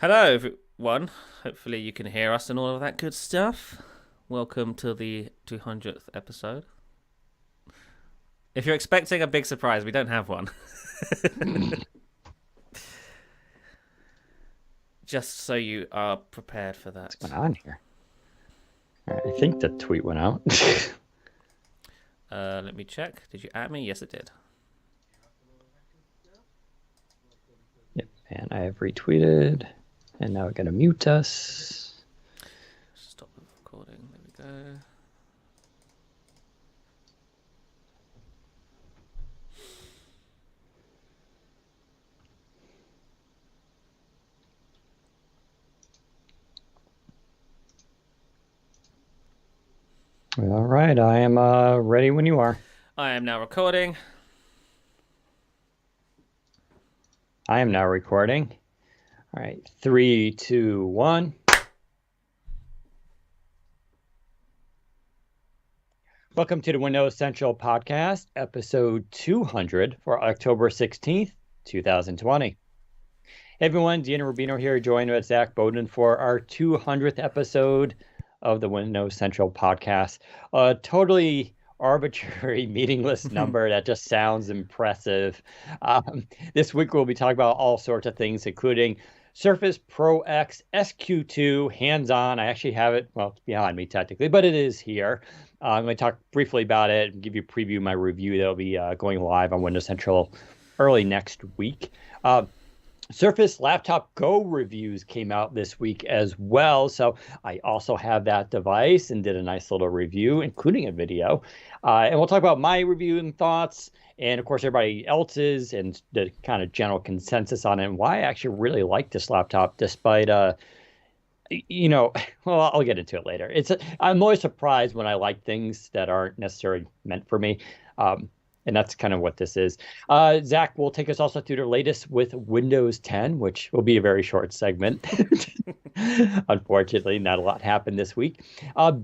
Hello, everyone. Hopefully, you can hear us and all of that good stuff. Welcome to the 200th episode. If you're expecting a big surprise, we don't have one. Just so you are prepared for that. What's going on here? All right, I think the tweet went out. Let me check. Did you add me? Yes, it did. Yep, and I have retweeted. And now we're going to mute us. Stop the recording. There we go. All right, I am ready when you are. I am now recording. I am now recording. All right, 3, 2, 1. Welcome to the Windows Central Podcast, episode 200 for October 16th, 2020. Hey everyone, Dean and Rubino here, joined with Zach Bowden for our 200th episode of the Windows Central Podcast. A totally arbitrary, meaningless number that just sounds impressive. This week we'll be talking about all sorts of things, including Surface Pro X SQ2 hands-on. I actually have it, well, it's behind me technically, but it is here. I'm going to talk briefly about it and give you a preview of my review that'll be going live on Windows Central early next week. Surface Laptop Go reviews came out this week as well. So I also have that device and did a nice little review, including a video. And we'll talk about my review and thoughts, and of course everybody else's, and the kind of general consensus on it, and why I actually really like this laptop despite well, I'll get into it later. I'm always surprised when I like things that aren't necessarily meant for me. And that's kind of what this is. Zach will take us also through the latest with Windows 10, which will be a very short segment. Unfortunately, not a lot happened this week.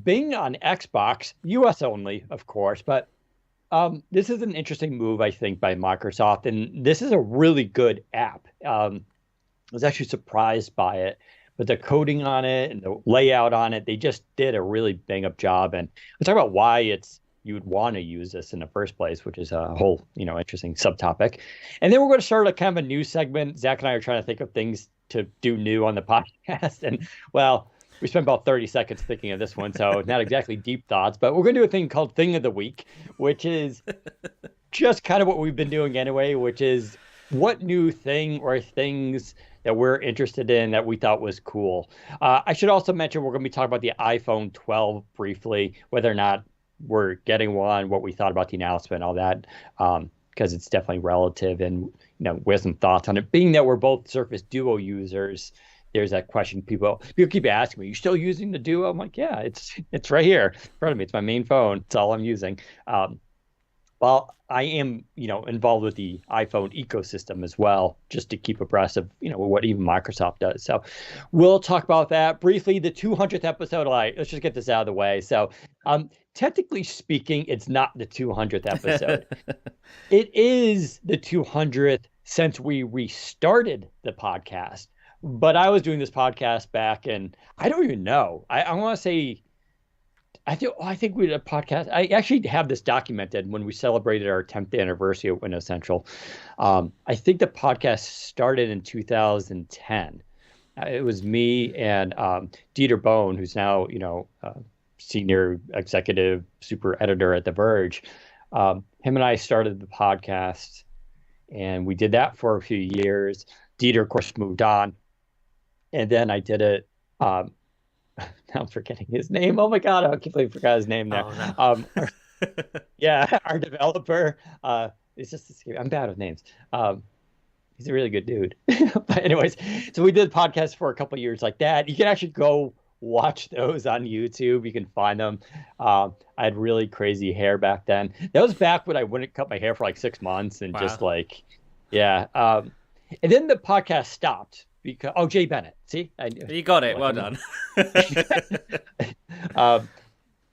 Bing on Xbox, US only, of course, but this is an interesting move, I think, by Microsoft. And this is a really good app. I was actually surprised by it. But the coding on it and the layout on it, they just did a really bang-up job. And we'll talk about why you would want to use this in the first place, which is a whole, interesting subtopic. And then we're going to start a kind of a new segment. Zach and I are trying to think of things to do new on the podcast. And, well, we spent about 30 seconds thinking of this one, so not exactly deep thoughts. But we're going to do a thing called Thing of the Week, which is just kind of what we've been doing anyway, which is what new thing or things that we're interested in that we thought was cool. I should also mention we're going to be talking about the iPhone 12 briefly, whether or not we're getting one, what we thought about the announcement, all that, because it's definitely relative, and we have some thoughts on it. Being that we're both Surface Duo users, there's that question. People keep asking me, "You still using the Duo?" I'm like, "Yeah, it's right here in front of me. It's my main phone. It's all I'm using." Well, I am, involved with the iPhone ecosystem as well, just to keep abreast of, what even Microsoft does. So we'll talk about that briefly. The 200th episode, let's just get this out of the way. So technically speaking, it's not the 200th episode. It is the 200th since we restarted the podcast. But I was doing this podcast back in, I don't even know. I want to say, I think we did a podcast. I actually have this documented when we celebrated our 10th anniversary of Windows Central. I think the podcast started in 2010. It was me and Dieter Bohn, who's now, senior executive super editor at The Verge. Him and I started the podcast, and we did that for a few years. Dieter, of course, moved on. And then I did it. Now I'm forgetting his name. Oh my God, I completely forgot his name there. Oh, no. Our developer. It's just I'm bad with names. He's a really good dude. But anyways, so we did podcasts for a couple of years like that. You can actually go watch those on YouTube. You can find them. I had really crazy hair back then. That was back when I wouldn't cut my hair for like 6 months and just yeah. And then the podcast stopped. Because Jay Bennett, see, You got it. Well done.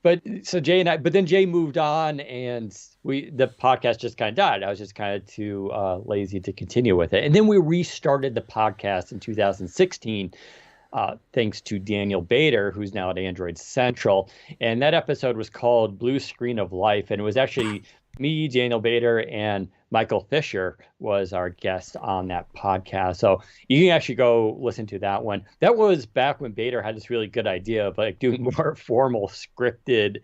but so Jay and I, but then Jay moved on, and the podcast just kind of died. I was just kind of too lazy to continue with it, and then we restarted the podcast in 2016, thanks to Daniel Bader, who's now at Android Central, and that episode was called "Blue Screen of Life," and it was actually me, Daniel Bader, and Michael Fisher was our guest on that podcast. So you can actually go listen to that one. That was back when Bader had this really good idea of like doing more formal scripted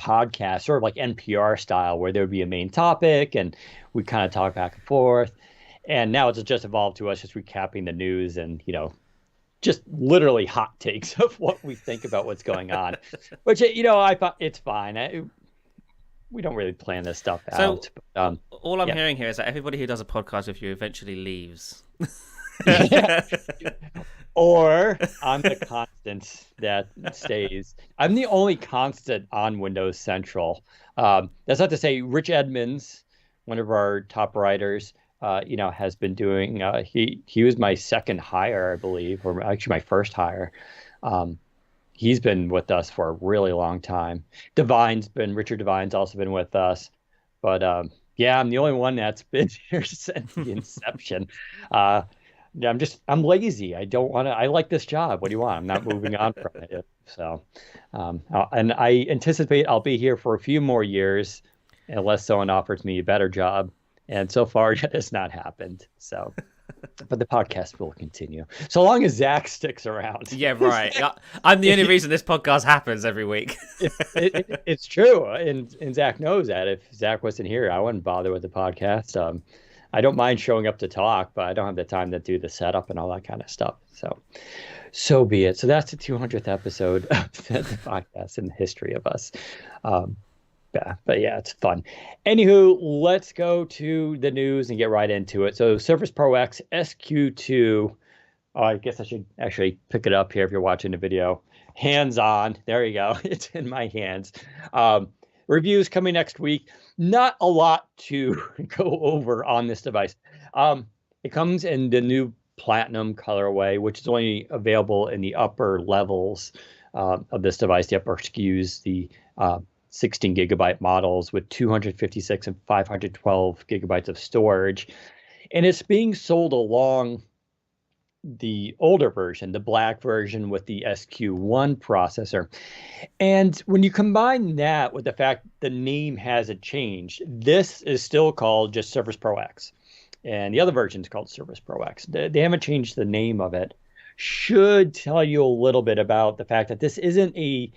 podcast, sort of like NPR style, where there would be a main topic and we kind of talk back and forth. And now it's just evolved to us just recapping the news and, just literally hot takes of what we think about what's going on, which, I thought it's fine. We don't really plan this stuff out. But, all I'm hearing here is that everybody who does a podcast with you eventually leaves. Or I'm the constant that stays. I'm the only constant on Windows Central. That's not to say Rich Edmonds, one of our top writers, has been doing. He was my second hire, I believe, or actually my first hire. He's been with us for a really long time. Richard Devine's also been with us. But I'm the only one that's been here since the inception. I'm lazy. I don't want to, I like this job. What do you want? I'm not moving on from it. So, and I anticipate I'll be here for a few more years unless someone offers me a better job. And so far, that has not happened. So, but the podcast will continue so long as Zach sticks around. Yeah, right. I'm the only reason this podcast happens every week. It's true, and Zach knows that. If Zach wasn't here, I wouldn't bother with the podcast. I don't mind showing up to talk, but I don't have the time to do the setup and all that kind of stuff. So be it. So that's the 200th episode of the podcast in the history of us. But it's fun. Anywho, let's go to the news and get right into it. So Surface Pro X SQ2. Oh, I guess I should actually pick it up here if you're watching the video. Hands on. There you go. It's in my hands. Reviews coming next week. Not a lot to go over on this device. It comes in the new Platinum colorway, which is only available in the upper levels of this device, the upper SKUs, the 16 gigabyte models with 256 and 512 gigabytes of storage. And it's being sold along the older version, the black version with the SQ1 processor. And when you combine that with the fact the name hasn't changed, this is still called just Surface Pro X. And the other version is called Surface Pro X. They haven't changed the name of it. Should tell you a little bit about the fact that this isn't a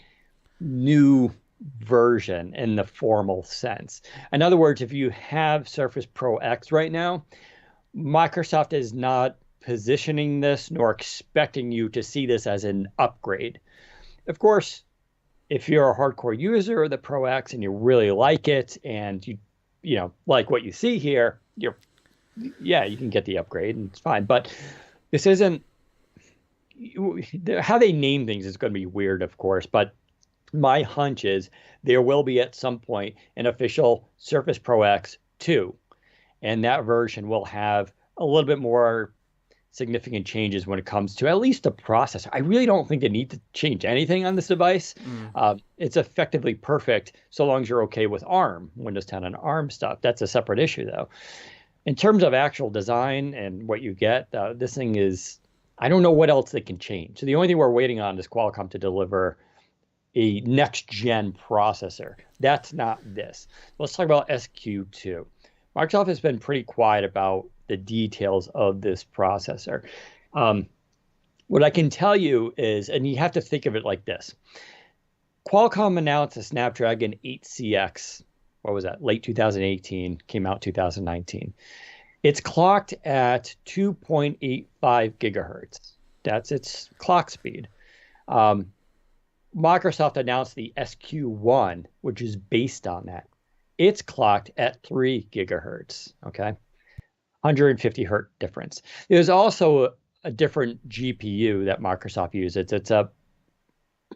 new version in the formal sense. In other words, if you have Surface Pro X right now, Microsoft is not positioning this nor expecting you to see this as an upgrade. Of course, if you're a hardcore user of the Pro X and you really like it and you like what you see here, you can get the upgrade and it's fine. But this isn't how they name things is going to be weird, of course, but my hunch is there will be at some point an official Surface Pro X 2, and that version will have a little bit more significant changes when it comes to at least the processor. I really don't think they need to change anything on this device. It's effectively perfect so long as you're okay with ARM, Windows 10 and ARM stuff. That's a separate issue, though. In terms of actual design and what you get, this thing is, I don't know what else they can change. So the only thing we're waiting on is Qualcomm to deliver a next-gen processor. That's not this. Let's talk about SQ2. Microsoft has been pretty quiet about the details of this processor. What I can tell you is, and you have to think of it like this. Qualcomm announced a Snapdragon 8CX, what was that, late 2018, came out 2019. It's clocked at 2.85 gigahertz. That's its clock speed. Microsoft announced the SQ1, which is based on that. It's clocked at 3 gigahertz, okay? 150 hertz difference. There's also a different GPU that Microsoft uses. It's a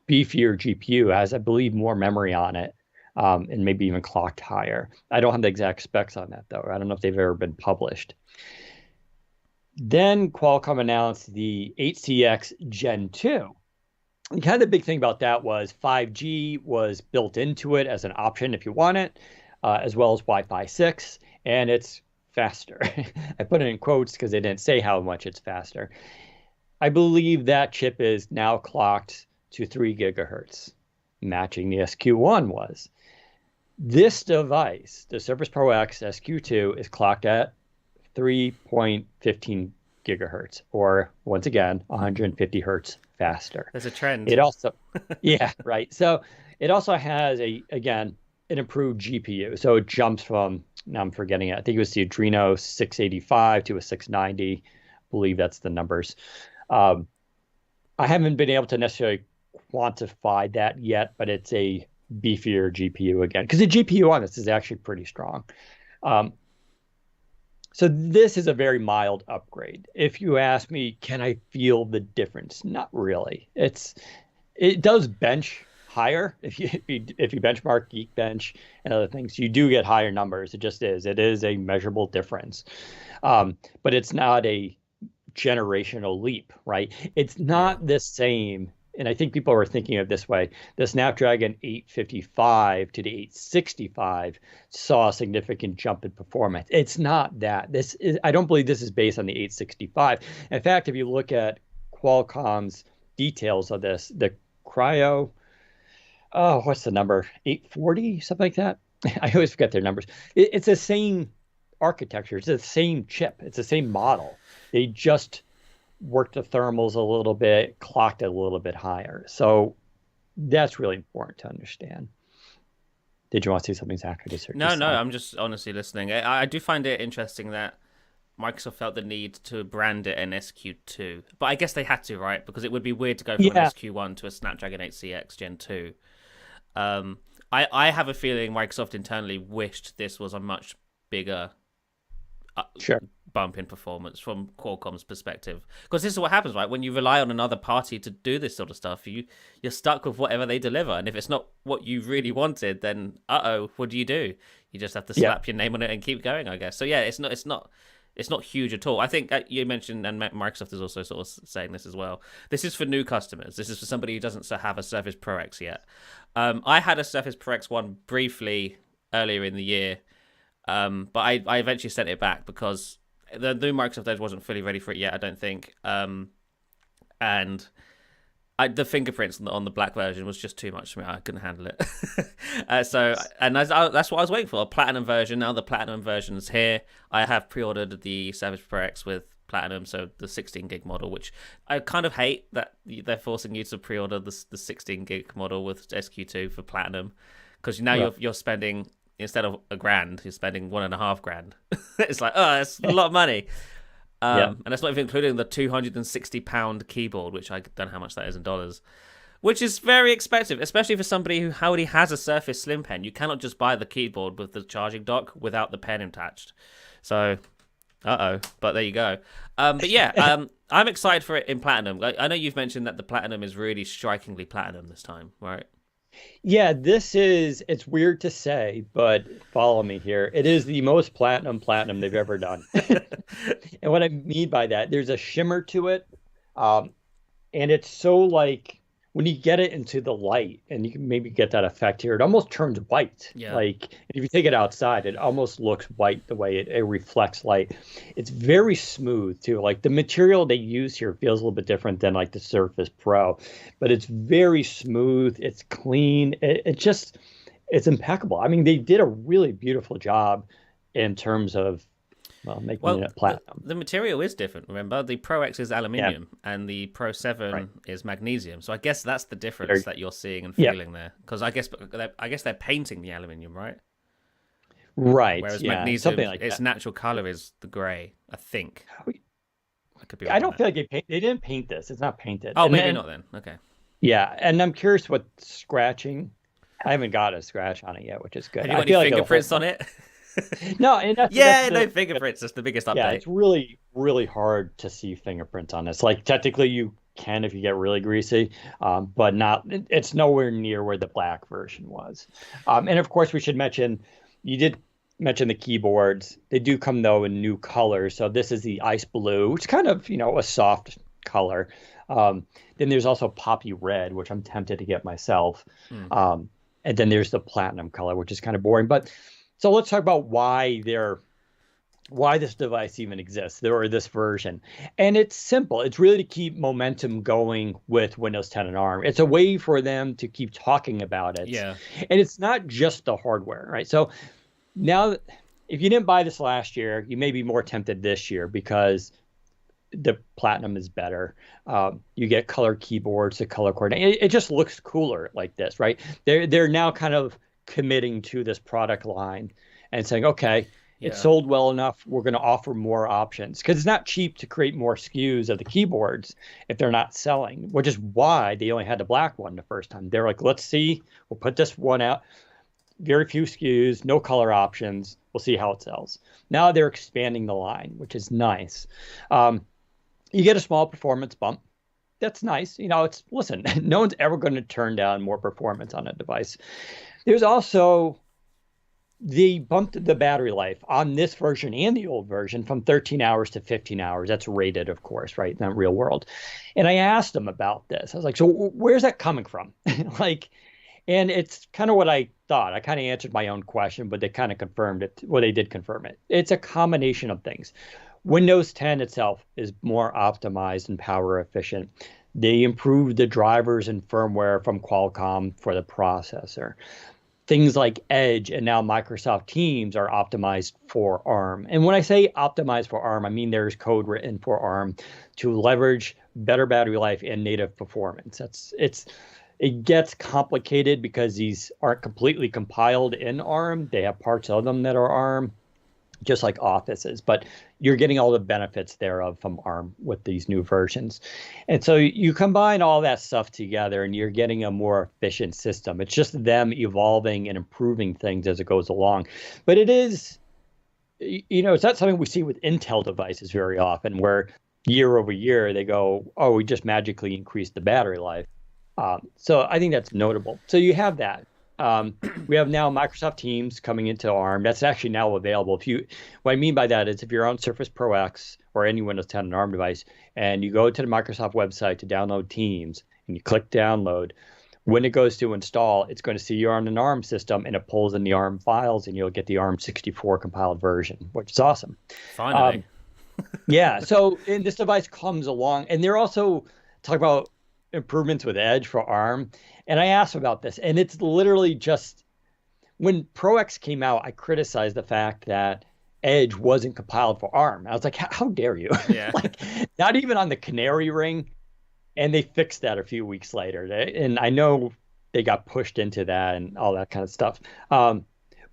beefier GPU, has, I believe, more memory on it, and maybe even clocked higher. I don't have the exact specs on that, though. I don't know if they've ever been published. Then Qualcomm announced the 8CX Gen 2. And kind of the big thing about that was 5G was built into it as an option if you want it, as well as Wi-Fi 6, and it's faster. I put it in quotes because they didn't say how much it's faster. I believe that chip is now clocked to 3 gigahertz, matching the SQ1 was. This device, the Surface Pro X SQ2, is clocked at 3.15 gigahertz, or once again, 150 hertz faster. There's a trend. It also, yeah, right. So it also has again, an improved GPU. So it jumps from, now I'm forgetting it. I think it was the Adreno 685 to a 690. I believe that's the numbers. I haven't been able to necessarily quantify that yet, but it's a beefier GPU again, because the GPU on this is actually pretty strong. So this is a very mild upgrade. If you ask me, can I feel the difference? Not really. It does bench higher. If you benchmark Geekbench and other things, you do get higher numbers. It just is. It is a measurable difference. But it's not a generational leap, right? It's not the same. And I think people are thinking of this way. The Snapdragon 855 to the 865 saw a significant jump in performance. It's not that. I don't believe this is based on the 865. In fact, if you look at Qualcomm's details of this, the Cryo, oh, what's the number? 840, something like that. I always forget their numbers. It's the same architecture. It's the same chip. It's the same model. They just worked the thermals a little bit, clocked it a little bit higher. So that's really important to understand. Did you want to say something, Zach? No, I'm just honestly listening. I do find it interesting that Microsoft felt the need to brand it an SQ2. But I guess they had to, right? Because it would be weird to go from an SQ1 to a Snapdragon 8CX Gen 2. I have a feeling Microsoft internally wished this was a much bigger bump in performance from Qualcomm's perspective, because this is what happens, right? When you rely on another party to do this sort of stuff, you're stuck with whatever they deliver, and if it's not what you really wanted, then what do? You just have to slap your name on it and keep going, I guess. So yeah, it's not huge at all. I think you mentioned, and Microsoft is also sort of saying this as well, this is for new customers. This is for somebody who doesn't have a Surface Pro X yet. I had a Surface Pro X1 briefly earlier in the year, but I eventually sent it back because the new Microsoft Edge wasn't fully ready for it yet, I don't think. And the fingerprints on the black version was just too much for me. I couldn't handle it. That's what I was waiting for, a platinum version. Now the platinum version is here. I have pre-ordered the Surface Pro X with platinum, so the 16 gig model, which I kind of hate that they're forcing you to pre-order the 16 gig model with SQ2 for platinum, because now you're spending, instead of $1,000, you're spending $1,500. It's like, oh, that's a lot of money. And that's not even including the £260 keyboard, which I don't know how much that is in dollars, which is very expensive, especially for somebody who already has a Surface Slim Pen. You cannot just buy the keyboard with the charging dock without the pen attached. So, but there you go. But yeah, I'm excited for it in platinum. I know you've mentioned that the platinum is really strikingly platinum this time, right? Yeah, it's weird to say, but follow me here. It is the most platinum they've ever done. And what I mean by that, there's a shimmer to it. And it's so like when you get it into the light, and you can maybe get that effect here, it almost turns white. Yeah. Like if you take it outside, it almost looks white the way it reflects light. It's very smooth too. Like the material they use here feels a little bit different than like the Surface Pro, but it's very smooth. It's clean. It's impeccable. I mean, they did a really beautiful job in terms of making it platinum. The material is different. Remember, the Pro X is aluminium, and the Pro 7 is magnesium. So I guess that's the difference that you're seeing and feeling there. Because I guess they're painting the aluminium, right? Right. Whereas magnesium, its natural color is the gray, I think. I could be. I don't feel like they didn't paint this. It's not painted. Oh, maybe not then. Okay. Yeah, and I'm curious what scratching. I haven't got a scratch on it yet, which is good. Have you got any fingerprints on it? No, and no fingerprints. That's the biggest update. Yeah, it's really, really hard to see fingerprints on this. Like technically, you can if you get really greasy, but not. It's nowhere near where the black version was. And of course, we should mention you did mention the keyboards. They do come though in new colors. So this is the ice blue, which is kind of a soft color. Then there's also Poppy Red, which I'm tempted to get myself. Hmm. And then there's the Platinum color, which is kind of boring. But so let's talk about why this device even exists, or this version. And it's simple. It's really to keep momentum going with Windows 10 and ARM. It's a way for them to keep talking about it. Yeah. And it's not just the hardware, right? So now, if you didn't buy this last year, you may be more tempted this year because the Platinum is better. You get color keyboards, the color coordination. It just looks cooler like this, right? They're now kind of committing to this product line and saying, okay, Yeah. it sold well enough, we're going to offer more options, because it's not cheap to create more SKUs of the keyboards if they're not selling, which is why they only had the black one the first time. They're like, let's see, we'll put this one out. Very few SKUs, no color options. We'll see how it sells. Now they're expanding the line, which is nice. You get a small performance bump. That's nice. Listen, no one's ever going to turn down more performance on a device. There's also, they bumped the battery life on this version and the old version from 13 hours to 15 hours. That's rated, of course, right? In the real world. And I asked them about this. I was like, so where's that coming from? And it's kind of what I thought. I kind of answered my own question, but they kind of confirmed it. Well, they did confirm it. It's a combination of things. Windows 10 itself is more optimized and power efficient. They improved the drivers and firmware from Qualcomm for the processor. Things like Edge and now Microsoft Teams are optimized for ARM. And when I say optimized for ARM, I mean there's code written for ARM to leverage better battery life and native performance. It gets complicated because these aren't completely compiled in ARM. They have parts of them that are ARM, just like Offices, but you're getting all the benefits thereof from ARM with these new versions. And so you combine all that stuff together and you're getting a more efficient system. It's just them evolving and improving things as it goes along. But it is, it's not something we see with Intel devices very often, where year over year they go, oh, we just magically increased the battery life. So I think that's notable. So you have that. We have now Microsoft Teams coming into ARM. That's actually now available. What I mean by that is if you're on Surface Pro X or any Windows 10 and ARM device, and you go to the Microsoft website to download Teams, and you click download, when it goes to install, it's going to see you're on an ARM system, and it pulls in the ARM files, and you'll get the ARM 64 compiled version, which is awesome. Finally. Yeah. So and this device comes along, and they're also talking about improvements with Edge for ARM. And I asked about this, and it's literally just, when Pro X came out, I criticized the fact that Edge wasn't compiled for ARM. I was like, how dare you? Yeah. Not even on the Canary Ring. And they fixed that a few weeks later. And I know they got pushed into that and all that kind of stuff. But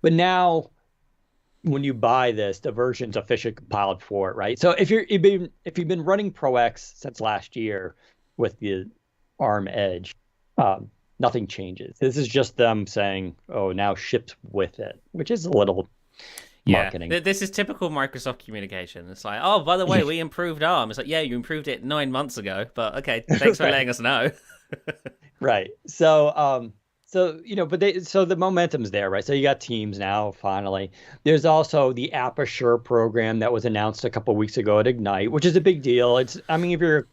now, when you buy this, the version's officially compiled for it, right? So if you've been running Pro X since last year with the ARM Edge, nothing changes. This is just them saying, oh, now ships with it, which is a little marketing. Yeah, this is typical Microsoft communication. It's like, oh, by the way, we improved ARM. It's like, yeah, you improved it 9 months ago, but okay, thanks for letting us know. Right. So, so the momentum's there, right? So you got Teams now, finally. There's also the App Assure program that was announced a couple of weeks ago at Ignite, which is a big deal. If you're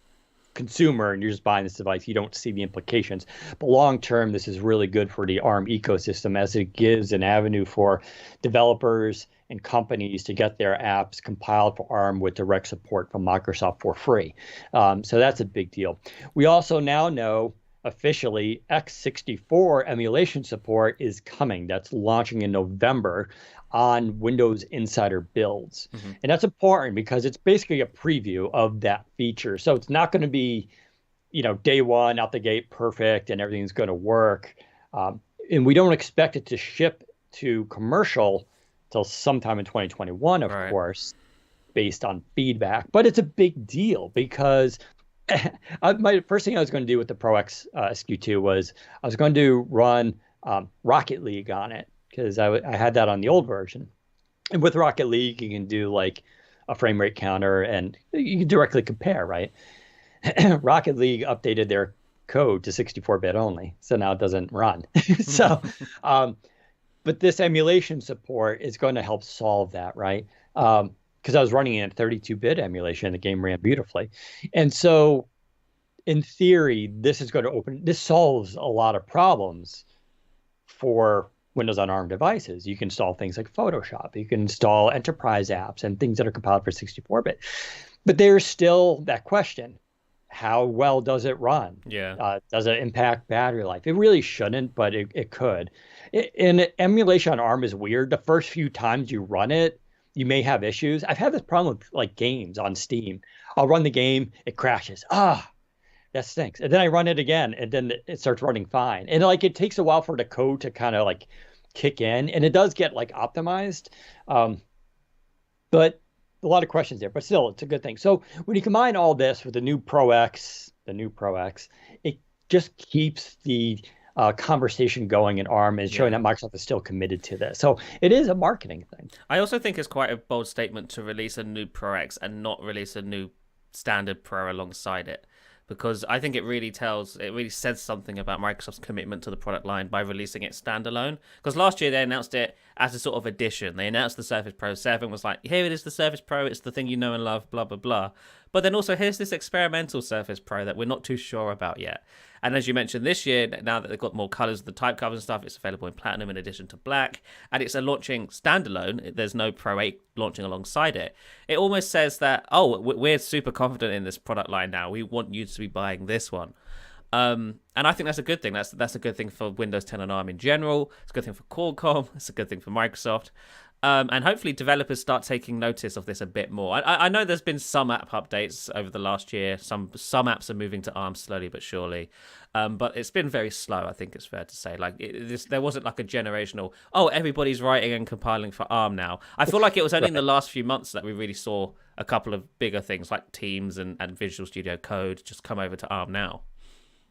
consumer and you're just buying this device, you don't see the implications. But long term, this is really good for the ARM ecosystem, as it gives an avenue for developers and companies to get their apps compiled for ARM with direct support from Microsoft for free. So that's a big deal. We also now know officially x64 emulation support is coming. That's launching in November on Windows Insider builds. Mm-hmm. And that's important because it's basically a preview of that feature. So it's not going to be, day one out the gate perfect and everything's going to work. And we don't expect it to ship to commercial till sometime in 2021, of course, based on feedback. But it's a big deal because my first thing I was going to do with the Pro X SQ2 was I was going to run Rocket League on it, because I had that on the old version. And with Rocket League, you can do like a frame rate counter and you can directly compare, right? Rocket League updated their code to 64-bit only, so now it doesn't run. But this emulation support is going to help solve that, right? Because I was running it in 32-bit emulation, the game ran beautifully. And so in theory, this solves a lot of problems for Windows on ARM devices. You can install things like Photoshop, you can install enterprise apps and things that are compiled for 64-bit. But there's still that question. How well does it run? Yeah. Does it impact battery life? It really shouldn't, but it could. And emulation on ARM is weird. The first few times you run it, you may have issues. I've had this problem with like games on Steam. I'll run the game, it crashes. That stinks. And then I run it again, and then it starts running fine. And like it takes a while for the code to kind of like kick in, and it does get like optimized. But a lot of questions there, but still, it's a good thing. So when you combine all this with the new Pro X, it just keeps the conversation going in ARM and showing that Microsoft is still committed to this. So it is a marketing thing. I also think it's quite a bold statement to release a new Pro X and not release a new standard Pro alongside it. Because I think it really says something about Microsoft's commitment to the product line by releasing it standalone. Because last year they announced it as a sort of addition. They announced the Surface Pro 7, was like, here it is, the Surface Pro, it's the thing you know and love, blah, blah, blah. But then also here's this experimental Surface Pro that we're not too sure about yet. And as you mentioned, this year, now that they've got more colors of the type covers and stuff, it's available in platinum in addition to black. And it's a launching standalone. There's no Pro 8 launching alongside it. It almost says that, we're super confident in this product line now. We want you to be buying this one. And I think that's a good thing. That's a good thing for Windows 10 and ARM in general. It's a good thing for Qualcomm. It's a good thing for Microsoft. And hopefully developers start taking notice of this a bit more. I know there's been some app updates over the last year. Some apps are moving to ARM slowly but surely. But it's been very slow, I think it's fair to say. Like there wasn't like a generational, everybody's writing and compiling for ARM now. I feel like it was only in the last few months that we really saw a couple of bigger things like Teams and Visual Studio Code just come over to ARM now.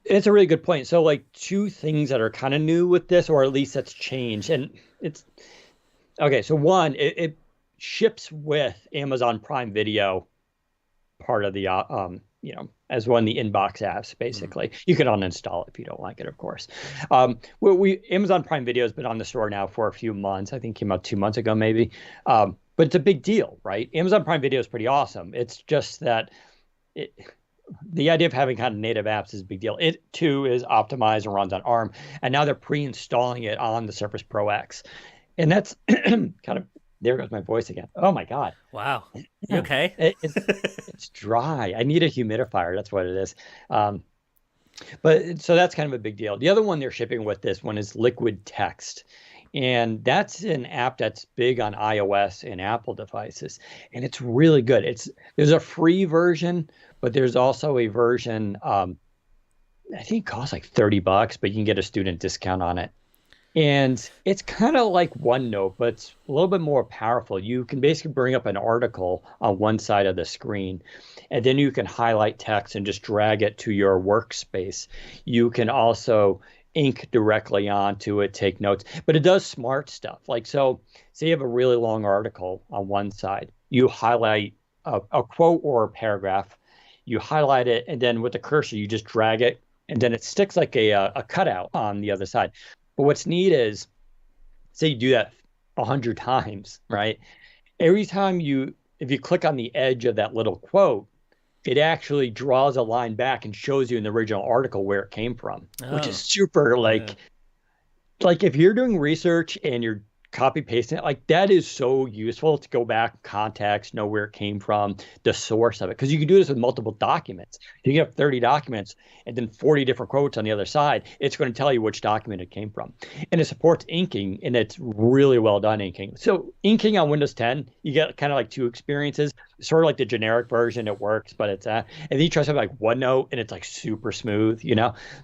It's a really good point. So like two things that are kind of new with this, or at least that's changed. And it's okay. So one, it ships with Amazon Prime Video, part of the as one of the inbox apps. Basically, you can uninstall it if you don't like it, of course. Amazon Prime Video has been on the store now for a few months. I think it came out 2 months ago, maybe. But it's a big deal, right? Amazon Prime Video is pretty awesome. It's just that the idea of having kind of native apps is a big deal. It too is optimized and runs on ARM, and now they're pre-installing it on the Surface Pro X, and that's kind of, there goes my voice again. Oh my God! Wow, you okay? It's dry. I need a humidifier. That's what it is. But so that's kind of a big deal. The other one they're shipping with this one is Liquid Text. And that's an app that's big on iOS and Apple devices. And it's really good. There's a free version, but there's also a version, I think it costs like $30, but you can get a student discount on it. And it's kind of like OneNote, but it's a little bit more powerful. You can basically bring up an article on one side of the screen, and then you can highlight text and just drag it to your workspace. You can also ink directly onto it, take notes, but it does smart stuff. Like, so say you have a really long article on one side, you highlight a quote or a paragraph, you highlight it, and then with the cursor, you just drag it, and then it sticks like a cutout on the other side. But what's neat is, say you do that 100 times, right? Every time if you click on the edge of that little quote, it actually draws a line back and shows you in the original article where it came from, which is super like if you're doing research and you're copy pasting it, like that is so useful to go back, context, know where it came from, the source of it. Because you can do this with multiple documents. You can have 30 documents and then 40 different quotes on the other side. It's going to tell you which document it came from. And it supports inking, and it's really well done inking. So inking on Windows 10, you get kind of like two experiences. Sort of like the generic version, it works, but it's and then you try something like OneNote, and it's like super smooth.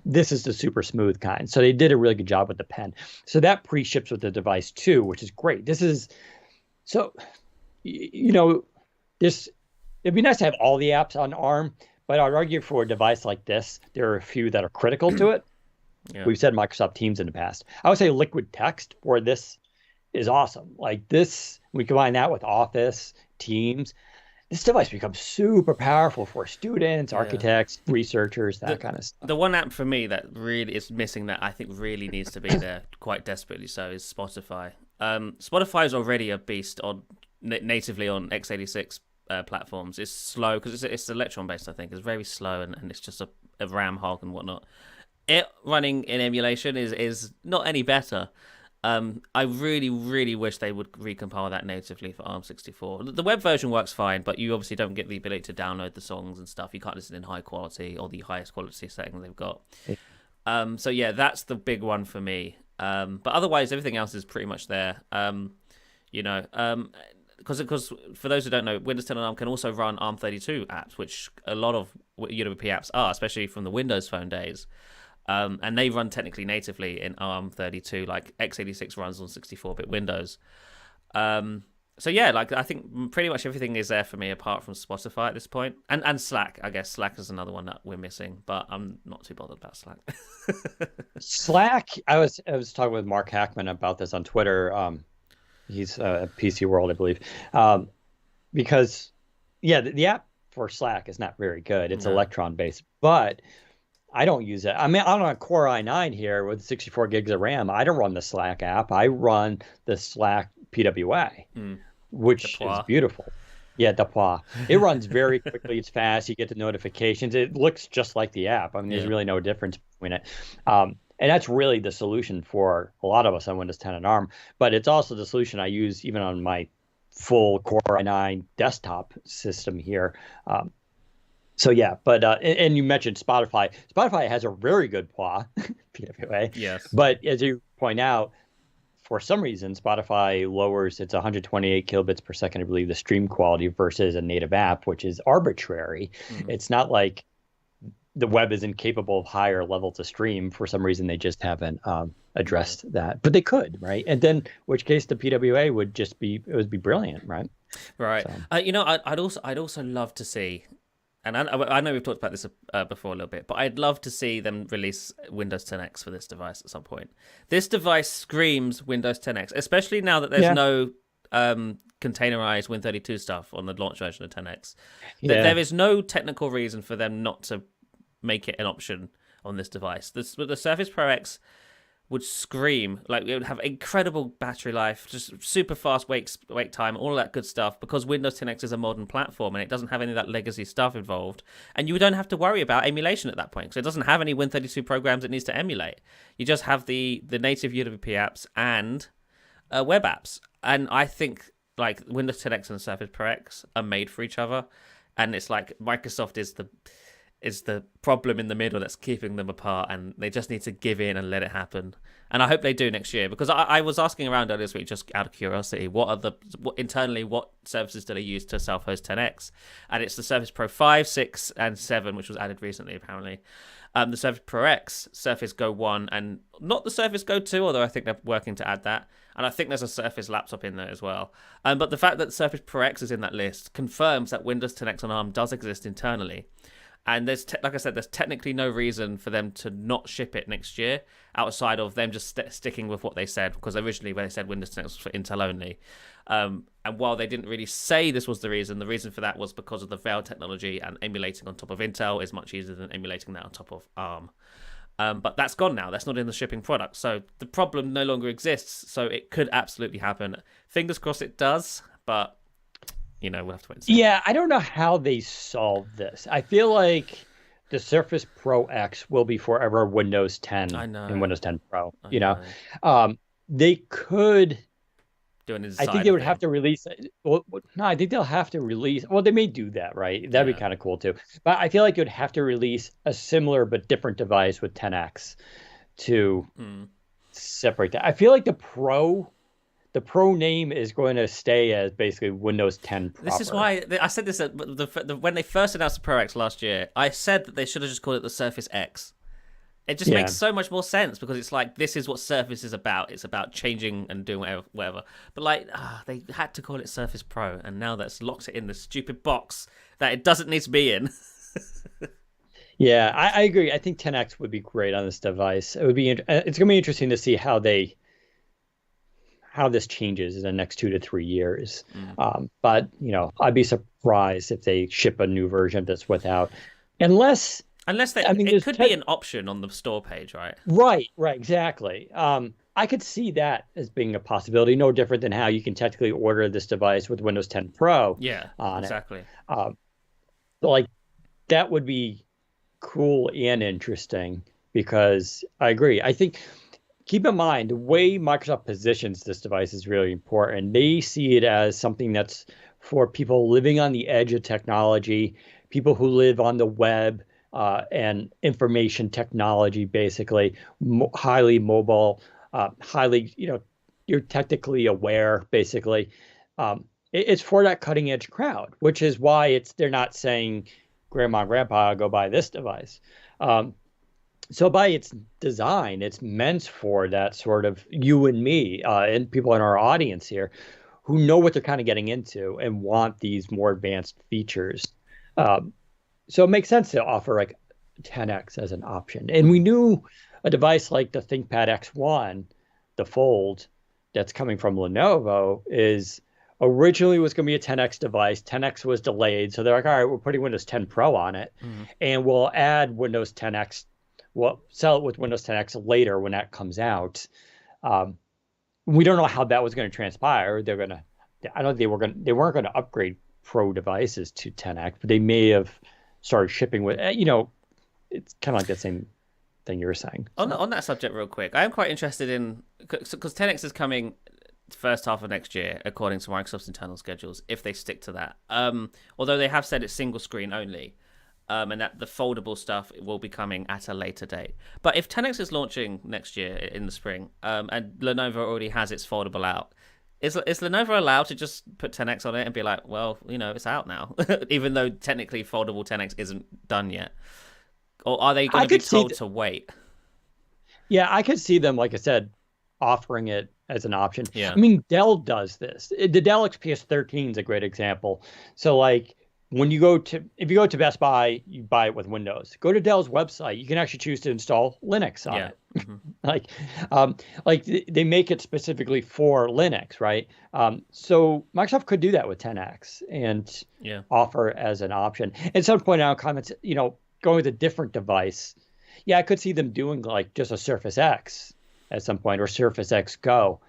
This is the super smooth kind. So they did a really good job with the pen. So that pre-ships with the device too, which is great. This is so, this, it'd be nice to have all the apps on ARM, but I'd argue for a device like this, there are a few that are critical to it. Yeah. We've said Microsoft Teams in the past. I would say Liquid Text for this is awesome. Like this, we combine that with Office, Teams. This device becomes super powerful for students, architects, researchers, that kind of stuff. The one app for me that really is missing that I think really needs to be there quite desperately so is Spotify. Spotify is already a beast natively on x86 platforms. It's slow because it's Electron based, I think. It's very slow and it's just a RAM hog and whatnot. It running in emulation is not any better. I really, really wish they would recompile that natively for ARM64. The web version works fine, but you obviously don't get the ability to download the songs and stuff. You can't listen in high quality or the highest quality setting they've got. So yeah, that's the big one for me. But otherwise, everything else is pretty much there. Because for those who don't know, Windows 10 on ARM can also run ARM32 apps, which a lot of UWP apps are, especially from the Windows Phone days. And they run technically natively in ARM32, like x86 runs on 64-bit Windows. So yeah, like I think pretty much everything is there for me apart from Spotify at this point. And Slack, I guess. Slack is another one that we're missing, but I'm not too bothered about Slack. Slack, I was talking with Mark Hackman about this on Twitter. He's at PC World, I believe. Because, yeah, the app for Slack is not very good. It's Electron-based, but I don't use it. I mean, I'm on a Core i9 here with 64 gigs of RAM. I don't run the Slack app. I run the Slack PWA, which is beautiful. Yeah, Deploy. It runs very quickly. It's fast. You get the notifications. It looks just like the app. I mean, there's really no difference between it. And that's really the solution for a lot of us on Windows 10 and ARM. But it's also the solution I use even on my full Core i9 desktop system here. So yeah, but and you mentioned Spotify. Spotify has a very good PWA. Yes. But as you point out, for some reason, Spotify lowers its 128 kilobits per second, I believe, the stream quality versus a native app, which is arbitrary. It's not like the web is incapable of higher levels of stream. For some reason, they just haven't addressed that. But they could, right? And then, which case, the PWA would be brilliant, right? Right. So. I'd also love to see. And I know we've talked about this before a little bit, but I'd love to see them release Windows 10X for this device at some point. This device screams Windows 10X, especially now that there's no containerized Win32 stuff on the launch version of 10X. There is no technical reason for them not to make it an option on this device. The Surface Pro X would scream, like it would have incredible battery life, just super fast wake time, all that good stuff, because Windows 10X is a modern platform and it doesn't have any of that legacy stuff involved. And you don't have to worry about emulation at that point, because it doesn't have any Win32 programs it needs to emulate. You just have the native UWP apps and web apps. And I think like Windows 10X and Surface Pro X are made for each other. And it's like Microsoft is the problem in the middle that's keeping them apart, and they just need to give in and let it happen. And I hope they do next year, because I was asking around earlier this week, just out of curiosity, what services do they use to self-host 10X? And it's the Surface Pro 5, 6, and 7, which was added recently, apparently. The Surface Pro X, Surface Go 1, and not the Surface Go 2, although I think they're working to add that. And I think there's a Surface laptop in there as well. But the fact that Surface Pro X is in that list confirms that Windows 10X on ARM does exist internally. And there's, like I said, there's technically no reason for them to not ship it next year, outside of them just sticking with what they said. Because originally, when they said Windows 10 was for Intel only, and while they didn't really say this was the reason for that was because of the Veil technology, and emulating on top of Intel is much easier than emulating that on top of ARM. But that's gone now. That's not in the shipping product. So the problem no longer exists. So it could absolutely happen. Fingers crossed it does, but we'll have to wait and see. Yeah, I don't know how they solve this. I feel like the Surface Pro X will be forever Windows 10 and Windows 10 Pro. They could do an I think they would have to release it. Well, no, I think they'll have to release. Well, they may do that, right? That'd be kind of cool too. But I feel like you'd have to release a similar but different device with 10X to separate that. I feel like the Pro name is going to stay as basically Windows 10 proper. This is why I said this when they first announced the Pro X last year. I said that they should have just called it the Surface X. It just makes so much more sense, because it's like, this is what Surface is about. It's about changing and doing whatever. But they had to call it Surface Pro, and now that's locked it in the stupid box that it doesn't need to be in. Yeah, I agree. I think 10X would be great on this device. It's going to be interesting to see how this changes in the next 2 to 3 years. But I'd be surprised if they ship a new version that's without, unless they. I mean, it could be an option on the store page, right? Right, exactly. I could see that as being a possibility. No different than how you can technically order this device with Windows 10 Pro. Yeah, exactly. Like that would be cool and interesting because I agree. I think keep in mind the way Microsoft positions this device is really important. They see it as something that's for people living on the edge of technology, people who live on the web and information technology, basically highly mobile, highly, you're technically aware, basically. It's for that cutting edge crowd, which is why they're not saying, Grandma and Grandpa, go buy this device. Um, so by its design, it's meant for that sort of you and me and people in our audience here who know what they're kind of getting into and want these more advanced features. Um, so it makes sense to offer like 10x as an option. And we knew a device like the ThinkPad X1, the Fold, that's coming from Lenovo, is originally was going to be a 10x device. 10x was delayed, so they're like, all right, we're putting Windows 10 Pro on it, and we'll add Windows 10x. We'll sell it with Windows 10x later when that comes out. Um, we don't know how that was going to transpire. I don't think they weren't going to upgrade Pro devices to 10x, but they may have started shipping with, it's kind of like the same thing you were saying. So. On that subject, real quick, I am quite interested in because 10x is coming first half of next year, according to Microsoft's internal schedules, if they stick to that. Although they have said it's single screen only, and that the foldable stuff will be coming at a later date. But if 10x is launching next year in the spring, and Lenovo already has its foldable out, is Lenovo allowed to just put 10x on it and be like, well, it's out now, even though technically foldable 10x isn't done yet? Or are they going to be told to wait? Yeah, I could see them, like I said, offering it as an option. Yeah. I mean, Dell does this. The Dell XPS 13 is a great example. So like if you go to Best Buy, you buy it with Windows. Go to Dell's website. You can actually choose to install Linux on it. Like they make it specifically for Linux, right? So Microsoft could do that with 10X and offer as an option. And someone pointed out in comments, going with a different device. Yeah, I could see them doing like just a Surface X at some point, or Surface X Go.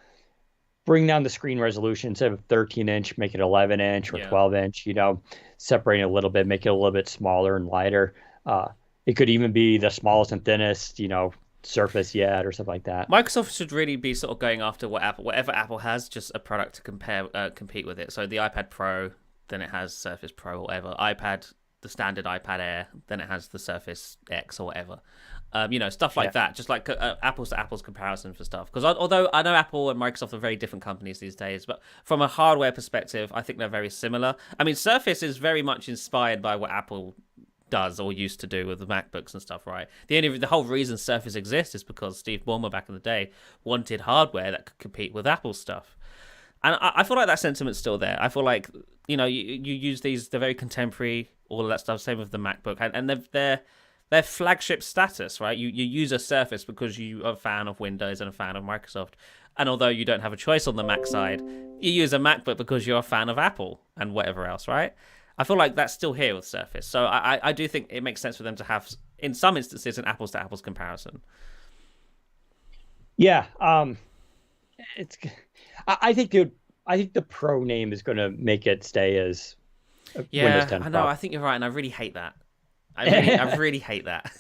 Bring down the screen resolution instead of 13-inch, make it 11-inch or 12-inch, separate it a little bit, make it a little bit smaller and lighter. It could even be the smallest and thinnest, Surface yet or something like that. Microsoft should really be sort of going after whatever Apple has, just a product to compete with it. So the iPad Pro, then it has Surface Pro or whatever. iPad, the standard iPad Air, then it has the Surface X or whatever. Stuff like that, just like apples to apples comparison for stuff. Because although I know Apple and Microsoft are very different companies these days, but from a hardware perspective, I think they're very similar. I mean, Surface is very much inspired by what Apple does or used to do with the MacBooks and stuff, right? The whole reason Surface exists is because Steve Ballmer back in the day wanted hardware that could compete with Apple stuff. And I feel like that sentiment's still there. I feel like, you use they're very contemporary, all of that stuff, same with the MacBook, and their flagship status, right? You use a Surface because you are a fan of Windows and a fan of Microsoft. And although you don't have a choice on the Mac side, you use a MacBook because you're a fan of Apple and whatever else, right? I feel like that's still here with Surface. So I do think it makes sense for them to have, in some instances, an apples to apples comparison. Yeah. I think the Pro name is going to make it stay as Windows 10 Pro. I know. I think you're right, and I really hate that. I really hate that.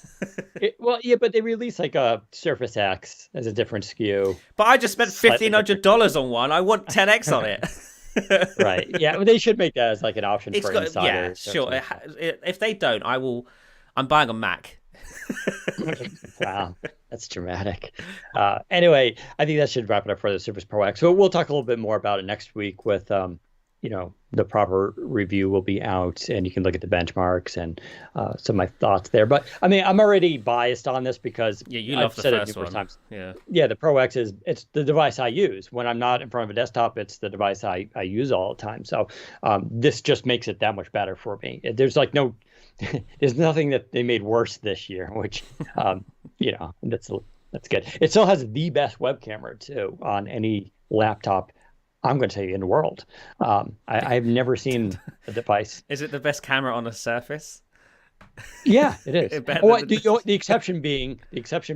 But they released like a Surface X as a different SKU. But I just spent $1,500 on one. I want 10X on it. Right. Yeah. Well, they should make that as like an option for insiders. Yeah, sure. If they don't, I'm buying a Mac. Wow, that's dramatic. Anyway, I think that should wrap it up for the Surface Pro X. So we'll talk a little bit more about it next week with the proper review will be out, and you can look at the benchmarks and some of my thoughts there. But I mean, I'm already biased on this because you love the first one. Times. Yeah, the Pro X it's the device I use when I'm not in front of a desktop. It's the device I use all the time. So this just makes it that much better for me. There's like there's nothing that they made worse this year, which that's good. It still has the best web camera too on any laptop, I'm going to say, in the world. I've never seen a device. Is it the best camera on a Surface? Yeah, it is. The exception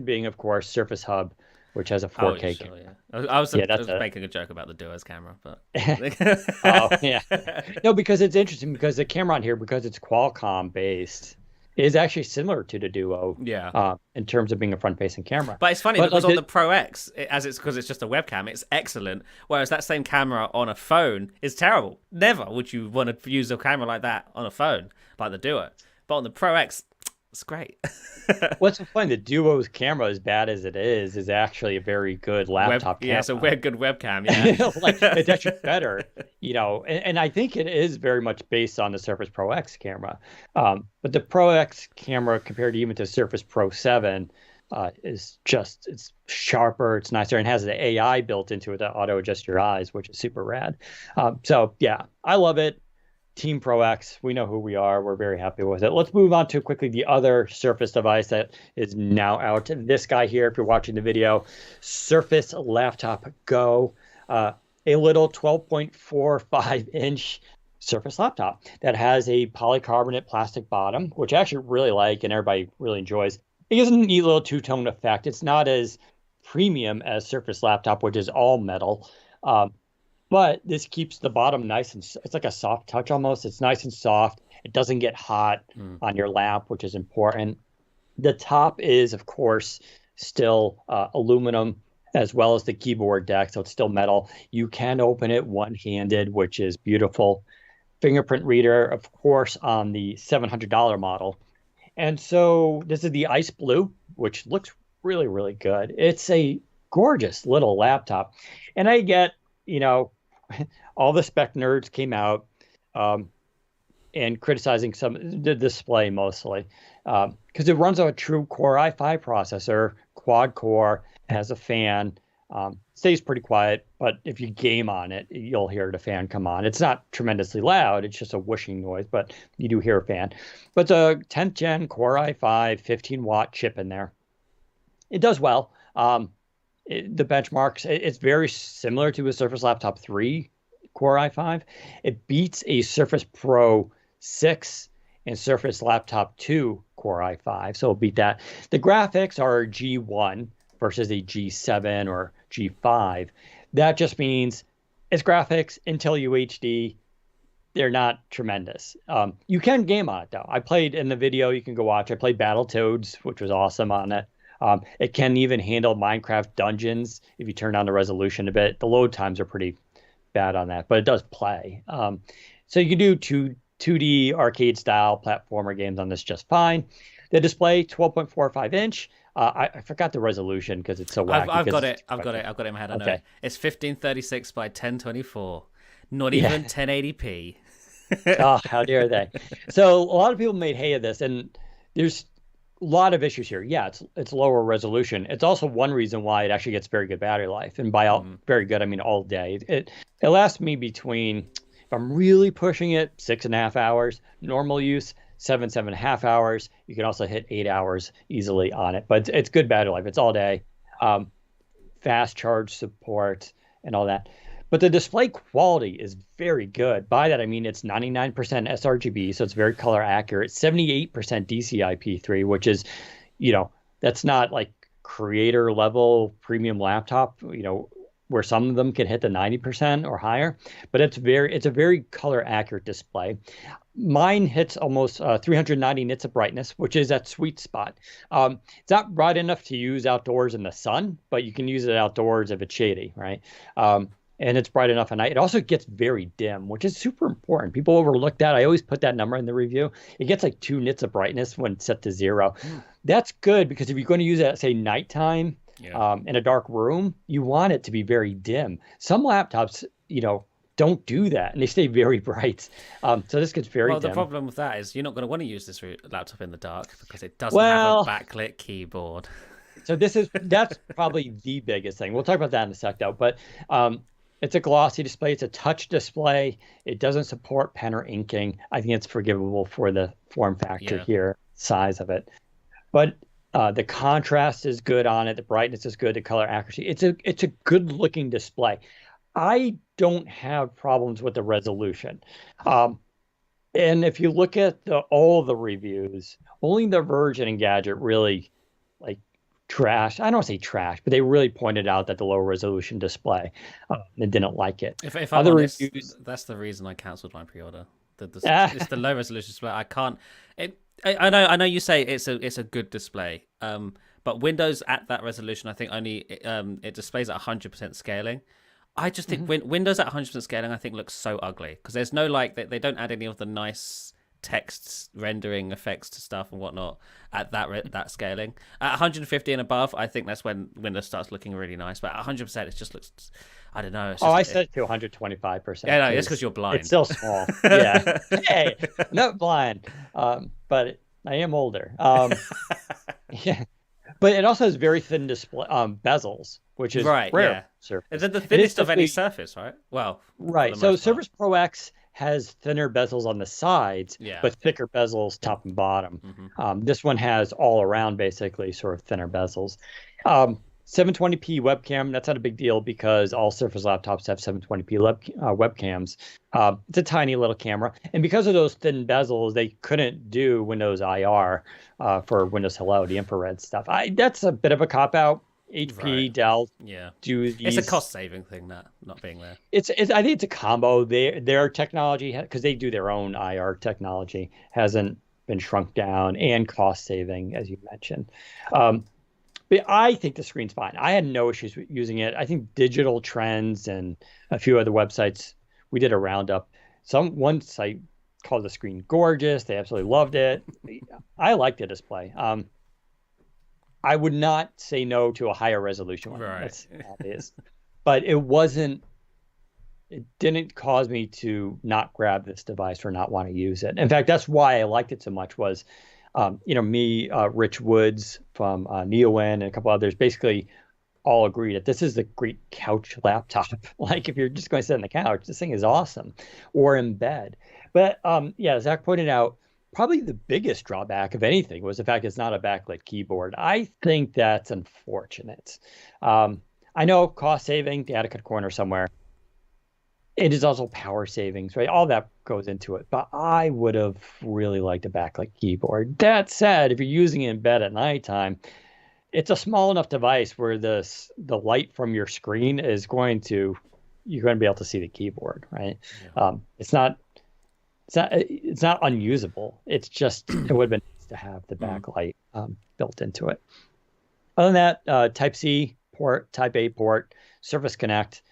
being, of course, Surface Hub, which has a 4K camera. Yeah. I was making a joke about the Duo's camera, but oh yeah, no, because it's interesting because the camera on here, because it's Qualcomm based, is actually similar to the Duo Yeah. in terms of being a front-facing camera. But it's funny But because like on the Pro X, because it's just a webcam, it's excellent. Whereas that same camera on a phone is terrible. Never would you want to use a camera like that on a phone, like the Duo. But on the Pro X, it's great. what's so funny, the Duo's camera, as bad as it is actually a very good laptop Yeah, it's a camera. good webcam. Yeah. Like it's actually better, and I think it is very much based on the Surface Pro X camera. But the Pro X camera compared to even to Surface Pro 7 is just it's sharper, it's nicer, and has the AI built into it to auto adjust your eyes, which is super rad. So yeah, I love it. Team Pro X, we know who we are. We're very happy with it. Let's move on to quickly the other Surface device that is now out. This guy here, if you're watching the video, Surface Laptop Go, a little 12.45-inch Surface laptop that has a polycarbonate plastic bottom, which I actually really like and everybody really enjoys. It gives a neat little two-tone effect. It's not as premium as Surface Laptop, which is all metal. But this keeps the bottom nice and it's like a soft touch almost. It's nice and soft. It doesn't get hot on your lap, which is important. The top is, of course, still aluminum as well as the keyboard deck, so it's still metal. You can open it one-handed, which is beautiful. Fingerprint reader, of course, on the $700 model. And so this is the ice blue, which looks really, really good. It's a gorgeous little laptop. And I get, all the spec nerds came out and criticizing the display mostly because it runs on a true Core i5 processor, quad core, has a fan, stays pretty quiet, but if you game on it, you'll hear the fan come on. It's not tremendously loud, it's just a whooshing noise, but you do hear a fan. But it's a 10th gen Core i5 15-watt chip in there. It does well. The benchmarks, it's very similar to a Surface Laptop 3 Core i5. It beats a Surface Pro 6 and Surface Laptop 2 Core i5, so it'll beat that. The graphics are G1 versus a G7 or G5. That just means it's graphics, Intel UHD. They're not tremendous. You can game on it, though. I played in the video, you can go watch. I played Battletoads, which was awesome on it. It can even handle Minecraft dungeons if you turn down the resolution a bit. The load times are pretty bad on that, but it does play. So you can do 2D arcade style platformer games on this just fine. The display, 12.45-inch. I forgot the resolution because it's so wacky. I've got it. I've got it in my head. I know. It's 1536 by 1024. Not even 1080p. Oh, how dare they? So a lot of people made hay of this, and there's a lot of issues here. Yeah, it's lower resolution. It's also one reason why it actually gets very good battery life, and by very good I mean all day. It lasts me between, if I'm really pushing it, 6.5 hours. Normal use, 7.5 hours. You can also hit 8 hours easily on it, but it's good battery life. It's all day. Fast charge support and all that. But the display quality is very good. By that, I mean it's 99% sRGB, so it's very color accurate, 78% DCI-P3, which is, that's not like creator level premium laptop, where some of them can hit the 90% or higher, but it's a very color accurate display. Mine hits almost 390 nits of brightness, which is that sweet spot. It's not bright enough to use outdoors in the sun, but you can use it outdoors if it's shady, right? And it's bright enough at night. It also gets very dim, which is super important. People overlook that. I always put that number in the review. It gets like 2 nits of brightness when set to 0. That's good because if you're going to use it at, say, nighttime in a dark room, you want it to be very dim. Some laptops, don't do that, and they stay very bright. So this gets very dim. The problem with that is you're not going to want to use this laptop in the dark because it doesn't have a backlit keyboard. So that's probably the biggest thing. We'll talk about that in a sec, though. But it's a glossy display. It's a touch display. It doesn't support pen or inking. I think it's forgivable for the form factor here, size of it. But the contrast is good on it. The brightness is good. The color accuracy. It's a good looking display. I don't have problems with the resolution. And if you look at all the reviews, only The Verge and Engadget really trash. I don't want to say trash, but they really pointed out that the low resolution display, they didn't like it. If I'm honest, that's the reason I cancelled my pre-order. It's the low resolution display. I can't. I know you say it's a good display. But Windows at that resolution, I think only it displays at 100% scaling. I just think Windows at 100% scaling, I think looks so ugly because there's no like they don't add any of the nice texts rendering effects to stuff and whatnot at that scaling. At 150 and above, I think that's when Windows starts looking really nice. But at 100%, it just looks, I don't know. It's just, I set it to 125%. Yeah, no, it's because you're blind. It's still small. Yeah. Hey, not blind, but I am older. Yeah, but it also has very thin display bezels, which is right. rare. Yeah, Surface. it's the thinnest of any surface, right? Well, right. So Surface Pro X has thinner bezels on the sides, but thicker bezels top and bottom. This one has all around basically sort of thinner bezels. 720p webcam, that's not a big deal because all Surface laptops have 720p webcams. It's a tiny little camera. And because of those thin bezels, they couldn't do Windows IR for Windows Hello, the infrared stuff. That's a bit of a cop-out. HP, Dell, do these. It's a cost-saving thing, not being there. I think it's a combo. Their technology, because they do their own IR technology, hasn't been shrunk down, and cost-saving, as you mentioned. But I think the screen's fine. I had no issues with using it. I think Digital Trends and a few other websites, we did a roundup. One site called the screen gorgeous. They absolutely loved it. I liked the display. I would not say no to a higher resolution one. Right. That's obvious. But it didn't cause me to not grab this device or not want to use it. In fact, that's why I liked it so much was, Rich Woods from NeoWin and a couple others basically all agreed that this is a great couch laptop. Like if you're just going to sit on the couch, this thing is awesome, or in bed. But Zach pointed out, probably the biggest drawback of anything was the fact it's not a backlit keyboard. I think that's unfortunate. I know cost saving, they had to cut a corner somewhere. It is also power savings, right? All that goes into it. But I would have really liked a backlit keyboard. That said, if you're using it in bed at nighttime, it's a small enough device where the light from your screen you're going to be able to see the keyboard, right? Yeah. It's not unusable. It's just it would have been nice to have the backlight built into it. Other than that, Type-C port, Type-A port, Surface Connect.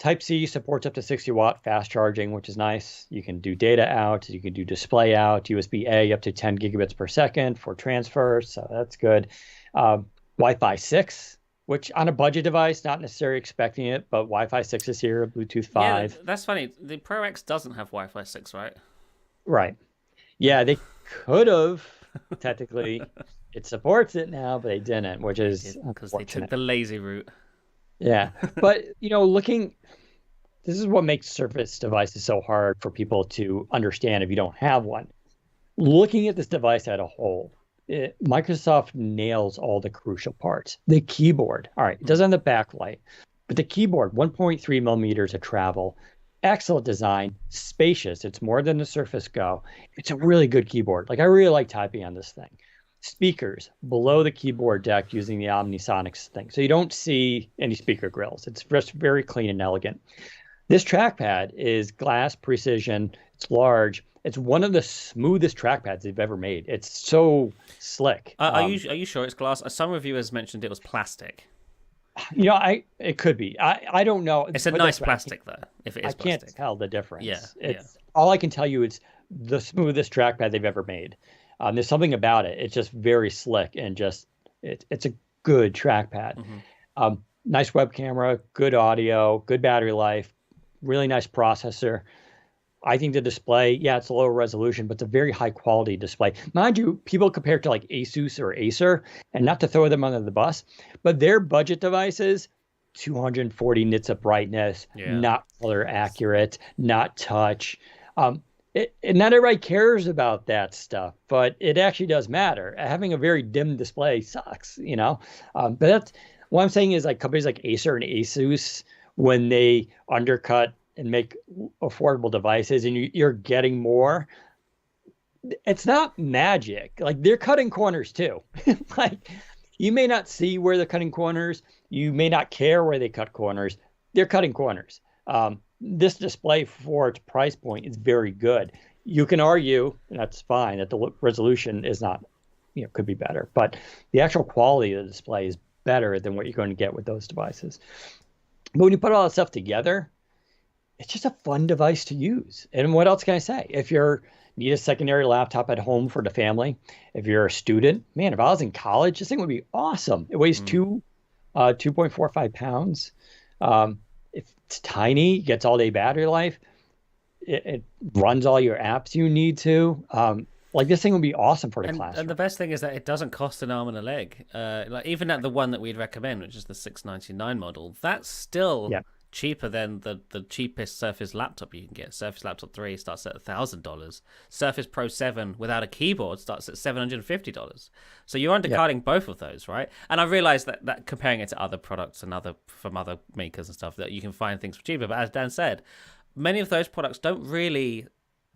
Type-C supports up to 60-watt fast charging, which is nice. You can do data out, you can do display out, USB-A up to 10 gigabits per second for transfer, so that's good. Wi-Fi 6, which on a budget device, not necessarily expecting it, but Wi-Fi 6 is here, Bluetooth 5. Yeah, that's funny. The Pro X doesn't have Wi-Fi 6, right? Right. Yeah, they could have, technically. It supports it now, but they didn't, which is because they took the lazy route. Yeah, but this is what makes Surface devices so hard for people to understand if you don't have one. Looking at this device as a whole, Microsoft nails all the crucial parts. The keyboard, all right, it doesn't have the backlight, but the keyboard, 1.3 millimeters of travel, excellent design, spacious. It's more than the Surface Go. It's a really good keyboard. Like I really like typing on this thing. Speakers below the keyboard deck using the Omnisonics thing. So you don't see any speaker grills. It's just very clean and elegant. This trackpad is glass precision. It's large. It's one of the smoothest trackpads they've ever made. It's so slick. Are you sure it's glass? Some reviewers mentioned it was plastic. It could be. I don't know. It's a nice plastic though. If it is plastic, I can't tell the difference. Yeah. All I can tell you is the smoothest trackpad they've ever made. There's something about it. It's just very slick and it's a good trackpad. Mm-hmm. Nice web camera, good audio, good battery life, really nice processor. I think the display, it's a lower resolution, but it's a very high quality display. Mind you, people compare it to like Asus or Acer, and not to throw them under the bus, but their budget devices, 240 nits of brightness, not color accurate, not touch. And not everybody cares about that stuff, but it actually does matter. Having a very dim display sucks, But that's what I'm saying is like companies like Acer and Asus, when they undercut and make affordable devices and you're getting more, it's not magic. Like they're cutting corners too. Like you may not see where they're cutting corners. You may not care where they cut corners. They're cutting corners. This display for its price point is very good. you can argue, and that's fine, that the resolution is not, could be better, but the actual quality of the display is better than what you're going to get with those devices. But when you put all that stuff together, it's just a fun device to use. And what else can I say? If you need a secondary laptop at home for the family, if you're a student, man, if I was in college, this thing would be awesome. It weighs 2.45 pounds. It's tiny, gets all day battery life. It runs all your apps you need to. Like this thing would be awesome for the classroom. And the best thing is that it doesn't cost an arm and a leg. Like even at the one that we'd recommend, which is the $699 model, that's still cheaper than the cheapest Surface laptop you can get. Surface Laptop 3 starts at $1,000. Surface Pro 7 without a keyboard starts at $750. So you're undercutting both of those, right? And I realize that comparing it to other products and from other makers and stuff, that you can find things for cheaper. But as Dan said, many of those products don't really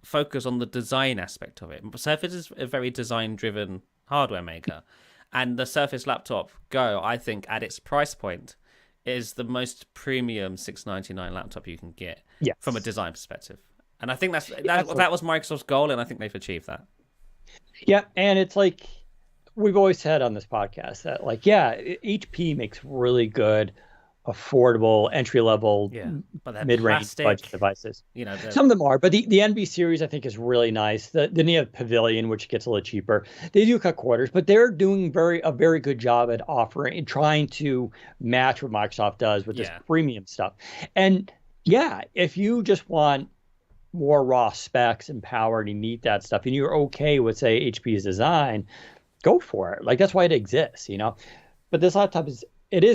focus on the design aspect of it. Surface is a very design-driven hardware maker. And the Surface Laptop Go, I think, at its price point, is the most premium $699 laptop you can get from a design perspective. And I think that was Microsoft's goal, and I think they've achieved that. Yeah, and it's like we've always said on this podcast that, like, HP makes really good, affordable, entry-level, mid-range budget devices. Some of them are, but the NB series I think is really nice. Then you have Pavilion, which gets a little cheaper. They do cut corners, but they're doing a very good job at offering and trying to match what Microsoft does with this premium stuff. And if you just want more raw specs and power and you need that stuff, and you're okay with, say, HP's design, go for it. Like, that's why it exists, But this laptop is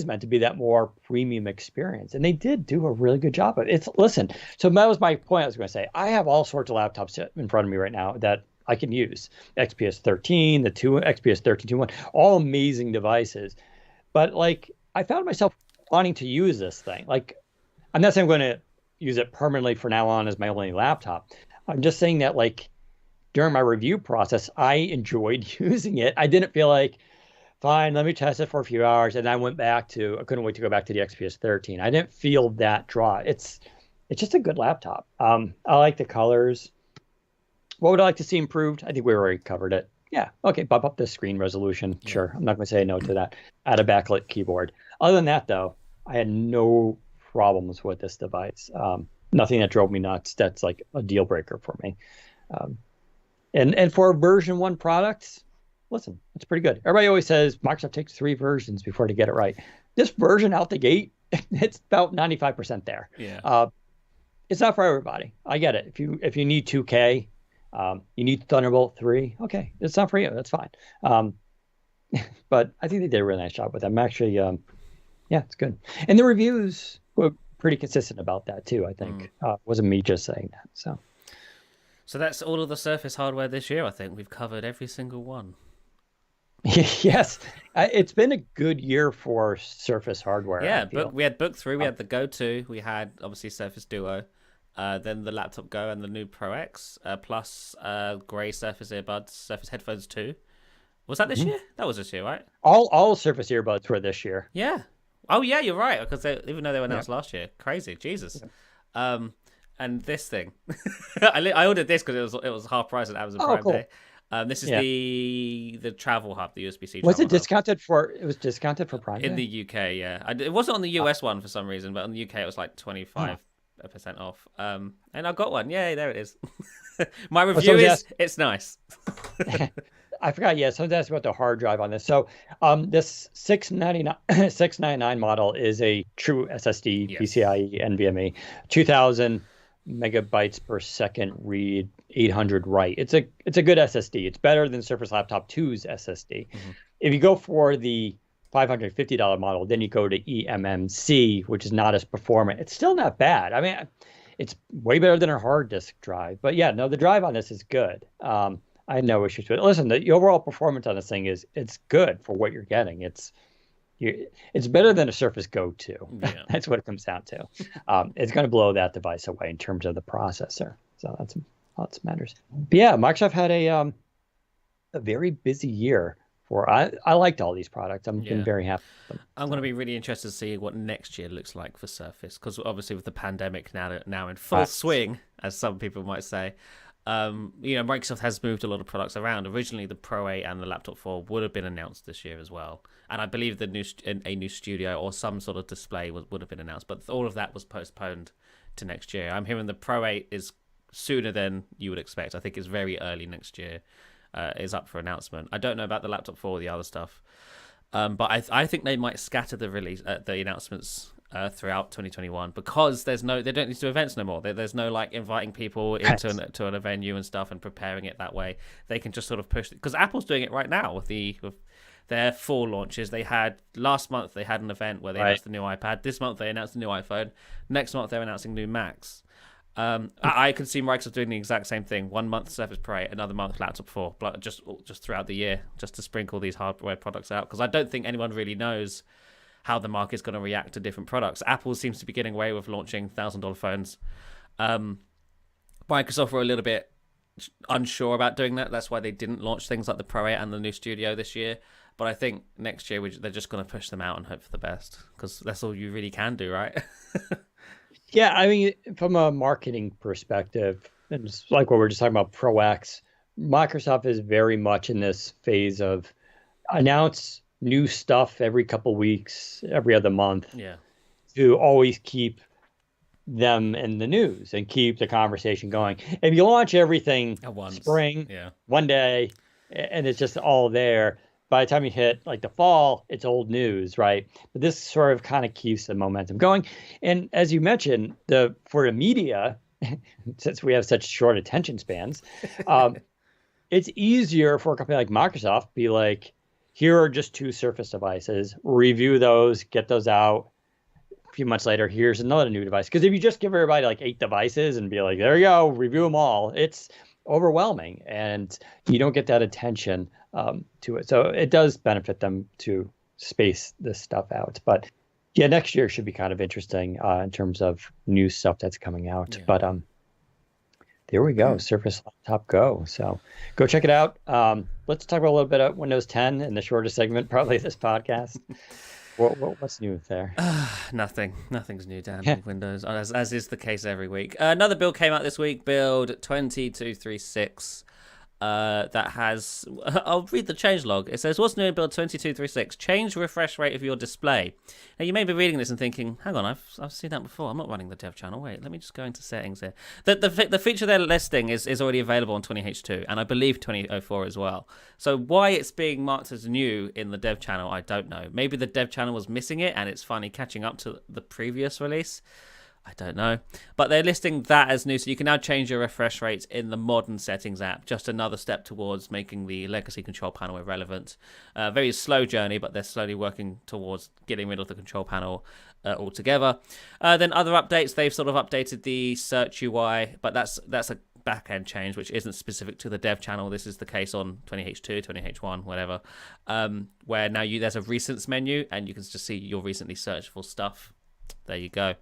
meant to be that more premium experience. And they did do a really good job of it. Listen, so that was my point I was going to say. I have all sorts of laptops in front of me right now that I can use. XPS 13, the XPS 13.2.1, all amazing devices. But like, I found myself wanting to use this thing. Like, I'm not saying I'm going to use it permanently from now on as my only laptop. I'm just saying that, like, during my review process, I enjoyed using it. I didn't feel like, fine, let me test it for a few hours. And I couldn't wait to go back to the XPS 13. I didn't feel that draw. It's just a good laptop. I like the colors. What would I like to see improved? I think we already covered it. Yeah. Okay. Bump up the screen resolution. Yeah. Sure. I'm not going to say no to that. Add a backlit keyboard. Other than that, though, I had no problems with this device. Nothing that drove me nuts. That's like a deal breaker for me. And for a version 1 product, listen, it's pretty good. Everybody always says Microsoft takes 3 versions before they get it right. This version out the gate, it's about 95% there. Yeah. It's not for everybody. I get it. If you need 2K, you need Thunderbolt 3. Okay, it's not for you. That's fine. But I think they did a really nice job with them. Actually, it's good. And the reviews were pretty consistent about that too. I think wasn't me just saying that. So that's all of the Surface hardware this year. I think we've covered every single one. Yes, it's been a good year for Surface hardware. Yeah, we had Book 3, we had the Go 2, we had obviously Surface Duo, then the Laptop Go and the new Pro X, plus grey Surface earbuds, Surface headphones 2. Was that this year? That was this year, right? All Surface earbuds were this year. Yeah. Oh yeah, you're right, because even though they were announced last year, crazy, Jesus. Yeah. And this thing, I ordered this because it was half price at Amazon Prime Day. This is the travel hub, the USB-C. Was it discounted for? It was discounted for Prime Day? In the UK, yeah. It wasn't on the US one for some reason, but on the UK it was like 25% off. And I got one. Yay, there it is. My review is it's nice. I forgot. Yeah, someone's asked about the hard drive on this. So, this $699 model is a true SSD, PCIe, NVMe, 2,000 megabytes per second read, 800 write. It's a good SSD. It's better than Surface Laptop 2's SSD. Mm-hmm. If you go for the $550 model, then you go to eMMC, which is not as performant. It's still not bad. I mean, it's way better than a hard disk drive. But yeah, no, the drive on this is good. I had no issues with it. Listen, the overall performance on this thing it's good for what you're getting. It's better than a Surface Go 2. Yeah. That's what it comes down to. It's going to blow that device away in terms of the processor. So that's all that matters. But yeah, Microsoft had a very busy year. I liked all these products. I'm been very happy with them. I'm going to be really interested to see what next year looks like for Surface, because obviously with the pandemic now in full swing, as some people might say, Microsoft has moved a lot of products around. Originally, the Pro 8 and the Laptop 4 would have been announced this year as well, and I believe a new studio or some sort of display would have been announced, but all of that was postponed to next year. I'm hearing the Pro 8 is sooner than you would expect. I think it's very early next year. Is up for announcement. I don't know about the Laptop 4 or the other stuff, but I think they might scatter the announcements throughout 2021 because they don't need to do events no more. There's no like inviting people into an venue and stuff and preparing it that way. They can just sort of push it because Apple's doing it right now with their fall launches. They had last month they had an event where they announced the new iPad. This month they announced the new iPhone. Next month they're announcing new Macs. I can see Microsoft doing the exact same thing. 1 month Surface Pro 8, another month Laptop 4, just throughout the year, just to sprinkle these hardware products out. Because I don't think anyone really knows how the market's going to react to different products. Apple seems to be getting away with launching $1,000 phones. Microsoft were a little bit unsure about doing that. That's why they didn't launch things like the Pro 8 and the new Studio this year. But I think next year they're just going to push them out and hope for the best because that's all you really can do, right? Yeah, I mean, from a marketing perspective, and it's like what we're just talking about, Pro X, Microsoft is very much in this phase of announce new stuff every couple weeks, every other month, to always keep them in the news and keep the conversation going. If you launch everything spring, one day, and it's just all there, by the time you hit like the fall, it's old news, right? But this sort of kind of keeps the momentum going. And as you mentioned, for the media, since we have such short attention spans, it's easier for a company like Microsoft to be like, here are just 2 Surface devices, review those, get those out. A few months later, here's another new device. Because if you just give everybody like 8 devices and be like, there you go, review them all, it's overwhelming and you don't get that attention to it. So it does benefit them to space this stuff out. But yeah, next year should be kind of interesting in terms of new stuff that's coming out. Yeah. But there we go, Surface Laptop Go. So go check it out. Let's talk about a little bit of Windows 10 in the shortest segment, probably, of this podcast. What's new there? Nothing's new, Dan. With Windows, as is the case every week. Another build came out this week, build 20236. That has, I'll read the changelog. It says, what's new in build 20236? Change refresh rate of your display. Now, you may be reading this and thinking, hang on, I've seen that before. I'm not running the dev channel. Wait, let me just go into settings here. The feature they're listing is already available on 20H2, and I believe 2004 as well. So why it's being marked as new in the dev channel, I don't know. Maybe the dev channel was missing it, and it's finally catching up to the previous release. I don't know. But they're listing that as new, so you can now change your refresh rates in the modern settings app. Just another step towards making the legacy control panel irrelevant. Very slow journey, but they're slowly working towards getting rid of the control panel altogether. Then other updates, they've sort of updated the search UI, but that's a back-end change, which isn't specific to the dev channel. This is the case on 20H2, 20H1, whatever, where now there's a recents menu, and you can just see your recently searched for stuff. There you go.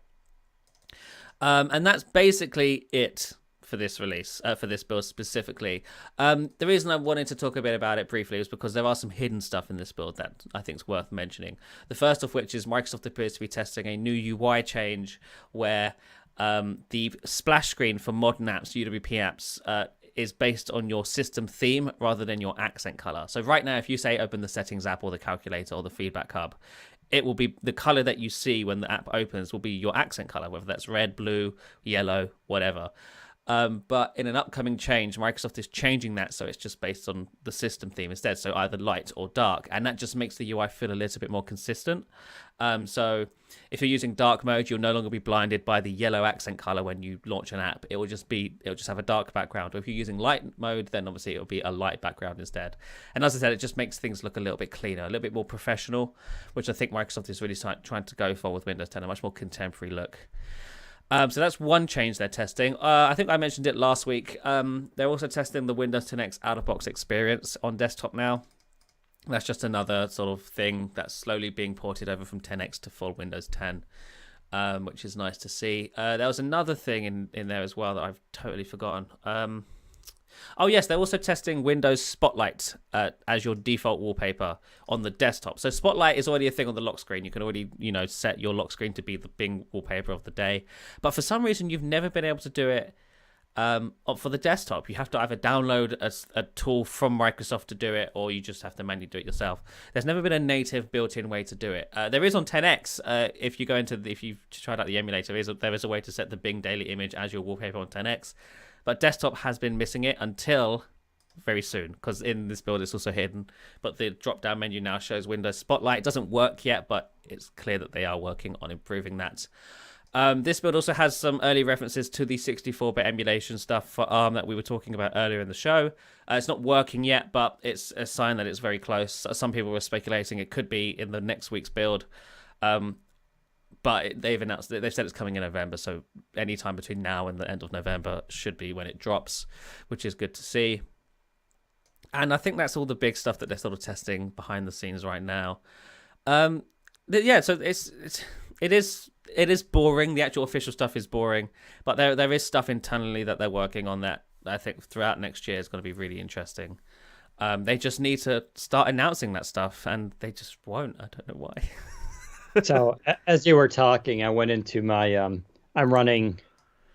And that's basically it for this release, for this build specifically. The reason I wanted to talk a bit about it briefly is because there are some hidden stuff in this build that I think is worth mentioning. The first of which is Microsoft appears to be testing a new UI change where the splash screen for modern apps, UWP apps, is based on your system theme rather than your accent color. So right now, if you say open the settings app or the calculator or the feedback hub, it will be the color that you see when the app opens will be your accent color, whether that's red, blue, yellow, whatever. But in an upcoming change, Microsoft is changing that so it's just based on the system theme instead, so either light or dark, and that just makes the UI feel a little bit more consistent. So if you're using dark mode, you'll no longer be blinded by the yellow accent color when you launch an app. It'll just have a dark background. Or if you're using light mode, then obviously it'll be a light background instead. And as I said, it just makes things look a little bit cleaner, a little bit more professional, which I think Microsoft is really trying to go for with Windows 10, a much more contemporary look. So that's one change they're testing. I think I mentioned it last week. They're also testing the Windows 10X out-of-box experience on desktop now. That's just another sort of thing that's slowly being ported over from 10X to full Windows 10, which is nice to see. There was another thing in there as well that I've totally forgotten. Oh, yes, they're also testing Windows Spotlight as your default wallpaper on the desktop. So Spotlight is already a thing on the lock screen. You can already, set your lock screen to be the Bing wallpaper of the day. But for some reason, you've never been able to do it For the desktop, you have to either download a tool from Microsoft to do it, or you just have to manually do it yourself. There's never been a native built-in way to do it. There is on 10x. If you've tried out the emulator, there is a way to set the Bing daily image as your wallpaper on 10x, but desktop has been missing it until very soon, because in this build it's also hidden. But the drop-down menu now shows Windows Spotlight. It doesn't work yet, but it's clear that they are working on improving that. This build also has some early references to the 64-bit emulation stuff for ARM that we were talking about earlier in the show. It's not working yet, but it's a sign that it's very close. Some people were speculating it could be in the next week's build. But they've said it's coming in November, so any time between now and the end of November should be when it drops, which is good to see. And I think that's all the big stuff that they're sort of testing behind the scenes right now. So it is boring. The actual official stuff is boring, but there is stuff internally that they're working on that I think throughout next year is going to be really interesting. They just need to start announcing that stuff, and they just won't. I don't know why. So as you were talking, I went into my I'm running.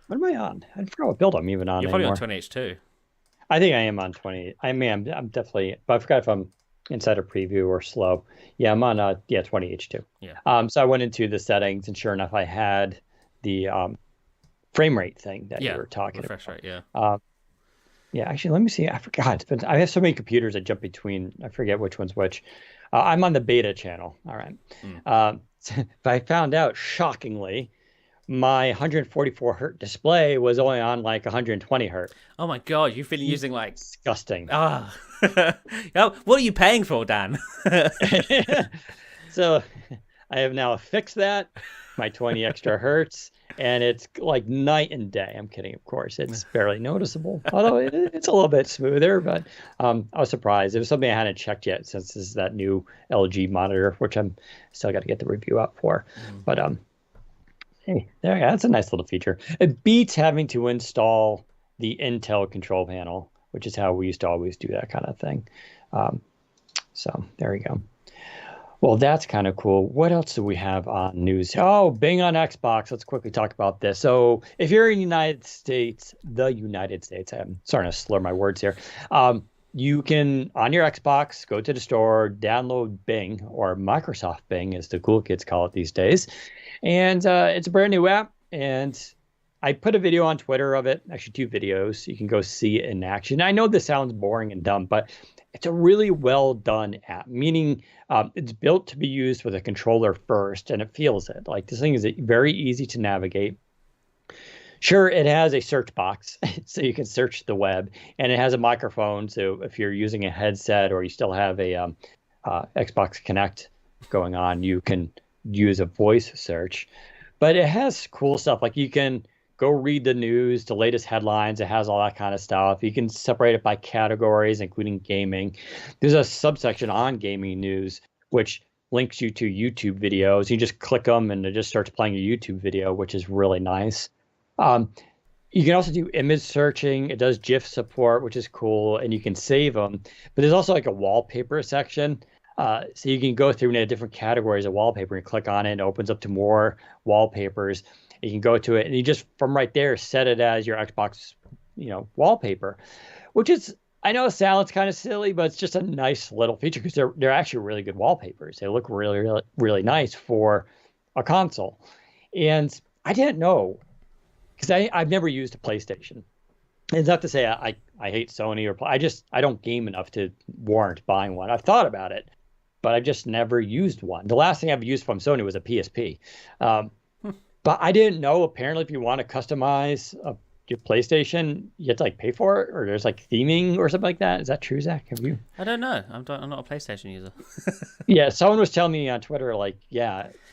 What am I on? I forgot what build I'm even on. You're probably anymore. on 20H2. I think I am on 20. I mean, I'm definitely, but I forgot if I'm inside a preview or slow. Yeah, I'm on 20H2. Yeah. So I went into the settings, and sure enough, I had the frame rate thing that you were talking about. Refresh rate, yeah. Yeah, actually, let me see. I forgot. I have so many computers I jump between. I forget which one's which. I'm on the beta channel. All right. But I found out, shockingly, my 144 hertz display was only on like 120 hertz. Oh my god, you've been using like disgusting. What are you paying for, Dan? So I have now fixed that, my 20 extra hertz, and it's like night and day. I'm kidding, of course. It's barely noticeable, although it's a little bit smoother, but I was surprised. It was something I hadn't checked yet since this is that new LG monitor, which I'm still got to get the review up for. But hey, there, that's a nice little feature. It beats having to install the Intel control panel, which is how we used to always do that kind of thing. So there you go. Well, that's kind of cool. What else do we have on news? Oh, Bing on Xbox. Let's quickly talk about this. So if you're in the United States, I'm starting to slur my words here. You can, on your Xbox, go to the store, download Bing, or Microsoft Bing, as the cool kids call it these days. And it's a brand new app. And I put a video on Twitter of it, actually 2 videos. You can go see it in action. I know this sounds boring and dumb, but it's a really well done app, meaning it's built to be used with a controller first, and it feels it. Like, this thing is very easy to navigate. Sure, it has a search box, so you can search the web, and it has a microphone. So if you're using a headset or you still have a Xbox Connect going on, you can use a voice search. But it has cool stuff, like you can go read the news, the latest headlines. It has all that kind of stuff. You can separate it by categories, including gaming. There's a subsection on gaming news, which links you to YouTube videos. You just click them, and it just starts playing a YouTube video, which is really nice. You can also do image searching. It does GIF support, which is cool, and you can save them. But there's also like a wallpaper section. So you can go through into different categories of wallpaper and click on it, and it opens up to more wallpapers. You can go to it, and you just, from right there, set it as your Xbox, wallpaper, which is, I know it sounds kind of silly, but it's just a nice little feature because they're actually really good wallpapers. They look really, really, really nice for a console. And I didn't know, because I've never used a PlayStation. It's not to say I hate Sony or I don't game enough to warrant buying one. I've thought about it, but I've just never used one. The last thing I've used from Sony was a PSP. But I didn't know, apparently, if you want to customize your PlayStation, you have to pay for it, or there's theming or something like that. Is that true, Zach? Have you? I don't know. I'm not a PlayStation user. Yeah, someone was telling me on Twitter, you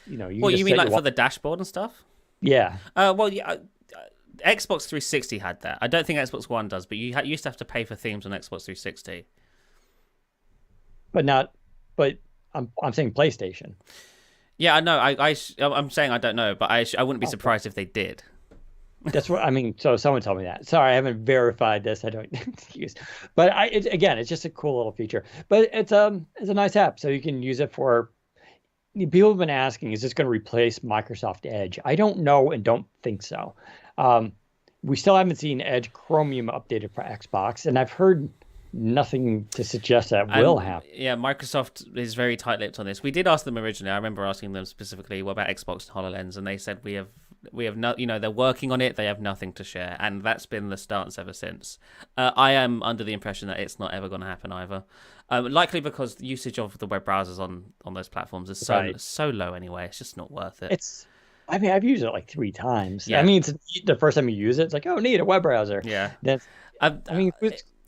you mean for the dashboard and stuff? Yeah. Xbox 360 had that. I don't think Xbox One does, but you used to have to pay for themes on Xbox 360. But I'm saying PlayStation. Yeah, I know. I'm saying I don't know, but I wouldn't be surprised if they did. That's what I mean. So someone told me that. Sorry, I haven't verified this. I don't use. But it's just a cool little feature. But it's a nice app, so you can use it for. People have been asking, is this going to replace Microsoft Edge? I don't know and don't think so. we still haven't seen Edge Chromium updated for Xbox, and I've heard nothing to suggest that will And happen. yeah, Microsoft is very tight-lipped on this. We did ask them originally. I remember asking them specifically, "What about Xbox and Hololens?" And they said we have no, they're working on it. They have nothing to share, and that's been the stance ever since. I am under the impression that it's not ever going to happen either. Likely because the usage of the web browsers on those platforms is Right. so low anyway. It's just not worth it. It's, I mean, I've used it like 3 times. I Yeah, mean, it's the first time you use it, it's like, oh, neat, a web browser. yeah. That's, I, I mean,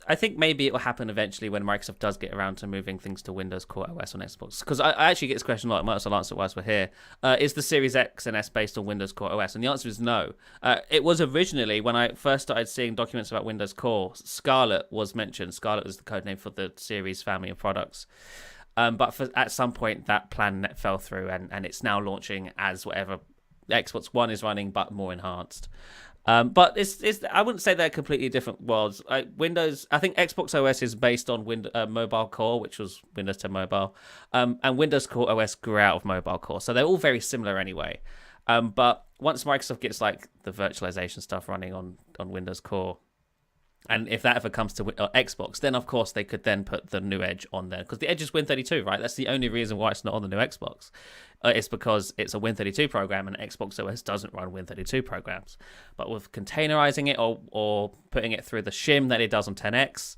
I think maybe it will happen eventually when Microsoft does get around to moving things to Windows Core OS on Xbox. Because I actually get this question a lot. I might as well answer it whilst we're here. Is the Series X and S based on Windows Core OS? And the answer is no. It was originally, when I first started seeing documents about Windows Core, Scarlet was mentioned. Scarlet was the codename for the Series family of products. But at some point, that plan fell through, and it's now launching as whatever Xbox One is running, but more enhanced. But it's I wouldn't say they're completely different worlds. Windows, I think Xbox OS is based on Mobile Core, which was Windows 10 Mobile, and Windows Core OS grew out of Mobile Core, so they're all very similar anyway. But once Microsoft gets like the virtualization stuff running on Windows Core, and if that ever comes to Xbox, then of course they could then put the new Edge on there, because the Edge is Win32, right? That's the only reason why it's not on the new Xbox. It's because it's a Win32 program, and Xbox OS doesn't run Win32 programs. But with containerizing it or putting it through the shim that it does on 10X,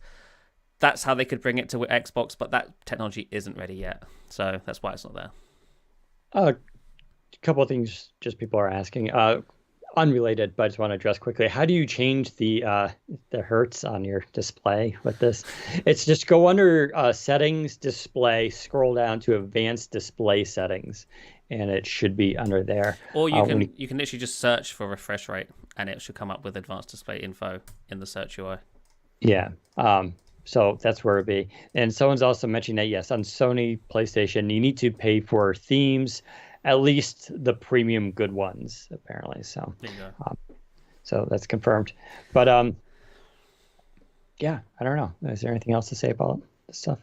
that's how they could bring it to Xbox. But that technology isn't ready yet, so that's why it's not there. a couple of things just people are asking. Unrelated, but I just want to address quickly. How do you change the hertz on your display with this? It's just go under settings, display, scroll down to advanced display settings, and it should be under there. Or you can literally just search for refresh rate, and it should come up with advanced display info in the search UI. Yeah. So that's where it'd be. And someone's also mentioning that, yes, on Sony PlayStation, you need to pay for themes, at least the premium good ones, apparently. So, There you go. so that's confirmed. But yeah, I don't know. Is there anything else to say about this stuff?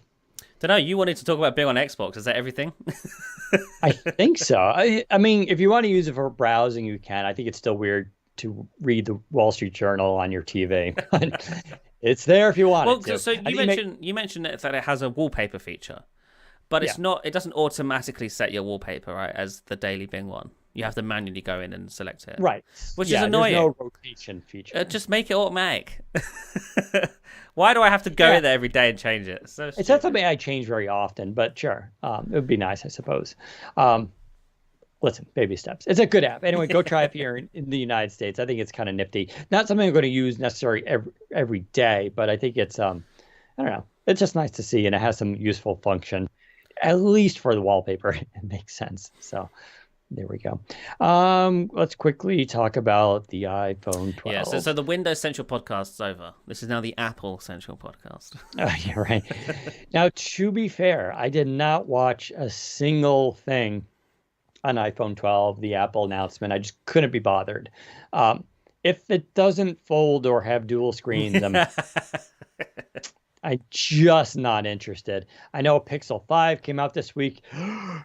Don't know. You wanted to talk about being on Xbox. Is that everything? I think so. I mean, if you want to use it for browsing, you can. I think it's still weird to read the Wall Street Journal on your TV. It's there if you want Well, it to. so you mentioned that it has a wallpaper feature, but it's Yeah. not. It doesn't automatically set your wallpaper, right, as the Daily Bing one. You have to manually go in and select it, Right. which Yeah, is annoying. there's no rotation feature. Just make it automatic. Why do I have to go in there every day and change it? So It's not stupid. something I change very often, but sure, it would be nice, I suppose. Listen, baby steps. It's a good app. Anyway, go try it if you're in the United States. I think it's kind of nifty. Not something I'm going to use necessarily every day, but I think it's I don't know. It's just nice to see, and it has some useful function, at least for the wallpaper. It makes sense. So there we go. Let's quickly talk about the iPhone 12. Yeah. So the Windows Central podcast's over. This is now the Apple Central podcast. Yeah, right. Now, to be fair, I did not watch a single thing on iPhone 12, the Apple announcement. I just couldn't be bothered. If it doesn't fold or have dual screens, I'm just not interested. I know Pixel 5 came out this week.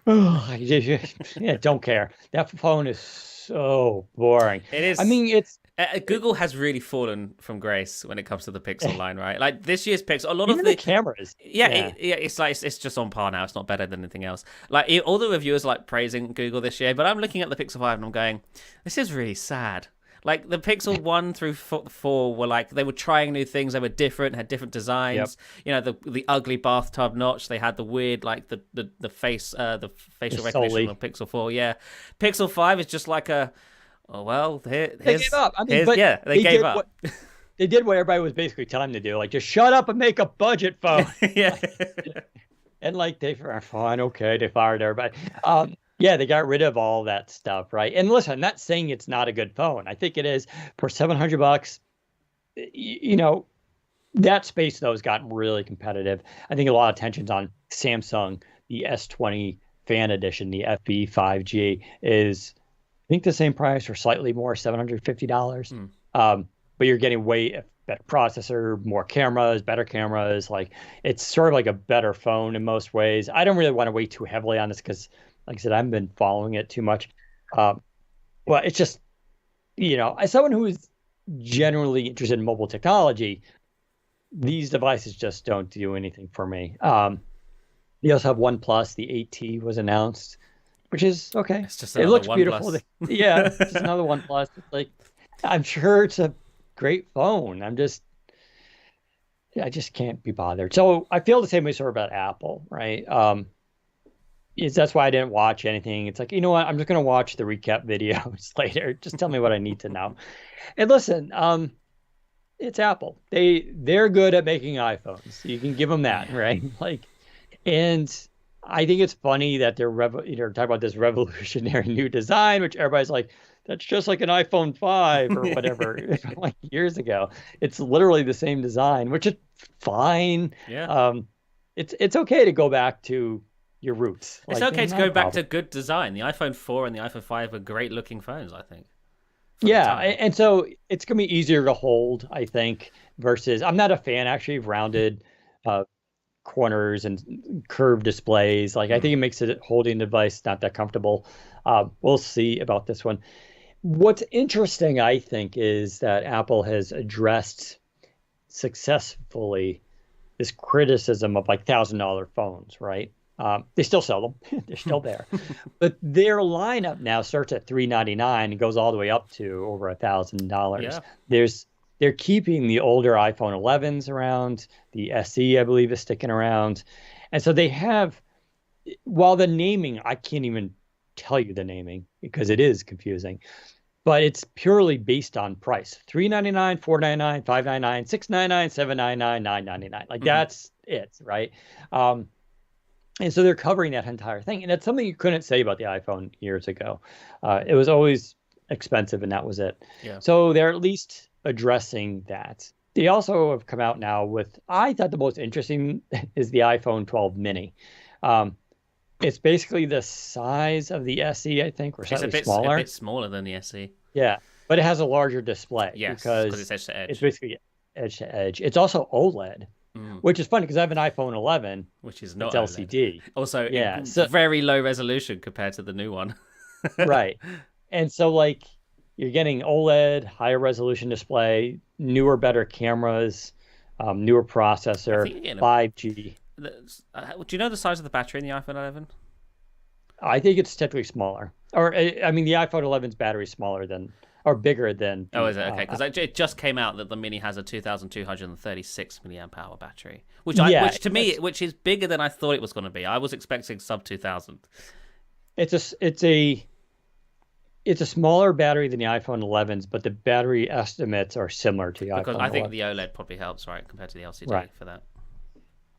Yeah, don't care. That phone is so boring. It is. I mean, it's Google has really fallen from grace when it comes to the Pixel line, right? Like this year's Pixel, a lot even of the cameras. yeah, it's like it's just on par now. It's not better than anything else. Like all the reviewers are like praising Google this year, but I'm looking at the Pixel 5 and I'm going, this is really sad. Like the Pixel 1 through 4 were like they were trying new things. They were different, had different designs. Yep. You know, the ugly bathtub notch. They had the weird like the facial recognition on Pixel 4. Yeah, Pixel 5 is just like a oh well. Here's, They gave up. I mean, but yeah, they gave did up. They did what everybody was basically telling them to do, like just shut up and make a budget phone. Yeah. And like they are fine, okay, they fired everybody. Yeah, they got rid of all that stuff, right? And listen, I'm not saying it's not a good phone. I think it is for $700. You know, that space though has gotten really competitive. I think a lot of attention's on Samsung. The S20 Fan Edition, the FB 5G, is I think the same price or slightly more, $750. But you're getting way better processor, more cameras, better cameras. Like it's sort of like a better phone in most ways. I don't really want to weigh too heavily on this because, like I said, I haven't been following it too much. Well, it's just, as someone who is generally interested in mobile technology, these devices just don't do anything for me. You also have OnePlus. The 8T was announced, which is okay. It's just It another looks one beautiful. plus. Yeah, it's just another OnePlus. It's like, I'm sure it's a great phone. I just can't be bothered. So I feel the same way sort of about Apple, right? That's why I didn't watch anything. It's like, you know what? I'm just gonna watch the recap videos later. Just tell me what I need to know. And listen, it's Apple. They're good at making iPhones. You can give them that, Yeah. right? Like, and I think it's funny that talking about this revolutionary new design, which everybody's like, that's just like an iPhone 5 or whatever, from like years ago. It's literally the same design, which is fine. Yeah. It's okay to go back to your roots. It's Like, okay to not a go back problem. to good design. The iPhone 4 and the iPhone 5 are great looking phones, I think, for the Yeah, time. and so it's gonna be easier to hold, I think, versus I'm not a fan actually of rounded uh, corners and curved displays. Like I Mm. think it makes it holding the device not that comfortable. We'll see about this one. What's interesting, I think, is that Apple has addressed successfully this criticism of like $1,000 phones, right? They still sell them; they're still there, but their lineup now starts at 399 and goes all the way up to over $1,000. Yeah. There's They're keeping the older iPhone 11s around. The SE, I believe, is sticking around, and so they have. While the naming, I can't even tell you the naming because it is confusing, but it's purely based on price. 399, 499, 599, 699, 799, 999. Like Hmm. that's it, right? Um, and so they're covering that entire thing. And that's something you couldn't say about the iPhone years ago. It was always expensive and that was it. Yeah. So they're at least addressing that. They also have come out now with, I thought the most interesting is the iPhone 12 mini. Um, it's basically the size of the SE, I think, or It's slightly a smaller. bit smaller than the SE. Yeah, but it has a larger display Yes, because it's because edge to it's edge. basically edge to edge. It's also OLED, Mm. which is funny because I have an iPhone 11. Which is It's not OLED. LCD. Also, Yeah, so very low resolution compared to the new one. right. And so like you're getting OLED, higher resolution display, newer, better cameras, newer I processor, think you're getting 5G. do you know the size of the battery in the iPhone 11? I think it's typically smaller. Or I mean, the iPhone 11's battery is smaller than or bigger than Oh, the is it? Okay, because it just came out that the Mini has a 2,236 milliamp hour battery, yeah, which to me, which is bigger than I thought it was going to be. I was expecting sub 2,000. It's a smaller battery than the iPhone 11's, but the battery estimates are similar to the Because iPhone I think 11. the OLED probably helps, right, compared to the LCD Right. for that.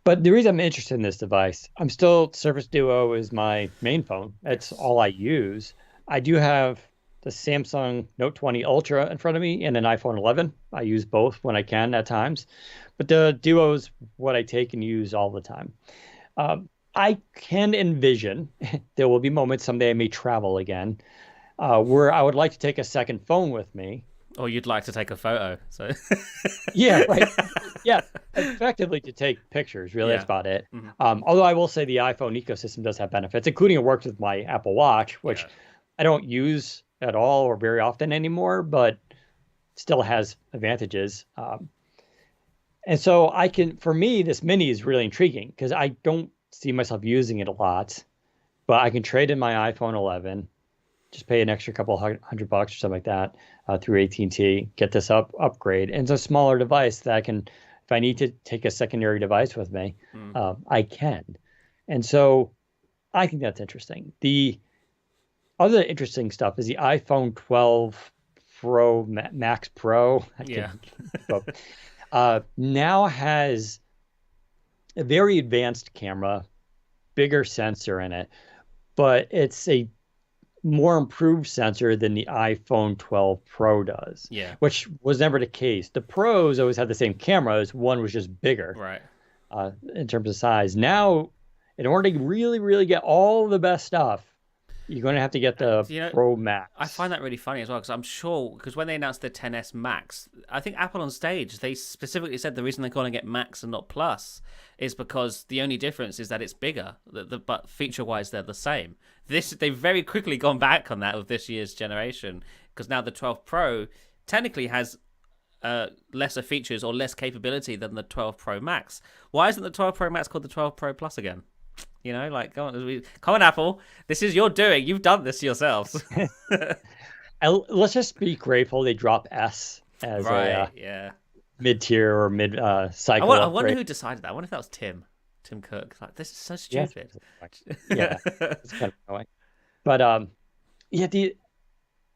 But the reason I'm interested in this device, I'm still Surface Duo is my main phone. That's Yes. all I use. I do have the Samsung Note 20 Ultra in front of me and an iPhone 11. I use both when I can at times, but the Duo is what I take and use all the time. I can envision there will be moments someday I may travel again, where I would like to take a second phone with me. Or you'd like to take a photo, so Yeah, right. Yeah, effectively to take pictures. Really, that's yeah. about it. Hmm. Although I will say the iPhone ecosystem does have benefits, including it works with my Apple Watch, which Yeah. I don't use at all or very often anymore, but still has advantages. And so for me, this mini is really intriguing because I don't see myself using it a lot, but I can trade in my iPhone 11, just pay an extra couple $100 or something like that through AT&T, get this upgrade. And it's a smaller device that I can, if I need to take a secondary device with me, Mm. I can. And so I think that's interesting. The other interesting stuff is the iPhone 12 Pro, Max Pro, I Yeah. can't keep up, now has a very advanced camera, bigger sensor in it, but it's a more improved sensor than the iPhone 12 Pro does, Yeah. which was never the case. The Pros always had the same cameras. One was just bigger Right. in terms of size. Now, in order to really, really get all the best stuff, you're going to have to get the You know, Pro I Max. find that really funny as well because I'm sure because when they announced the 10s Max, I think Apple on stage they specifically said the reason they're calling it Max and not Plus is because the only difference is that it's bigger, but feature-wise they're the same. They've very quickly gone back on that with this year's generation because now the 12 Pro technically has lesser features or less capability than the 12 Pro Max. Why isn't the 12 Pro Max called the 12 Pro Plus again? You know, like come on, Apple. This is your doing. You've done this yourselves. Let's just be grateful they drop S as Right? a Yeah. mid-tier or mid I cycle wonder, I wonder upgrade. who decided that. I wonder if that was Tim Cook. Like, this is so Yes. stupid. Yeah, it's kind of annoying. But yeah,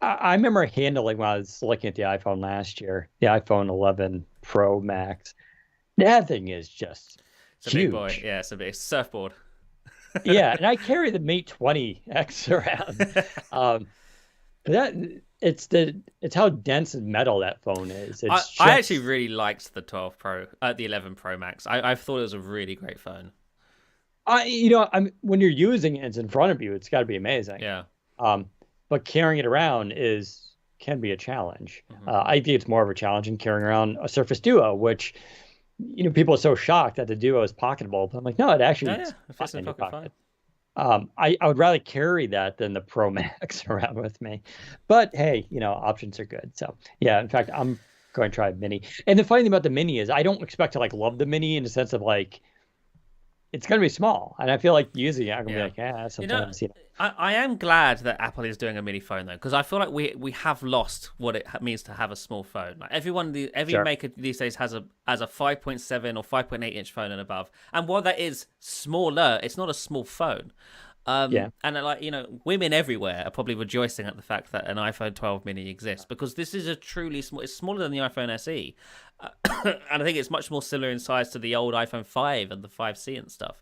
I remember handling when I was looking at the iPhone last year, the iPhone 11 Pro Max. That thing is just It's a big boy. huge. Yeah, it's a big surfboard. Yeah, and I carry the Mate 20X around. Um, but it's how dense and metal that phone is. It's I actually just really liked the 12 Pro, the 11 Pro Max. I thought it was a really great phone. I'm when you're using it, it's in front of you. It's got to be amazing. Yeah. Um, but carrying it around can be a challenge. Hmm. I think it's more of a challenge in carrying around a Surface Duo, which people are so shocked that the Duo is pocketable. But I'm like, no, it actually Yeah, yeah. is It fits fine in in the your pocket fine. pocket. I would rather carry that than the Pro Max around with me. But hey, options are good. So yeah, in fact, I'm going to try Mini. And the funny thing about the Mini is I don't expect to like love the Mini in the sense of like it's going to be small, and I feel like using it, I'm going to be Yeah. like, yeah, You know, sometimes, I am glad that Apple is doing a mini phone though, because I feel like we have lost what it means to have a small phone. Like every sure, maker these days has a 5.7 or 5.8 inch phone and above, and while that is smaller, it's not a small phone. yeah, And like women everywhere are probably rejoicing at the fact that an iPhone 12 mini exists because this is a truly small. It's smaller than the iPhone SE, and I think it's much more similar in size to the old iPhone 5 and the 5C and stuff.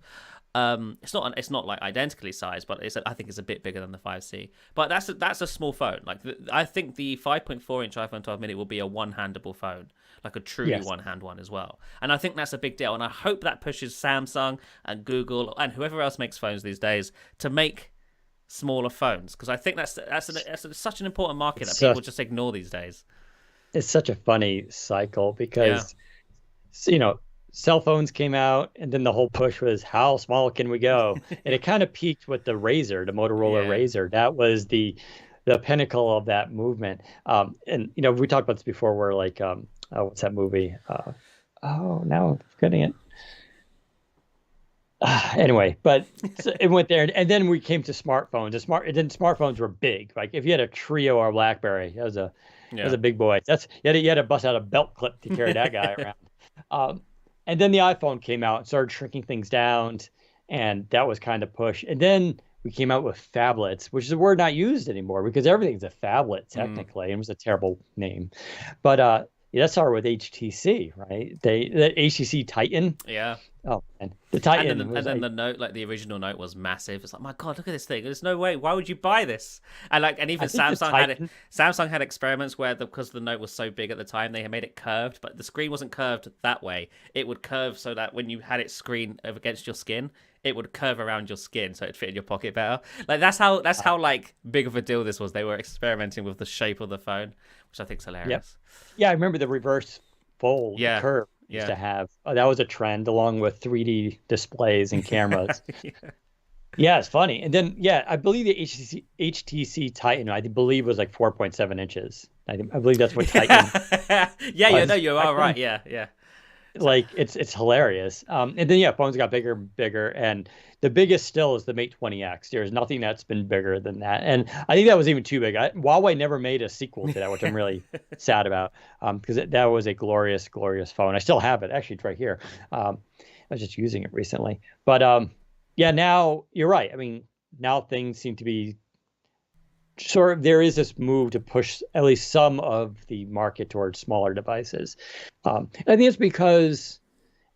It's not like identically sized, but I think it's a bit bigger than the 5C. But that's a small phone. Like I think the 5.4 inch iPhone 12 mini will be a one-handable phone, like a truly yes, one-hand one as well. And I think that's a big deal. And I hope that pushes Samsung and Google and whoever else makes phones these days to make smaller phones because I think that's such an important market that it's people just ignore these days. it's such a funny cycle Yeah. because cell phones came out, and then the whole push was how small can we go, and it kind of peaked with the Razor, the Motorola Yeah. Razor. That was the pinnacle of that movement. And we talked about this before, where like oh, what's that movie? Oh, now I'm forgetting it. Anyway, but so it went there, and then we came to smartphones. Then smartphones were big. Like if you had a Trio or BlackBerry, that was Yeah. a big boy. You had to bust out a belt clip to carry that guy around. Um, and then the iPhone came out and started shrinking things down, and that was kind of push. And then we came out with phablets, which is a word not used anymore because everything's a phablet Mm. technically. It was a terrible name, but yeah, that started with HTC, right? The HTC Titan. Yeah. Oh, and the And then Titan the, was and then like, the note, like the original note, was massive. It's like, my God, look at this thing. There's no way. Why would you buy this? And I even think the Samsung had it. Titan. Samsung had experiments where because the note was so big at the time, they had made it curved, but the screen wasn't curved that way. It would curve so that when you had it screen over against your skin, it would curve around your skin so it fit in your pocket better. Like that's how like big of a deal this was. They were experimenting with the shape of the phone, which I think is Yep. hilarious. Yeah, I remember the reverse fold Yeah. curve used Yeah. to have. That was a trend along with 3D displays and cameras. Yeah. Yeah, it's funny. And then, yeah, I believe the HTC Titan, I believe was like 4.7 inches. I believe that's what Titan Yeah, no, was you back are right. then. Yeah, yeah. So, Like it's hilarious. And then yeah, phones got bigger and bigger, and the biggest still is the Mate 20X. There's nothing that's been bigger than that, and I think that was even too big. Huawei never made a sequel to that, which I'm really sad about, because that was a glorious, glorious phone. I still have it. Actually, it's right here. I was just using it recently, but yeah, now you're right. I mean, now things seem to be sort of there is this move to push at least some of the market towards smaller devices. I think it's because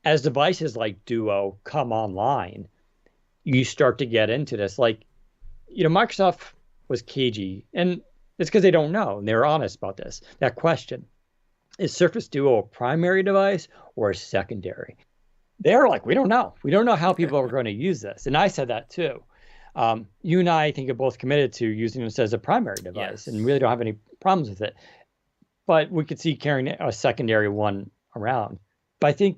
as devices like Duo come online, you start to get into this. Like, Microsoft was cagey, and it's because they don't know, and they're honest about this. That question is Surface Duo a primary device or a secondary? They're like, we don't know. We don't know how people are going to use this. And I said that too. You and I think are both committed to using this as a primary device and yes. really don't have any problems with it. But we could see carrying a secondary one around. But I think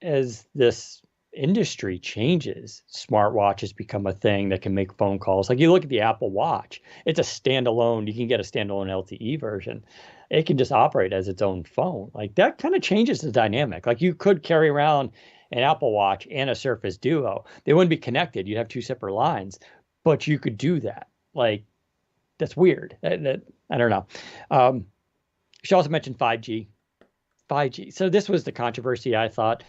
as this industry changes, smartwatches become a thing that can make phone calls. Like you look at the Apple Watch, it's a standalone, you can get a standalone LTE version. it can just operate as its own phone. Like that kind of changes the dynamic. Like you could carry around an Apple Watch and a Surface Duo. They wouldn't be connected. You'd have two separate lines, but you could do that. Like that's weird. I don't know. She also mentioned 5G. 5G. So this was the controversy. I thought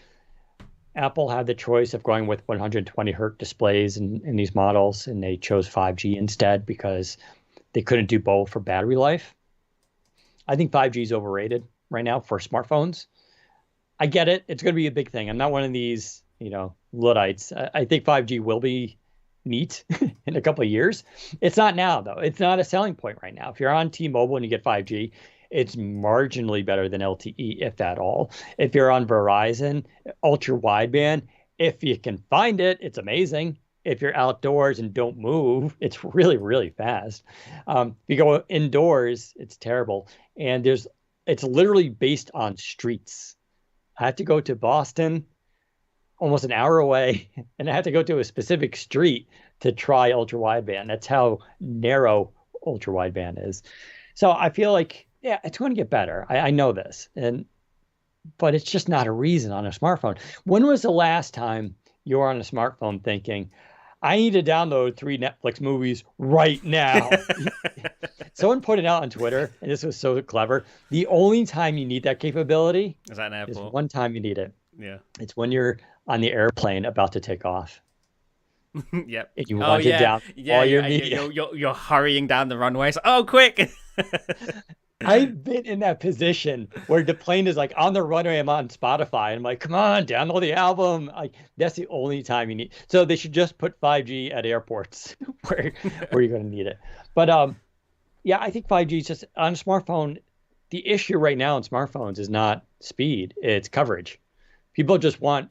Apple had the choice of going with 120 hertz displays in these models, and they chose 5G instead because they couldn't do both for battery life. I think 5G is overrated right now for smartphones. I get it. It's going to be a big thing. I'm not one of these, Luddites. I think 5G will be neat in a couple of years. It's not now, though. It's not a selling point right now. If you're on T-Mobile and you get 5G, it's marginally better than LTE, if at all. If you're on Verizon, ultra wideband, if you can find it, it's amazing. If you're outdoors and don't move, it's really, really fast. If you go indoors, it's terrible. And it's literally based on streets. I have to go to Boston, almost an hour away, and I have to go to a specific street to try ultra wideband. That's how narrow ultra wideband is. So I feel like, yeah, it's going to get better. I know this, but it's just not a reason on a smartphone. When was the last time you were on a smartphone thinking, I need to download 3 Netflix movies right now? Someone put it out on Twitter, and this was so clever. The only time you need that capability is that an airport? Is one time you need it. Yeah. It's when you're on the airplane about to take off. Yep. And you want to down all your media. You're hurrying down the runways. Oh, quick! I've been in that position where the plane is like on the runway. I'm on Spotify. And I'm like, come on, download the album. That's the only time you need. So they should just put 5G at airports where you're going to need it. But yeah, I think 5G is just on a smartphone. The issue right now on smartphones is not speed, it's coverage. People just want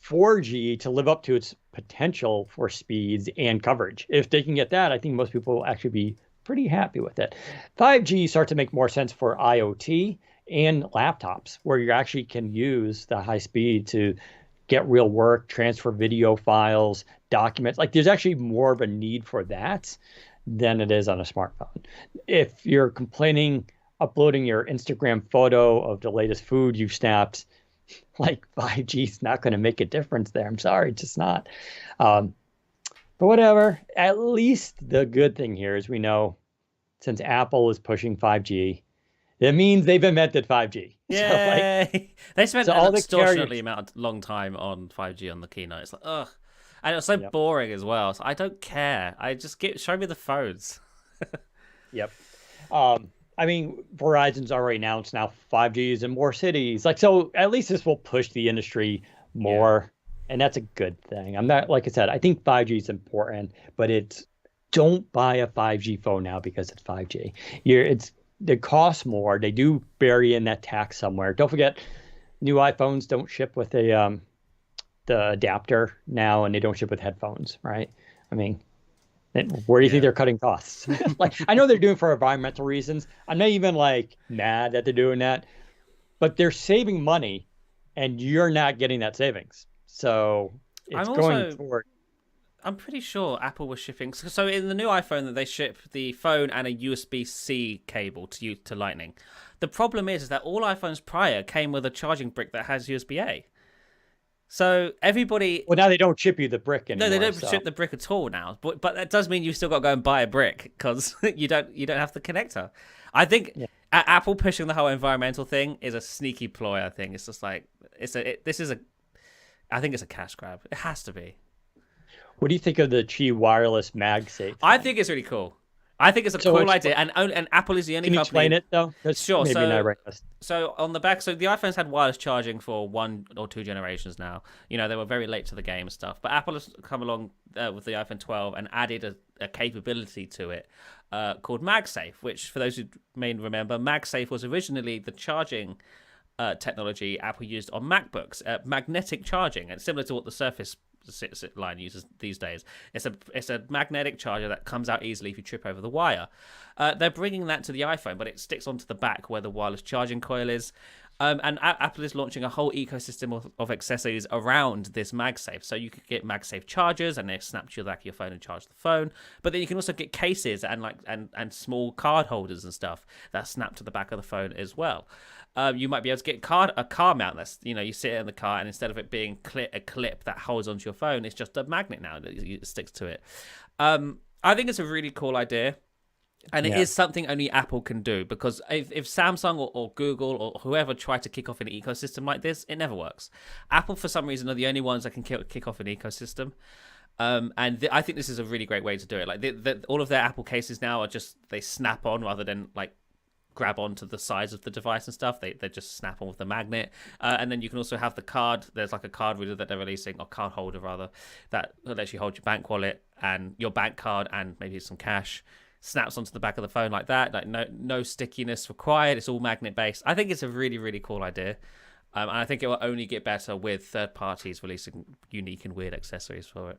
4G to live up to its potential for speeds and coverage. If they can get that, I think most people will actually be pretty happy with it. 5G starts to make more sense for IoT and laptops, where you actually can use the high speed to get real work, transfer video files, documents. Like there's actually more of a need for that than it is on a smartphone. If you're complaining uploading your Instagram photo of the latest food you've snapped, like 5G is not going to make a difference there. I'm sorry, it's just not. But whatever. At least the good thing here is we know since Apple is pushing 5G, it means they've invented 5G. Yeah, so they spent an extortionately long time on 5G on the keynote. It's like, ugh, and it was so boring as well. So I don't care. Show me the phones. Yep. I mean, Verizon's already announced now 5G is in more cities. So at least this will push the industry more. Yeah. And that's a good thing. I'm not, like I said, I think 5G is important, but don't buy a 5G phone now because it's 5G. It costs more. They do bury in that tax somewhere. Don't forget, new iPhones don't ship with the adapter now, and they don't ship with headphones, right? I mean, where do you think they're cutting costs? Like, I know they're doing it for environmental reasons. I'm not even mad that they're doing that, but they're saving money, and you're not getting that savings. So it's going forward. I'm pretty sure Apple was shipping. So in the new iPhone, that they ship the phone and a USB-C cable to Lightning. The problem is that all iPhones prior came with a charging brick that has USB-A. So everybody. Well, now they don't ship you the brick anymore. No, they don't ship the brick at all now. But that does mean you still got to go and buy a brick because you don't have the connector. I think Apple pushing the whole environmental thing is a sneaky ploy. I think it's just like I think it's a cash grab. It has to be. What do you think of the Qi wireless MagSafe? I think it's really cool. I think it's a cool idea, and Apple is the only company. Can you explain it though? Sure. Maybe so on the back, so the iPhones had wireless charging for 1 or 2 generations now. They were very late to the game and stuff. But Apple has come along with the iPhone 12 and added a capability to it called MagSafe, which for those who may remember, MagSafe was originally the charging technology Apple used on MacBooks, magnetic charging, and similar to what the Surface line uses these days. It's a magnetic charger that comes out easily if you trip over the wire. They're bringing that to the iPhone, but it sticks onto the back where the wireless charging coil is. And Apple is launching a whole ecosystem of accessories around this MagSafe. So you could get MagSafe chargers, and they snap to the back of your phone and charge the phone. But then you can also get cases and and small card holders and stuff that snap to the back of the phone as well. You might be able to get a car mount that's, you sit in the car, and instead of it being a clip that holds onto your phone, it's just a magnet now that sticks to it. I think it's a really cool idea. And it is something only Apple can do, because if Samsung or Google or whoever try to kick off an ecosystem like this, it never works. Apple, for some reason, are the only ones that can kick off an ecosystem. I think this is a really great way to do it. Like all of their Apple cases now are just, they snap on rather than like grab onto the sides of the device and stuff. They just snap on with the magnet. And then you can also have the card. There's like a card reader that they're releasing, or card holder rather, that lets you hold your bank wallet and your bank card and maybe some cash. Snaps onto the back of the phone like that. Like no stickiness required. It's all magnet based. I think it's a really, really cool idea. And I think it will only get better with third parties releasing unique and weird accessories for it.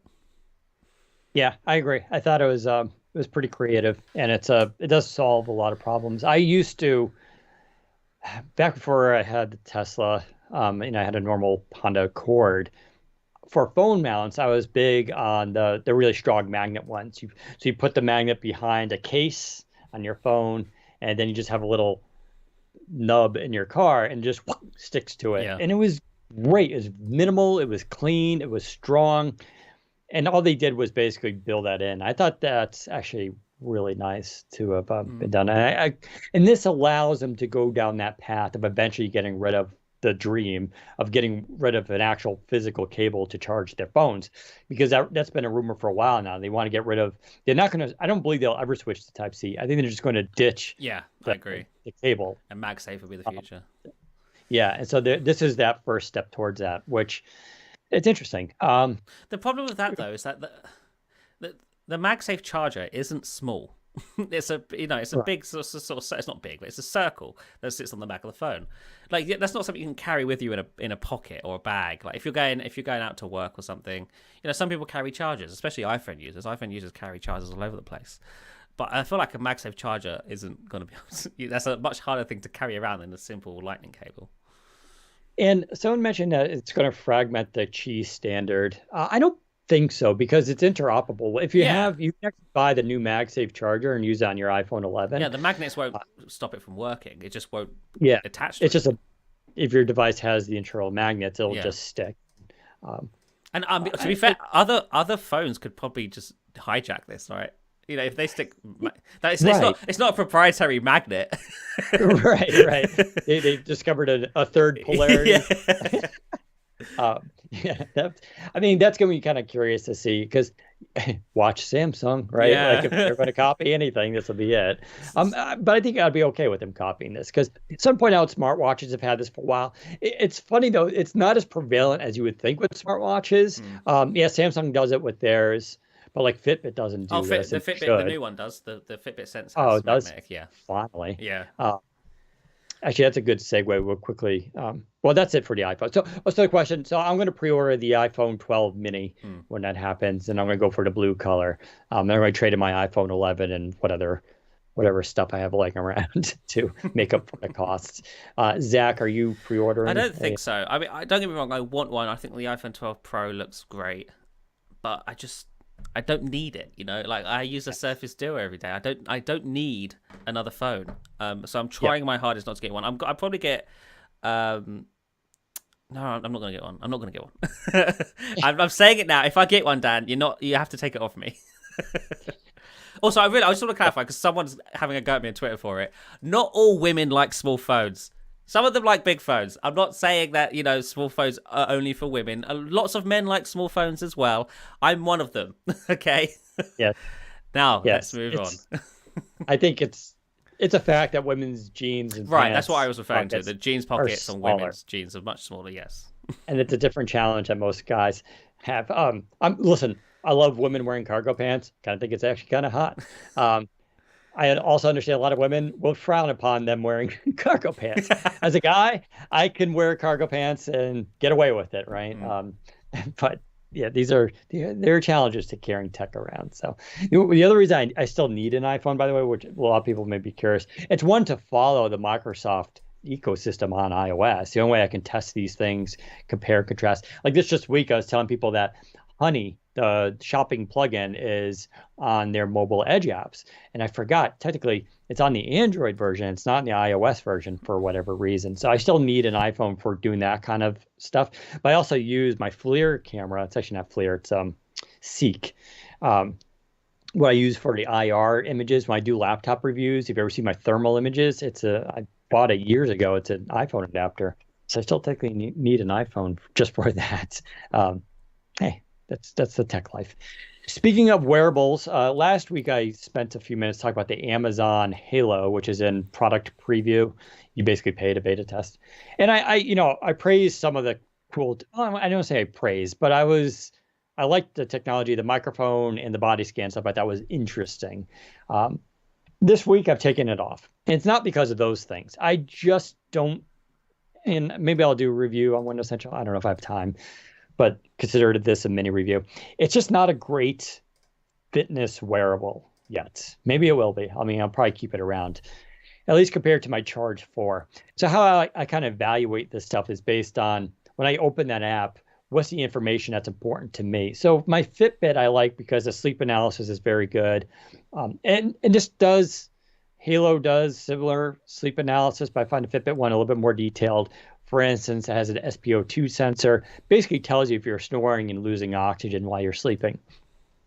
Yeah, I agree. I thought it was pretty creative, and it does solve a lot of problems. I used to, back before I had the Tesla, I had a normal Honda Accord. For phone mounts, I was big on the really strong magnet ones. You put the magnet behind a case on your phone, and then you just have a little nub in your car, and just sticks to it. Yeah. And it was great. It was minimal. It was clean. It was strong. And all they did was basically build that in. I thought that's actually really nice to have been done. And this allows them to go down that path of eventually getting rid of the dream of getting rid of an actual physical cable to charge their phones, because that's been a rumor for a while now. They want to get rid of, they're not going to, I don't believe they'll ever switch to Type-C. I think they're just going to ditch I agree. The cable. And MagSafe will be the future. Yeah. And so this is that first step towards that, which it's interesting. The problem with that though is that the MagSafe charger isn't small. It's a big sort of, it's not big, but it's a circle that sits on the back of the phone. Like, that's not something you can carry with you in a pocket or a bag. Like if you're going out to work or something, some people carry chargers, especially iPhone users. iPhone users carry chargers all over the place. But I feel like a MagSafe charger isn't going to be. That's a much harder thing to carry around than a simple lightning cable. And someone mentioned that it's going to fragment the Qi standard. I don't think so, because it's interoperable. If you you can actually buy the new MagSafe charger and use it on your iPhone 11. Yeah, the magnets won't stop it from working. It just won't attach to it. It's just if your device has the internal magnets, it'll just stick. And to be fair, other phones could probably just hijack this, right? If they stick, it's not a proprietary magnet. right. They've discovered a third polarity. That's going to be kind of curious to see, because watch Samsung, right? Yeah. Like if they're going to copy anything, this will be it. But I think I'd be okay with them copying this, because some point out smartwatches have had this for a while. It's funny though; it's not as prevalent as you would think with smartwatches. Samsung does it with theirs, but like Fitbit doesn't do this. The Fitbit, the new one does. The Fitbit Sense. It does. Yeah. Finally. Yeah. Actually, that's a good segue. We'll quickly. Well, that's it for the iPhone. So the question. So I'm going to pre-order the iPhone 12 mini when that happens, and I'm going to go for the blue color. I'm going to trade in my iPhone 11 and whatever stuff I have laying around to make up for the costs. Zach, are you pre-ordering? I don't think so. I mean, don't get me wrong. I want one. I think the iPhone 12 Pro looks great, but I don't need it, Like I use a Surface Duo every day. I don't need another phone. So I'm trying my hardest not to get one. I'll probably get. No, I'm not gonna get one. I'm not gonna get one. I'm saying it now. If I get one, Dan, you have to take it off me. Also, I just want to clarify, because someone's having a go at me on Twitter for it. Not all women like small phones. Some of them like big phones. I'm not saying that, small phones are only for women. Lots of men like small phones as well. I'm one of them. Okay? Yes. Now, let's move on. I think it's a fact that women's jeans and pants, that's what I was referring to. The jeans pockets on women's jeans are much smaller, yes. And it's a different challenge that most guys have. Listen, I love women wearing cargo pants. Kind of think it's actually kind of hot. I also understand a lot of women will frown upon them wearing cargo pants. As a guy, I can wear cargo pants and get away with it, right? But yeah, there are challenges to carrying tech around. So the other reason I still need an iPhone, by the way, which a lot of people may be curious, it's one to follow the Microsoft ecosystem on iOS. The only way I can test these things, compare, contrast. Like this just week, I was telling people that Honey, the shopping plugin, is on their mobile Edge apps. And I forgot, technically, it's on the Android version. It's not in the iOS version for whatever reason. So I still need an iPhone for doing that kind of stuff. But I also use my FLIR camera. It's actually not FLIR, it's Seek. Um, what I use for the IR images when I do laptop reviews. If you ever see my thermal images, I bought it years ago. It's an iPhone adapter. So I still technically need an iPhone just for that. Hey, that's the tech life. Speaking of wearables, last week I spent a few minutes talking about the Amazon Halo, which is in product preview. You basically pay to beta test, and I praised some of the cool. Well, I don't say I praised, but I liked the technology, the microphone and the body scan stuff. I thought was interesting. Um, this week I've taken it off, and it's not because of those things. I just don't, and maybe I'll do a review on Windows Central. I don't know if I have time, but consider this a mini review. It's just not a great fitness wearable yet. Maybe it will be. I mean, I'll probably keep it around, at least compared to my Charge 4. So how I kind of evaluate this stuff is based on when I open that app, what's the information that's important to me. So my Fitbit I like because the sleep analysis is very good. And this does, Halo does similar sleep analysis, but I find the Fitbit one a little bit more detailed. For instance, it has an SpO2 sensor, basically tells you if you're snoring and losing oxygen while you're sleeping.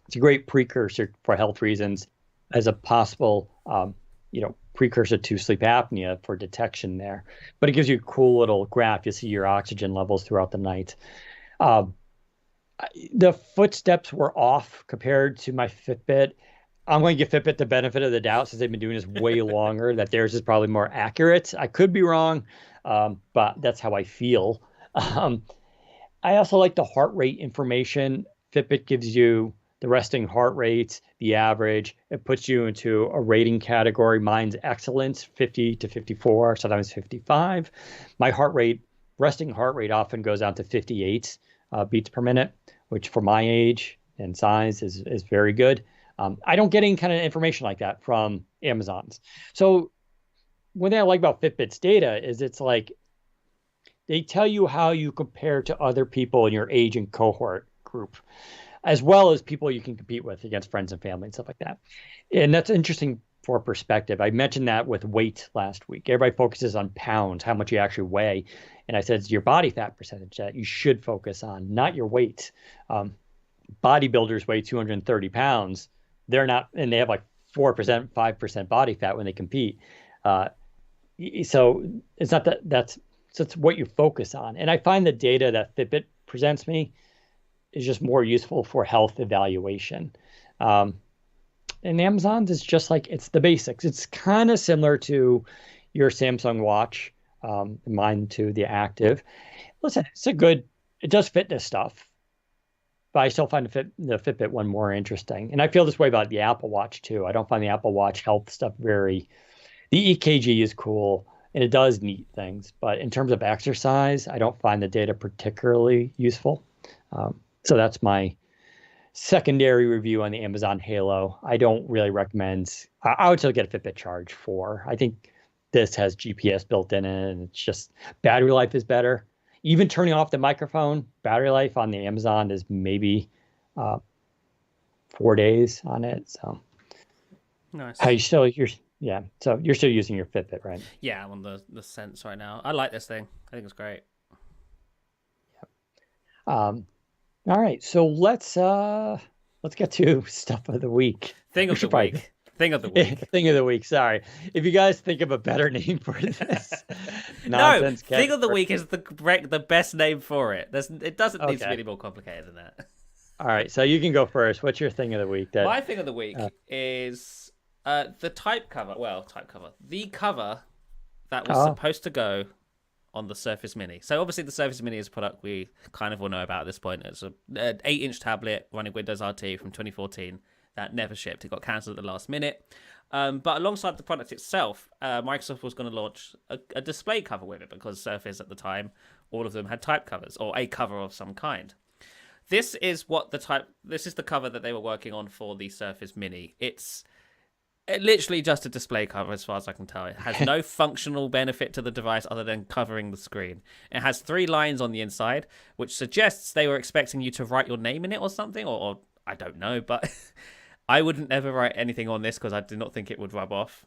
It's a great precursor for health reasons as a possible, precursor to sleep apnea for detection there. But it gives you a cool little graph. You see your oxygen levels throughout the night. The footsteps were off compared to my Fitbit. I'm going to give Fitbit the benefit of the doubt since they've been doing this way longer, that theirs is probably more accurate. I could be wrong, but that's how I feel. I also like the heart rate information. Fitbit gives you the resting heart rate, the average. It puts you into a rating category. Mine's excellence, 50 to 54, sometimes 55. My resting heart rate often goes down to 58 beats per minute, which for my age and size is very good. I don't get any kind of information like that from Amazon's. So one thing I like about Fitbit's data is it's like they tell you how you compare to other people in your age and cohort group, as well as people you can compete with against friends and family and stuff like that. And that's interesting for perspective. I mentioned that with weight last week. Everybody focuses on pounds, how much you actually weigh. And I said it's your body fat percentage that you should focus on, not your weight. Bodybuilders weigh 230 pounds. They're not, and they have like 4%, 5% body fat when they compete. So it's not so it's what you focus on. And I find the data that Fitbit presents me is just more useful for health evaluation. And Amazon's is just like, it's the basics. It's kind of similar to your Samsung Watch, mine too, the Active. Listen, it does fitness stuff, but I still find the Fitbit one more interesting. And I feel this way about the Apple Watch too. I don't find the Apple Watch health stuff the EKG is cool and it does neat things, but in terms of exercise, I don't find the data particularly useful. So that's my secondary review on the Amazon Halo. I don't really recommend. I would still get a Fitbit Charge 4. I think this has GPS built in it, and it's just battery life is better. Even turning off the microphone, battery life on the Amazon is maybe 4 days on it. So nice. So you're still using your Fitbit, right? Yeah, I'm on the Sense right now. I like this thing. I think it's great. All right, so let's get to stuff of the week. Thing of the week. Thing of the week. Thing of the week. Sorry, if you guys think of a better name for this nonsense. No, thing of the week is the best name for it. It doesn't need to be any more complicated than that. All right, so you can go first. What's your thing of the week? My thing of the week is the type cover. Well, the cover that was supposed to go on the Surface Mini. So obviously the Surface Mini is a product we kind of all know about at this point. It's an 8-inch tablet running Windows RT from 2014 that never shipped. It got cancelled at the last minute. But alongside the product itself, Microsoft was going to launch a display cover with it because Surface at the time, all of them had type covers or a cover of some kind. This is the cover that they were working on for the Surface Mini. It's Literally just a display cover, as far as I can tell. It has no functional benefit to the device other than covering the screen. It has 3 lines on the inside, which suggests they were expecting you to write your name in it or something, or I don't know, but I wouldn't ever write anything on this because I do not think it would rub off.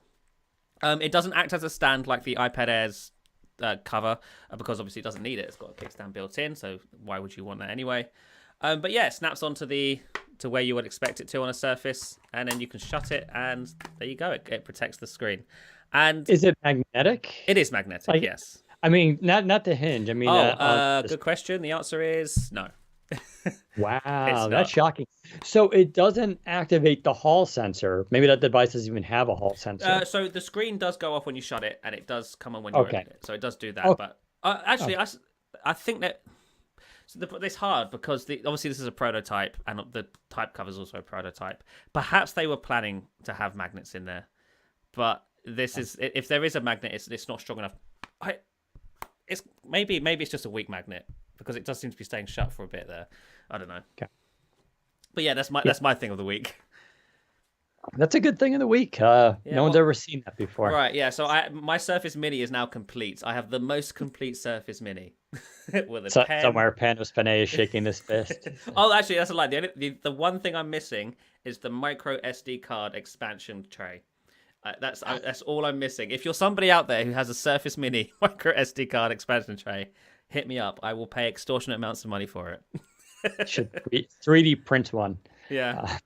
It doesn't act as a stand like the iPad Air's cover, because obviously it doesn't need it. It's got a kickstand built in, so why would you want that anyway? But yeah, it snaps onto to where you would expect it to on a Surface, and then you can shut it, and there you go. It protects the screen. And is it magnetic? It is magnetic, like, yes. I mean, not the hinge. I mean, good question. The answer is no. Wow, that's shocking. So it doesn't activate the Hall sensor. Maybe that device doesn't even have a Hall sensor. So the screen does go off when you shut it, and it does come on when you open it. So it does do that. Okay. But actually, I think that it's hard because obviously this is a prototype, and the type cover is also a prototype. Perhaps they were planning to have magnets in there, but this is, if there is a magnet, it's not strong enough. It's maybe it's just a weak magnet, because it does seem to be staying shut for a bit there. I don't know. Okay. But yeah, that's my thing of the week. That's a good thing of the week. No one's ever seen that before. Right, yeah. So my Surface Mini is now complete. I have the most complete Surface Mini. With a pen. Somewhere Panos Panay is shaking his fist. Oh, actually, that's a lie. The one thing I'm missing is the micro SD card expansion tray. That's all I'm missing. If you're somebody out there who has a Surface Mini micro SD card expansion tray, hit me up. I will pay extortionate amounts of money for it. Should 3D print one. Yeah.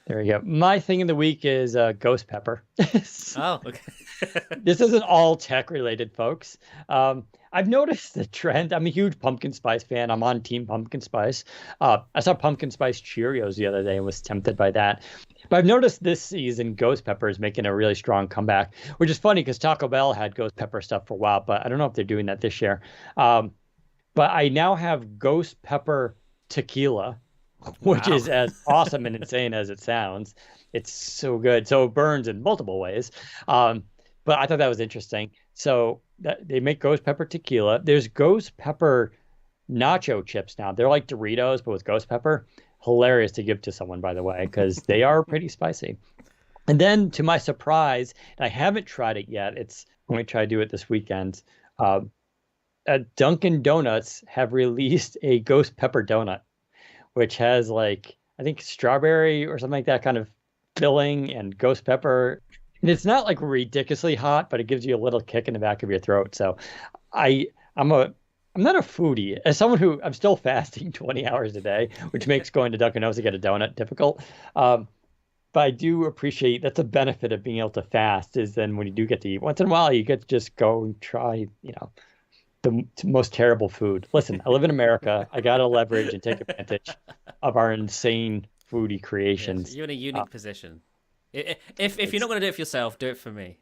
There we go. My thing of the week is ghost pepper. Oh, okay. This isn't all tech related, folks. I've noticed the trend. I'm a huge pumpkin spice fan. I'm on Team Pumpkin Spice. I saw pumpkin spice Cheerios the other day and was tempted by that. But I've noticed this season ghost pepper is making a really strong comeback, which is funny because Taco Bell had ghost pepper stuff for a while, but I don't know if they're doing that this year. But I now have ghost pepper tequila, which is as awesome and insane as it sounds. It's so good. So it burns in multiple ways. But I thought that was interesting. So they make ghost pepper tequila. There's ghost pepper nacho chips now. They're like Doritos, but with ghost pepper. Hilarious to give to someone, by the way, because they are pretty spicy. And then, to my surprise, and I haven't tried it yet. I'm going to try to do it this weekend. Dunkin' Donuts have released a ghost pepper donut, which has I think strawberry or something like that kind of filling and ghost pepper. And it's not ridiculously hot, but it gives you a little kick in the back of your throat. So I'm not a foodie. As someone who I'm still fasting 20 hours a day, which makes going to Dunkin' Donuts to get a donut difficult. But I do appreciate that's a benefit of being able to fast, is then when you do get to eat once in a while, you get to just go and try, the most terrible food. Listen, I live in America. I got to leverage and take advantage of our insane foodie creations. Yes, you're in a unique position. If you're not going to do it for yourself, do it for me.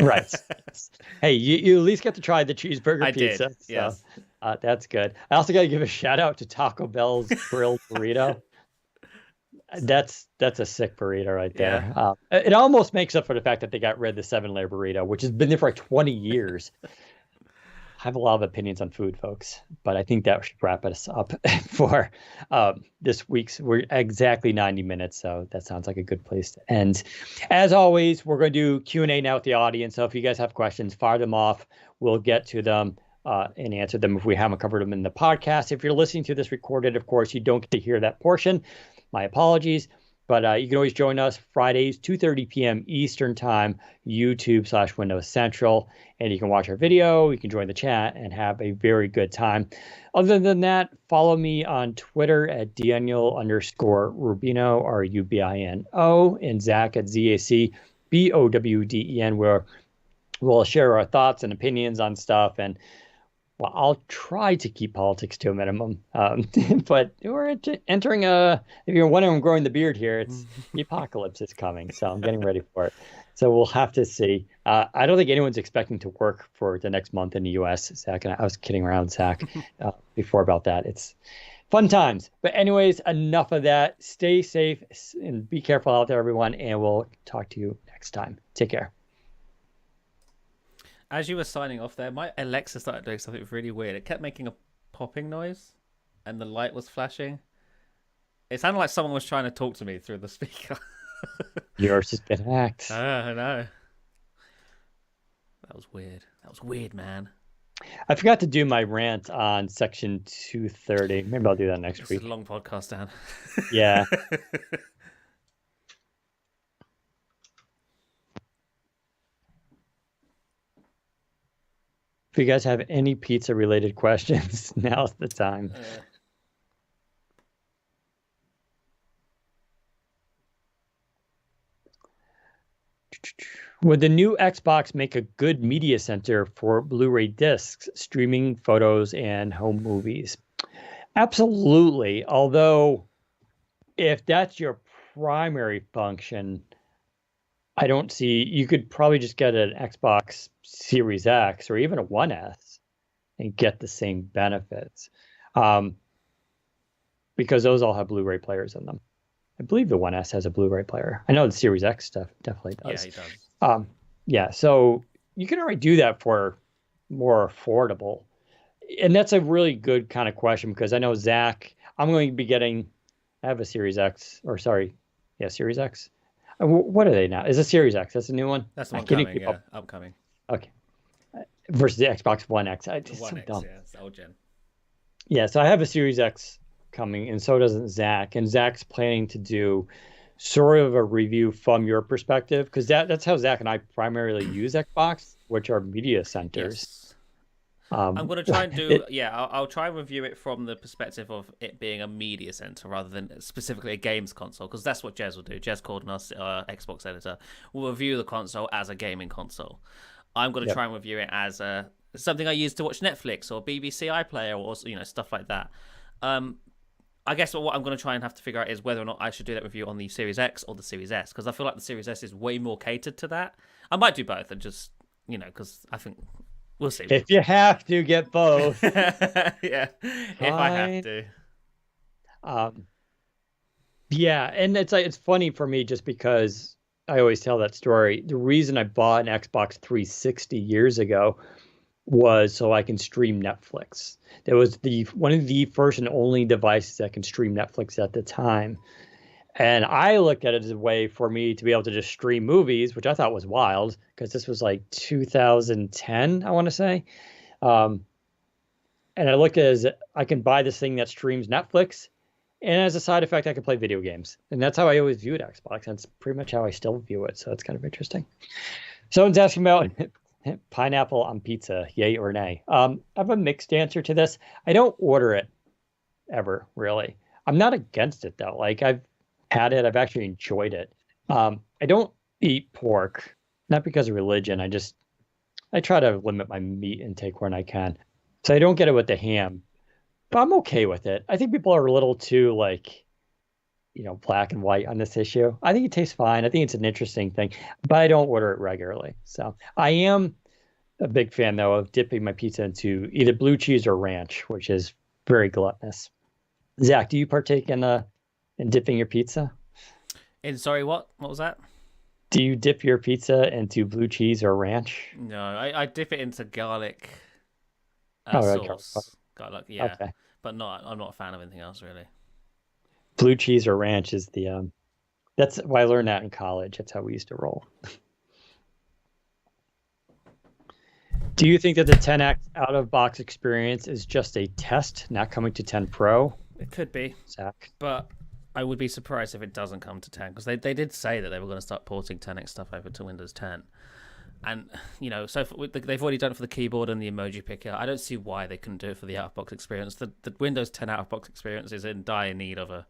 Right. Hey, you at least get to try the cheeseburger pizza. Did, yes. So, that's good. I also got to give a shout out to Taco Bell's grilled burrito. That's a sick burrito right there. Yeah. It almost makes up for the fact that they got rid of the 7-layer burrito, which has been there for 20 years. I have a lot of opinions on food, folks, but I think that should wrap us up for this week's. We're exactly 90 minutes, so that sounds like a good place to end. As always, we're going to do Q&A now with the audience, so if you guys have questions, fire them off. We'll get to them and answer them if we haven't covered them in the podcast. If you're listening to this recorded, of course, you don't get to hear that portion. My apologies. But you can always join us Fridays, 2:30 p.m. Eastern Time, YouTube/Windows Central. And you can watch our video, you can join the chat, and have a very good time. Other than that, follow me on Twitter at Daniel_Rubino, Rubino, and Zach at ZACBOWDEN, where we'll share our thoughts and opinions on stuff. And well, I'll try to keep politics to a minimum, but we're entering if you're wondering, I'm growing the beard here, it's the apocalypse is coming, so I'm getting ready for it. So we'll have to see. I don't think anyone's expecting to work for the next month in the U.S., Zach, and I was kidding around, Zach, before about that. It's fun times. But anyways, enough of that. Stay safe and be careful out there, everyone, and we'll talk to you next time. Take care. As you were signing off there, my Alexa started doing something really weird. It kept making a popping noise, and the light was flashing. It sounded like someone was trying to talk to me through the speaker. Yours has been hacked. I know. That was weird. That was weird, man. I forgot to do my rant on section 230. Maybe I'll do that next This is a week. long podcast, Dan. Yeah. If you guys have any pizza related questions, now's the time. Would the new Xbox make a good media center for Blu-ray discs, streaming photos, and home movies? Absolutely. Although, if that's your primary function, I don't see, you could probably just get an Xbox Series X or even a One S and get the same benefits, because those all have Blu-ray players in them. I believe the One S has a Blu-ray player. I know the Series X stuff definitely Yeah, does. he does. Yeah, so you can already do that for more affordable. And that's a really good kind of question because I know Zach, I'm going to be getting, I have a Series X, or sorry, yeah, Series X. What are they now? Is a Series X? That's a new one? That's the I one can't coming, keep yeah, up. upcoming. Okay. Versus the Xbox One X. The It's One so X, dumb. yeah, it's the old gen. Yeah, so I have a Series X coming, and so doesn't Zach. And Zach's planning to do sort of a review from your perspective, because that's how Zach and I primarily use Xbox, which are media centers. Yes. I'm going to try and do, it, I'll try and review it from the perspective of it being a media center rather than specifically a games console, because that's what Jez will do. Jez Corden, our Xbox editor, will review the console as a gaming console. I'm going to try and review it as something I use to watch Netflix or BBC iPlayer or stuff like that. I guess what I'm going to try and have to figure out is whether or not I should do that review on the Series X or the Series S, because I feel like the Series S is way more catered to that. I might do both and just, because I think we'll see. If you have to get both. Yeah, if I have to. Yeah, and it's funny for me just because I always tell that story. The reason I bought an Xbox 360 years ago was so I can stream Netflix. That was one of the first and only devices that can stream Netflix at the time. And I looked at it as a way for me to be able to just stream movies, which I thought was wild because this was like 2010, I want to say. And I looked at it as I can buy this thing that streams Netflix, and as a side effect, I can play video games. And that's how I always viewed Xbox. That's pretty much how I still view it. So it's kind of interesting. Someone's asking about pineapple on pizza, yay or nay? I have a mixed answer to this. I don't order it ever, really. I'm not against it though. Like I've had it, I've actually enjoyed it. I don't eat pork, not because of religion. I try to limit my meat intake when I can. So I don't get it with the ham, but I'm okay with it. I think people are a little too black and white on this issue. I think it tastes fine. I think it's an interesting thing, but I don't order it regularly. So I am a big fan though of dipping my pizza into either blue cheese or ranch, which is very gluttonous. Zach, do you partake in dipping your pizza? Sorry, what? What was that? Do you dip your pizza into blue cheese or ranch? No, I dip it into garlic Sauce. Garlic, yeah. Okay. But I'm not a fan of anything else really. Blue cheese or ranch is that's why I learned that in college. That's how we used to roll. Do you think that the 10X out-of-box experience is just a test, not coming to 10 Pro? It could be, Zach? but I would be surprised if it doesn't come to 10, because they did say that they were going to start porting 10X stuff over to Windows 10. And, they've already done it for the keyboard and the emoji picker. I don't see why they couldn't do it for the out-of-box experience. The Windows 10 out-of-box experience is in dire need of a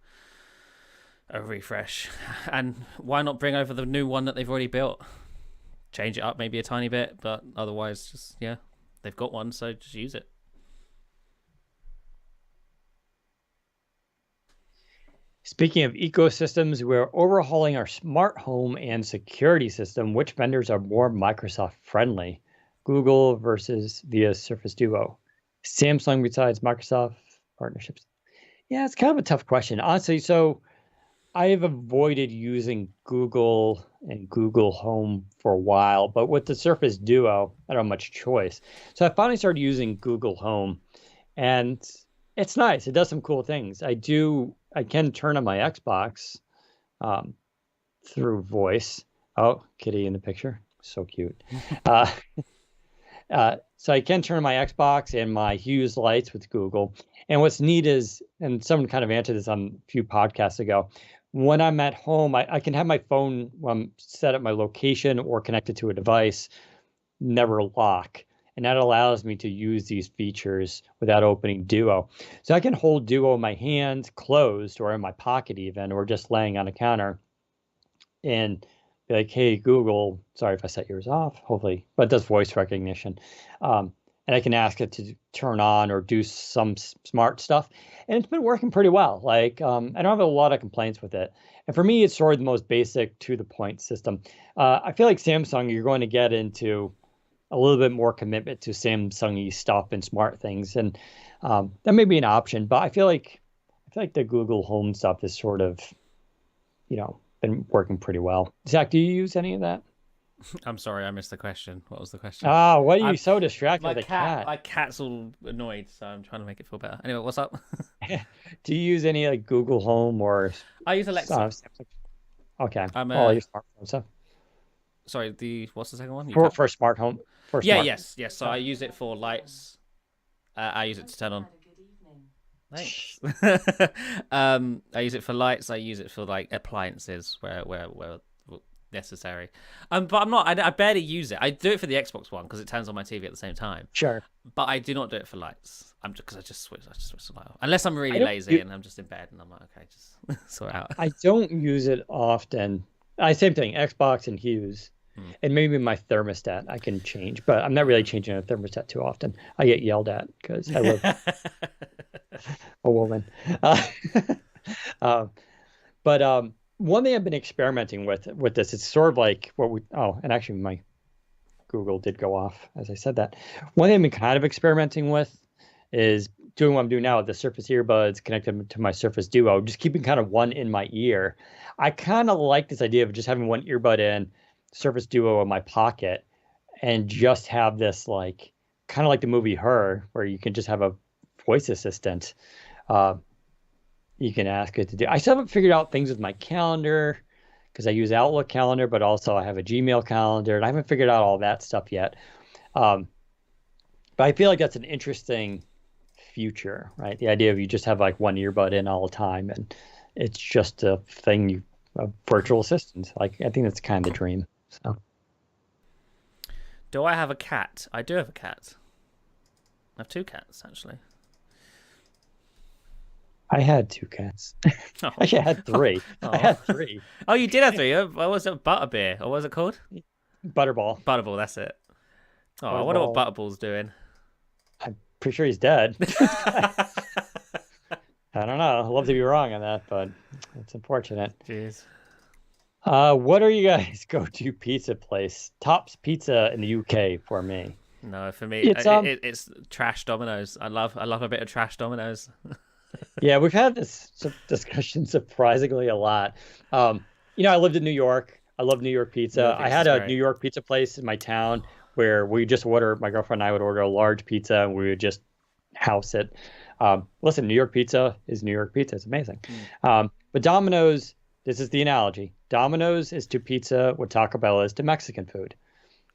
refresh. And why not bring over the new one that they've already built? Change it up maybe a tiny bit, but otherwise just, they've got one, so just use it. Speaking of ecosystems, we're overhauling our smart home and security system. Which vendors are more Microsoft friendly? Google versus via Surface Duo. Samsung besides Microsoft partnerships? Yeah, it's kind of a tough question. Honestly, so I have avoided using Google and Google Home for a while, but with the Surface Duo, I don't have much choice. So I finally started using Google Home, and it's nice. It does some cool things. I can turn on my Xbox through voice. Oh, kitty in the picture. So cute. Uh, so I can turn on my Xbox and my Hughes lights with Google. And what's neat is, and someone kind of answered this on a few podcasts ago, when I'm at home, I can have my phone set at my location or connected to a device, never lock. And that allows me to use these features without opening Duo. So I can hold Duo in my hands closed or in my pocket even, or just laying on a counter and be like, hey, Google, sorry if I set yours off, hopefully, but it does voice recognition. And I can ask it to turn on or do some smart stuff. And it's been working pretty well. Like, I don't have a lot of complaints with it. And for me, it's sort of the most basic to the point system. I feel like Samsung, you're going to get into a little bit more commitment to Samsung-y stuff and smart things. And that may be an option, but I feel like the Google Home stuff is sort of, been working pretty well. Zach, do you use any of that? I'm sorry, I missed the question. What was the question? Ah, what are you so distracted with the cat? My cat's all annoyed, so I'm trying to make it feel better. Anyway, what's up? Do you use any like Google Home or I use Alexa. Okay. All your smartphone stuff. Sorry, what's the second one? For smart home. Yes. So I use it for lights. I use it to turn on. Thanks. I use it for lights. I use it for like appliances where necessary. But I'm not. I barely use it. I do it for the Xbox One because it turns on my TV at the same time. Sure. But I do not do it for lights. I just switch the light off. Unless I'm really lazy and I'm just in bed and I'm like, okay, just sort it out. I don't use it often. Same thing. Xbox and Hughes. And maybe my thermostat I can change, but I'm not really changing a thermostat too often. I get yelled at because I live a woman. But one thing I've been experimenting with this, it's sort of like and actually my Google did go off as I said that. One thing I've been kind of experimenting with is doing what I'm doing now with the Surface earbuds connected to my Surface Duo, just keeping kind of one in my ear. I kind of like this idea of just having one earbud in, Surface Duo in my pocket, and just have this like kind of like the movie Her, where you can just have a voice assistant. You can ask it to do. I still haven't figured out things with my calendar because I use Outlook calendar, but also I have a Gmail calendar, and I haven't figured out all that stuff yet. But I feel like that's an interesting future, right? The idea of you just have like one earbud in all the time, and it's just a thing, a virtual assistant. Like I think that's kind of the dream. So, do I have a cat? I do have a cat. I have 2 cats actually. I had 2 cats. Actually, I had 3. I had 3. Oh, you did have 3. What was it? Butterbeer, or what was it called? Butterball. Butterball. That's it. Oh, I wonder what Butterball's doing. I'm pretty sure he's dead. I don't know. I'd love to be wrong on that, but it's unfortunate. Jeez. What are you guys' go-to pizza place? Tops Pizza in the UK for me. No, for me, it's trash Domino's. I love a bit of trash Domino's. Yeah, we've had this discussion surprisingly a lot. I lived in New York. I love New York pizza. I had a New York pizza place in my town where my girlfriend and I would order a large pizza and we would just house it. Listen, New York pizza is New York pizza. It's amazing. But Domino's, this is the analogy. Domino's is to pizza what Taco Bell is to Mexican food.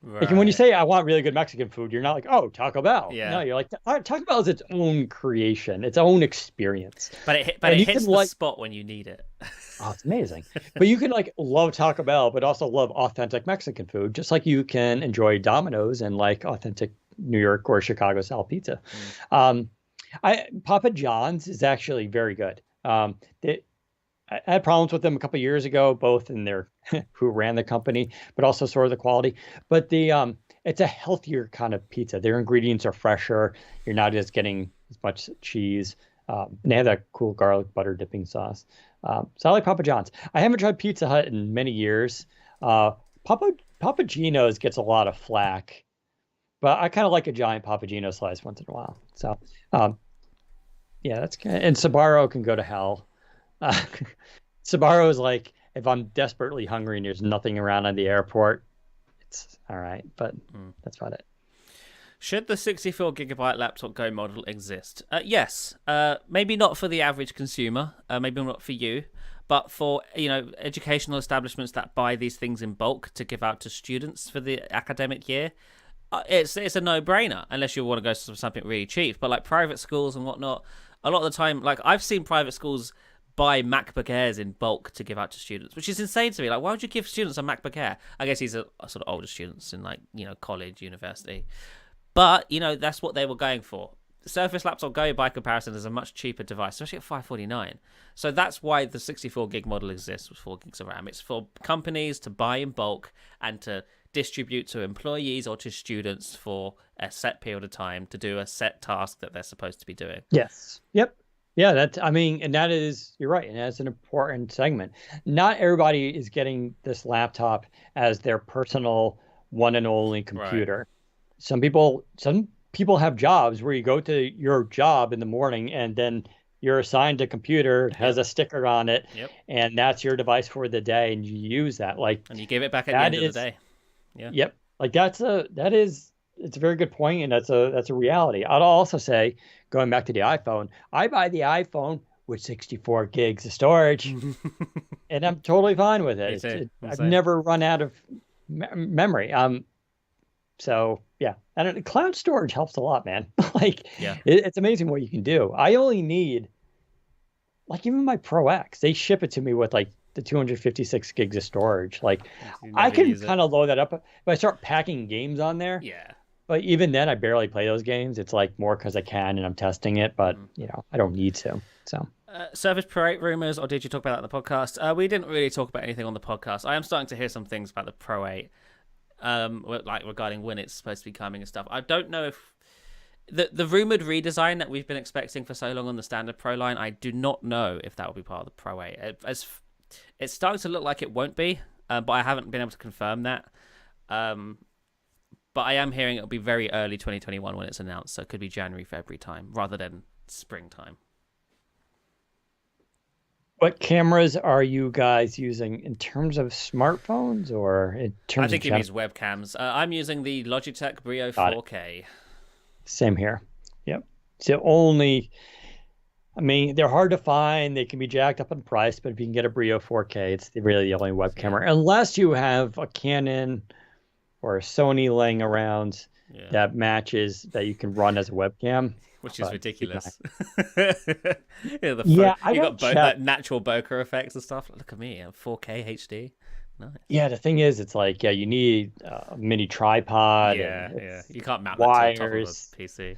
Right. Like when you say I want really good Mexican food, you're not like, oh, Taco Bell. Yeah. No, you're like, Taco Bell is its own creation, its own experience. But it hits the spot when you need it. Oh, it's amazing. But you can like love Taco Bell, but also love authentic Mexican food, just like you can enjoy Domino's and like authentic New York or Chicago style pizza. Papa John's is actually very good. I had problems with them a couple of years ago, both in their who ran the company, but also sort of the quality. But it's a healthier kind of pizza. Their ingredients are fresher. You're not just getting as much cheese. And they have that cool garlic butter dipping sauce. So I like Papa John's. I haven't tried Pizza Hut in many years. Papa Gino's gets a lot of flack, but I kind of like a giant Papa Gino slice once in a while. So yeah, that's good. And Sbarro can go to hell. Sbarro is like if I'm desperately hungry and there's nothing around at the airport, it's all right, but that's about it. Should the 64 gigabyte laptop Go model exist? Yes. Maybe not for the average consumer. Maybe not for you, but for educational establishments that buy these things in bulk to give out to students for the academic year. It's a no-brainer unless you want to go to something really cheap. But like private schools and whatnot, a lot of the time, like I've seen private schools buy MacBook Airs in bulk to give out to students, which is insane to me. Like, why would you give students a MacBook Air? I guess these are sort of older students in like college, university. But that's what they were going for. The Surface Laptop Go, by comparison, is a much cheaper device, especially at $549. So that's why the 64 gig model exists with 4 gigs of RAM. It's for companies to buy in bulk and to distribute to employees or to students for a set period of time to do a set task that they're supposed to be doing. Yes. Yep. Yeah, and that is, you're right, and that's an important segment. Not everybody is getting this laptop as their personal one and only computer. Right. Some people have jobs where you go to your job in the morning and then you're assigned a computer, it has a sticker on it, and that's your device for the day, and you use that. Like, and you give it back at the end of the day. Yeah. Yep. Like it's a very good point, and that's a reality. I'd also say, going back to the iPhone, I buy the iPhone with 64 gigs of storage, and I'm totally fine with it. I've never run out of memory. So yeah, and cloud storage helps a lot, man. Like, it's amazing what you can do. I only need, like, even my Pro X, they ship it to me with like the 256 gigs of storage. Like, I can kind of load that up if I start packing games on there. Yeah. But even then, I barely play those games. It's like more because I can and I'm testing it, but I don't need to. So, Surface Pro 8 rumors, or did you talk about that on the podcast? We didn't really talk about anything on the podcast. I am starting to hear some things about the Pro 8, like regarding when it's supposed to be coming and stuff. I don't know if the rumored redesign that we've been expecting for so long on the standard Pro line, I do not know if that will be part of the Pro 8. It's starting to look like it won't be, but I haven't been able to confirm that. But I am hearing it'll be very early 2021 when it's announced, so it could be January, February time rather than springtime. What cameras are you guys using in terms of smartphones or in terms of... I think it means webcams. I'm using the Logitech Brio 4K. Same here. Yep. So only... I mean, they're hard to find. They can be jacked up in price, but if you can get a Brio 4K, it's really the only web camera. Unless you have a Canon or a Sony laying around that matches, that you can run as a webcam. Which is ridiculous. You got that natural bokeh effects and stuff. Look at me, 4K HD. Nice. Yeah, the thing is, it's like, you need a mini tripod. Yeah. You can't mount that to the top of a PC.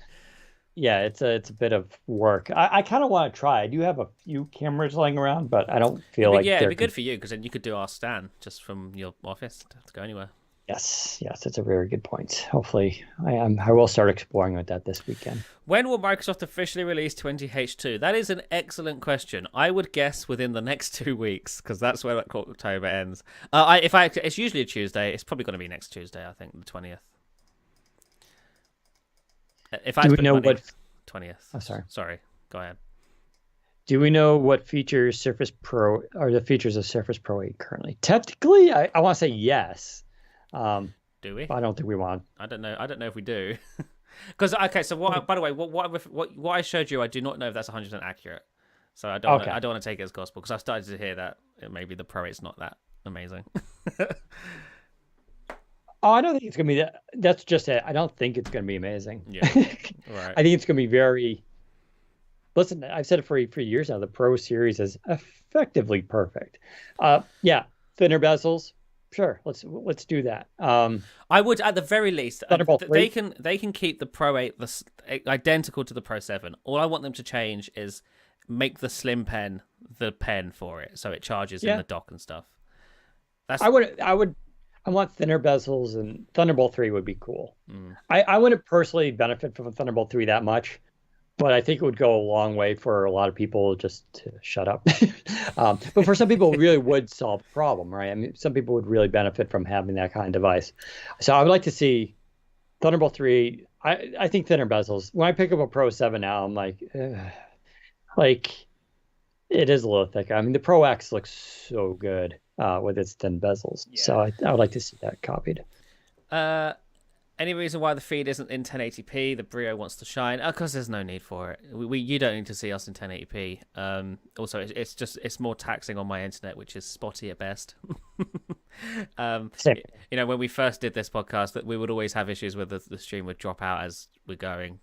Yeah, it's a bit of work. I kind of want to try. I do have a few cameras laying around, but I don't feel like it'd be good for you, because then you could do our stand just from your office. Don't have to go anywhere. Yes, that's a very good point. Hopefully, I will start exploring with that this weekend. When will Microsoft officially release 20H2? That is an excellent question. I would guess within the next 2 weeks, because that's where October ends. It's usually a Tuesday. It's probably going to be next Tuesday, I think, the 20th. Do we know what 20th? Oh, Sorry. Go ahead. Do we know what features Surface Pro are the features of Surface Pro 8 currently? Technically, I want to say yes. Do we? I don't think we want. I don't know if we do. Because so by the way, what I showed you, I do not know if that's 100% accurate. So I don't want to take it as gospel, because I've started to hear that maybe the Pro 8's not that amazing. Oh, I don't think it's going to be that. That's just it. I don't think it's going to be amazing. Yeah, right. I think it's going to be very... Listen, I've said it for years now. The Pro Series is effectively perfect. Thinner bezels. Sure, let's do that. I would, at the very least, they can keep the Pro 8 identical to the Pro 7. All I want them to change is make the Slim Pen the pen for it, so it charges in the dock and stuff. I want thinner bezels, and Thunderbolt 3 would be cool. I wouldn't personally benefit from a Thunderbolt 3 that much, but I think it would go a long way for a lot of people just to shut up. But for some people, it really would solve the problem, right? I mean, some people would really benefit from having that kind of device. So I would like to see Thunderbolt 3. I think thinner bezels. When I pick up a Pro 7 now, I'm like, it is a little thicker. I mean, the Pro X looks so good with its thin bezels. Yeah. So I would like to see that copied. Any reason why the feed isn't in 1080p? The Brio wants to shine. Because there's no need for it. You don't need to see us in 1080p. Also, it's more taxing on my internet, which is spotty at best. Same. When we first did this podcast, that we would always have issues with the stream would drop out as we're going.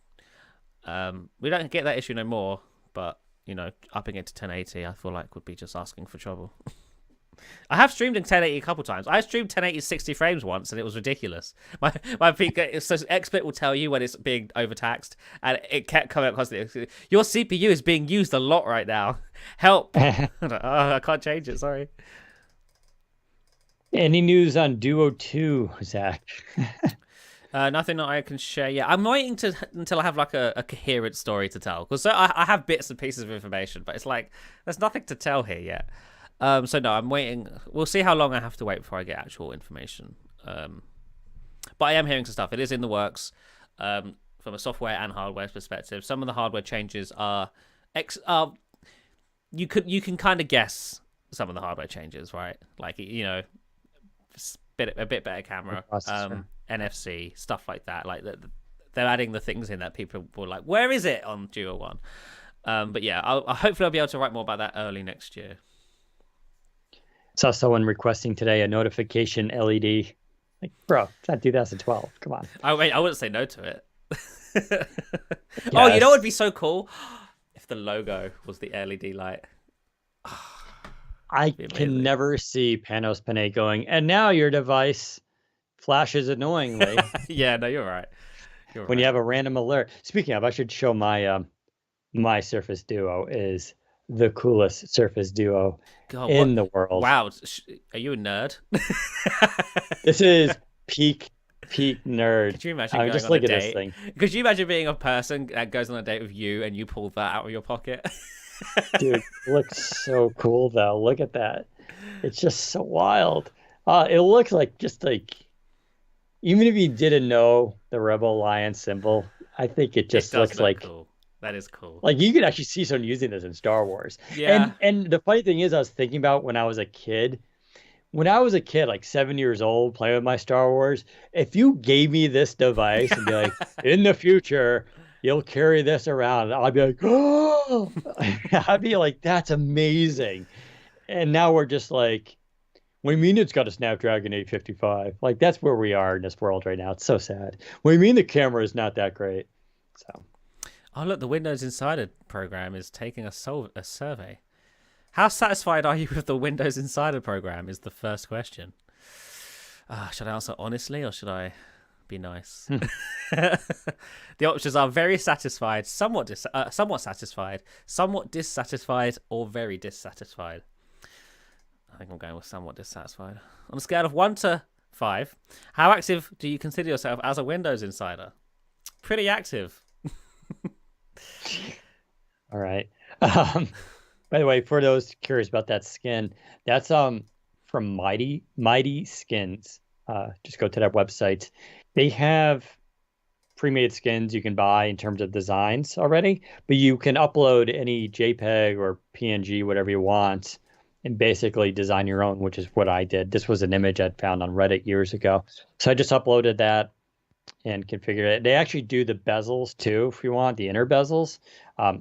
We don't get that issue no more, but upping it to 1080, I feel like would be just asking for trouble. I have streamed in 1080 a couple times. I streamed 1080 60 frames once, and it was ridiculous. My peak, so XSplit will tell you when it's being overtaxed, and it kept coming up constantly. Your CPU is being used a lot right now. Help! I can't change it. Sorry. Any news on Duo 2, Zach? Nothing that I can share yet. I'm waiting until I have like a coherent story to tell, because I have bits and pieces of information, but it's like there's nothing to tell here yet. So no, I'm waiting. We'll see how long I have to wait before I get actual information. But I am hearing some stuff. It is in the works from a software and hardware perspective. Some of the hardware changes are you can kind of guess some of the hardware changes, right? Like a bit better camera, NFC, stuff like that. Like they're adding the things in that people were like, where is it on Duo 1? But yeah, hopefully I'll be able to write more about that early next year. Saw someone requesting today a notification LED. Like, bro, it's not 2012. Come on. Oh wait, I wouldn't say no to it. Oh, you know what would be so cool? If the logo was the LED light. I can never see Panos Panay going, and now your device flashes annoyingly. Yeah, no, you're right. When you have a random alert. Speaking of, I should show my my Surface Duo is the coolest Surface Duo in the world. Wow, are you a nerd? This is peak nerd. Could you imagine going on a date? This thing. Could you imagine being a person that goes on a date with you and you pull that out of your pocket? Dude, it looks so cool though. Look at that. It's just so wild. It looks like even if you didn't know the Rebel Alliance symbol, I think it just looks like cool. That is cool. Like you could actually see someone using this in Star Wars. Yeah. And the funny thing is, I was thinking about when I was a kid, like 7 years old, playing with my Star Wars. If you gave me this device and be like, in the future, you'll carry this around, I'd be like, oh, I'd be like, that's amazing. And now we're just like, what do you mean it's got a Snapdragon 855? Like that's where we are in this world right now. It's so sad. What do you mean the camera is not that great? So. Oh, look, the Windows Insider program is taking a survey. How satisfied are you with the Windows Insider program is the first question. Should I answer honestly or should I be nice? The options are very satisfied, somewhat satisfied, somewhat dissatisfied, or very dissatisfied. I think I'm going with somewhat dissatisfied. On a scale of 1 to 5, how active do you consider yourself as a Windows Insider? Pretty active. All right. By the way, for those curious about that skin, that's from Mighty Skins. Just go to that website. They have pre-made skins you can buy in terms of designs already, but you can upload any JPEG or PNG, whatever you want, and basically design your own, which is what I did. This was an image I'd found on Reddit years ago. So I just uploaded that and configure it. They actually do the bezels too, if you want, the inner bezels.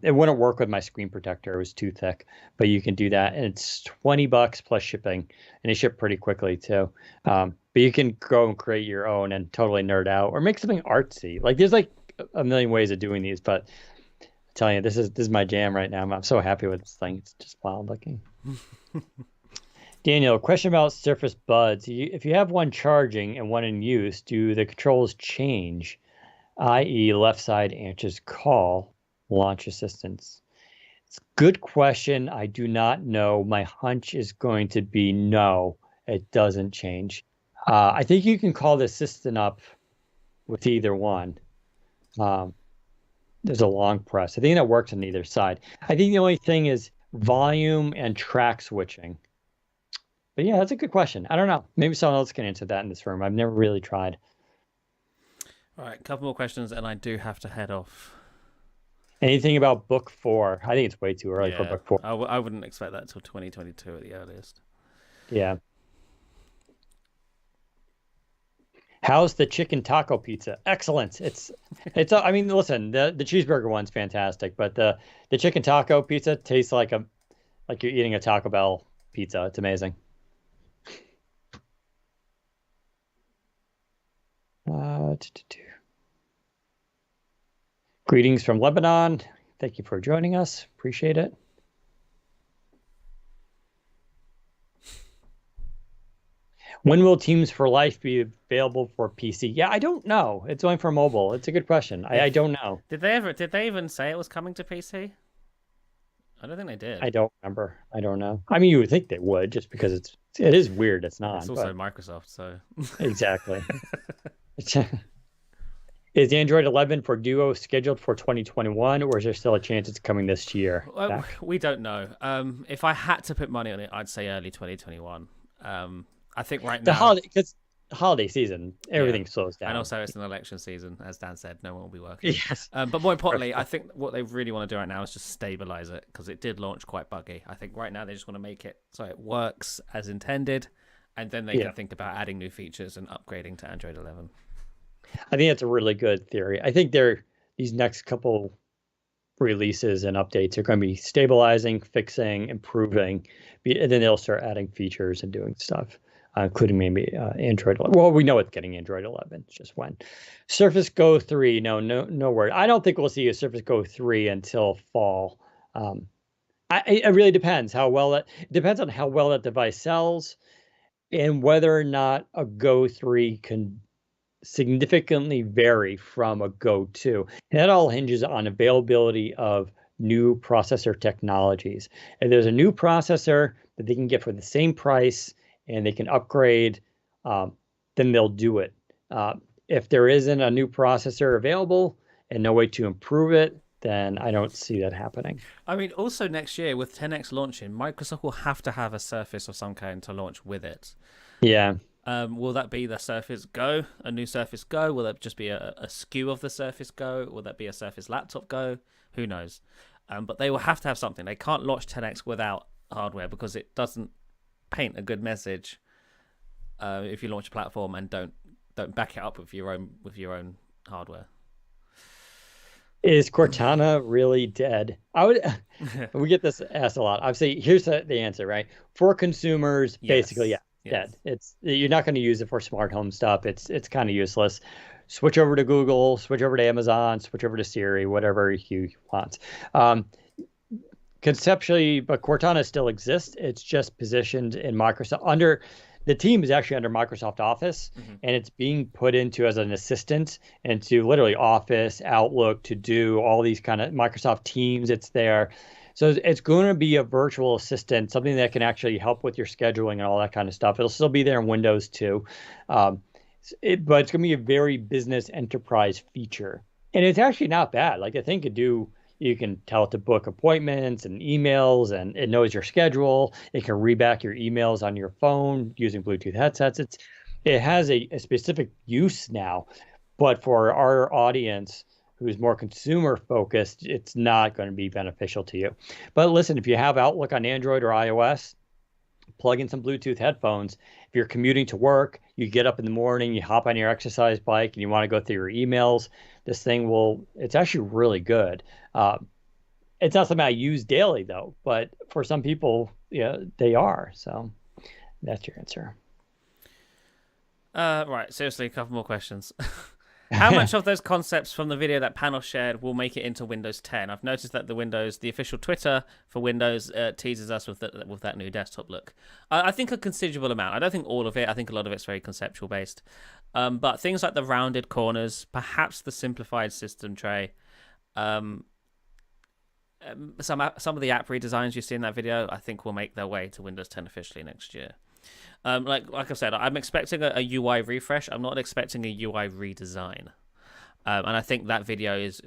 It wouldn't work with my screen protector. It was too thick, but you can do that. And it's $20 plus shipping, and they ship pretty quickly too. But you can go and create your own and totally nerd out or make something artsy. Like there's like a million ways of doing these, but I'm telling you, this is my jam right now. I'm so happy with this thing. It's just wild looking. Daniel, question about Surface Buds. If you have one charging and one in use, do the controls change, i.e. left side answers call, launch assistance? It's a good question. I do not know. My hunch is going to be no, it doesn't change. I think you can call the assistant up with either one. There's a long press. I think that works on either side. I think the only thing is volume and track switching. But yeah, that's a good question. I don't know. Maybe someone else can answer that in this room. I've never really tried. All right, a couple more questions, and I do have to head off. Anything about Book 4? I think it's way too early for Book 4. I wouldn't expect that until 2022 at the earliest. Yeah. How's the chicken taco pizza? Excellent. It's. I mean, listen, the cheeseburger one's fantastic, but the chicken taco pizza tastes like you're eating a Taco Bell pizza. It's amazing. Uh, t- t- t- Greetings from Lebanon. Thank you for joining us. Appreciate it. When will Teams for Life be available for PC? Yeah, I don't know. It's only for mobile. It's a good question. I If don't know. did they even say it was coming to PC? I don't think they did. I don't remember. I don't know. I mean, you would think they would just because it is weird. It's It's not, also but Microsoft, so exactly. Is Android 11 for Duo scheduled for 2021, or is there still a chance it's coming this year? well, Back. we don't know. If I had to put money on it, I'd say early 2021. I think right The now, holiday, because holiday season, yeah, everything slows and down. also it's an election season, as Dan said, no one will be working. Yes. But more importantly, I think what they really want to do right now is just stabilize it because it did launch quite buggy. I think right now they just want to make it so it works as intended, and then they Yeah. can think about adding new features and upgrading to Android 11. I think that's a really good theory. I think these next couple releases and updates are going to be stabilizing, fixing, improving, and then they'll start adding features and doing stuff, including maybe Android 11. Well, we know it's getting Android 11. It's just when. Surface Go 3, no word. I don't think we'll see a Surface Go 3 until fall. It really depends it depends on how well that device sells and whether or not a Go 3 can significantly vary from a Go 2. And that all hinges on availability of new processor technologies. If there's a new processor that they can get for the same price and they can upgrade, then they'll do it. If there isn't a new processor available and no way to improve it, then I don't see that happening. I mean, also next year with 10X launching, Microsoft will have to have a Surface of some kind to launch with it. Yeah. Will that be the Surface Go, a new Surface Go? Will that just be a SKU of the Surface Go? Will that be a Surface Laptop Go? Who knows? But they will have to have something. They can't launch 10X without hardware because it doesn't paint a good message if you launch a platform and don't back it up with your own hardware. Is Cortana really dead? We get this asked a lot. I would say here's the answer, right? For consumers, basically, yeah, Yes. dead. You're not going to use it for smart home stuff. It's kind of useless. Switch over to Google, switch over to Amazon, switch over to Siri, whatever you want. Conceptually, but Cortana still exists. It's just positioned in Microsoft under the team is actually under Microsoft Office, and it's being put into as an assistant into literally Office, Outlook, To Do, all these kind of Microsoft Teams. It's there. So it's going to be a virtual assistant, something that can actually help with your scheduling and all that kind of stuff. It'll still be there in Windows too. But it's going to be a very business enterprise feature. And it's actually not bad. Like I think you can tell it to book appointments and emails, and it knows your schedule. It can read back your emails on your phone using Bluetooth headsets. It has a specific use now, but for our audience who's more consumer focused, it's not going to be beneficial to you. But listen, if you have Outlook on Android or iOS, plug in some Bluetooth headphones. If you're commuting to work, you get up in the morning, you hop on your exercise bike, and you want to go through your emails. This thing it's actually really good. It's not something I use daily, though, but for some people, yeah, they are. So that's your answer. Right, seriously, a couple more questions. How much of those concepts from the video that Panel shared will make it into Windows 10? I've noticed that the official Twitter for Windows teases us with that new desktop look. I think a considerable amount. I don't think all of it. I think a lot of it's very conceptual based. But things like the rounded corners, perhaps the simplified system tray, some of the app redesigns you see in that video, I think will make their way to Windows 10 officially next year. Like I said, I'm expecting a UI refresh. I'm not expecting a UI redesign. And I think that video is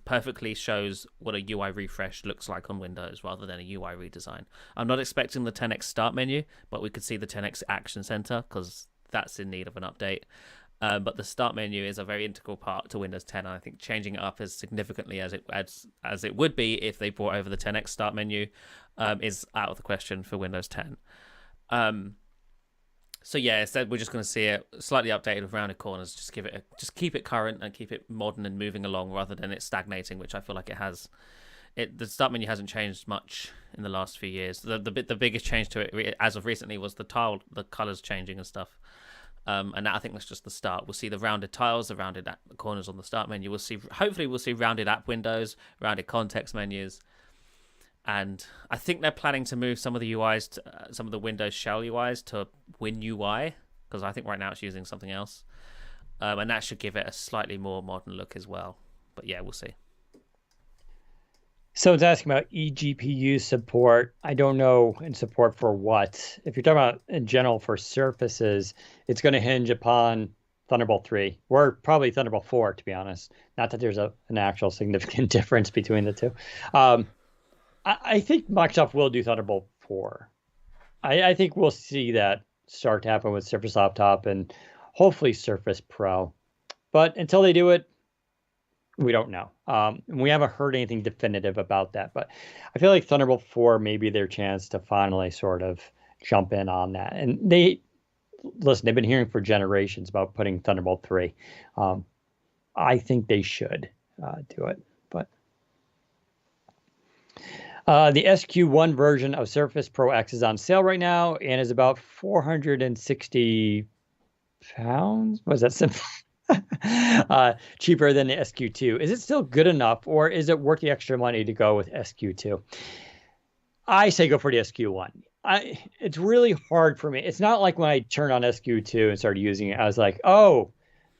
perfectly shows what a UI refresh looks like on Windows rather than a UI redesign. I'm not expecting the 10x start menu, but we could see the 10x action center because that's in need of an update. But the start menu is a very integral part to Windows 10, and I think changing it up as significantly as it would be if they brought over the 10x start menu is out of the question for Windows 10. So yeah, instead we're just going to see it slightly updated with rounded corners. Just keep it current and keep it modern and moving along, rather than it stagnating, which I feel like it has. The start menu hasn't changed much in the last few years. The biggest change to it as of recently was the colors changing and stuff. And that, I think that's just the start. We'll see the rounded tiles, the rounded corners on the start menu. Hopefully we'll see rounded app windows, rounded context menus. And I think they're planning to move some of the UIs, some of the Windows Shell UIs to Win UI, because I think right now it's using something else. And that should give it a slightly more modern look as well. But yeah, we'll see. So it's asking about eGPU support. I don't know, in support for what. If you're talking about in general for Surfaces, it's going to hinge upon Thunderbolt 3 or probably Thunderbolt 4, to be honest. Not that there's an actual significant difference between the two. I think Microsoft will do Thunderbolt 4. I think we'll see that start to happen with Surface Laptop and hopefully Surface Pro. But until they do it, we don't know. We haven't heard anything definitive about that. But I feel like Thunderbolt 4 may be their chance to finally sort of jump in on that. And they've been hearing for generations about putting Thunderbolt 3. I think they should do it. But the SQ1 version of Surface Pro X is on sale right now and is about 460 pounds. Was that simple? Cheaper than the SQ2. Is it still good enough, or is it worth the extra money to go with SQ2? I say go for the SQ1. It's really hard for me. It's not like when I turned on SQ2 and started using it, I was like, oh,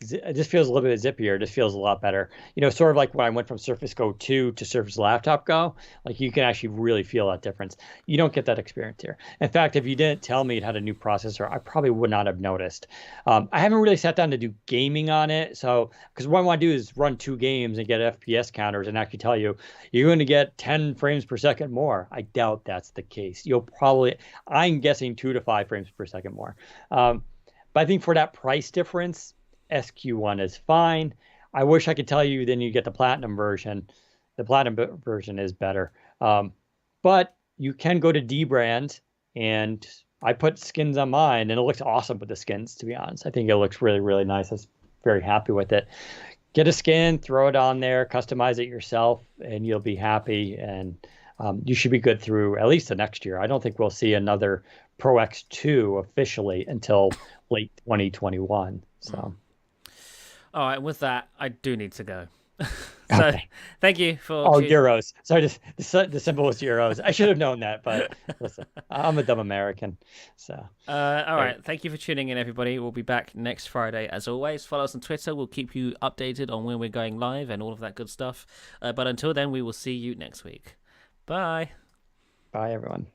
it just feels a little bit zippier. It just feels a lot better. Sort of like when I went from Surface Go 2 to Surface Laptop Go, like you can actually really feel that difference. You don't get that experience here. In fact, if you didn't tell me it had a new processor, I probably would not have noticed. I haven't really sat down to do gaming on it. So, because what I want to do is run 2 games and get FPS counters and actually tell you, you're going to get 10 frames per second more. I doubt that's the case. I'm guessing 2 to 5 frames per second more. But I think for that price difference, SQ1 is fine. I wish I could tell you then you get the Platinum version. The Platinum version is better. But you can go to dbrand, and I put skins on mine, and it looks awesome with the skins, to be honest. I think it looks really, really nice. I was very happy with it. Get a skin, throw it on there, customize it yourself, and you'll be happy. And you should be good through at least the next year. I don't think we'll see another Pro X2 officially until late 2021. So. All right, with that, I do need to go. Okay. Thank you for... euros. Sorry, the symbol was euros. I should have known that, but listen, I'm a dumb American. So. All right, thank you for tuning in, everybody. We'll be back next Friday, as always. Follow us on Twitter. We'll keep you updated on when we're going live and all of that good stuff. But until then, we will see you next week. Bye. Bye, everyone.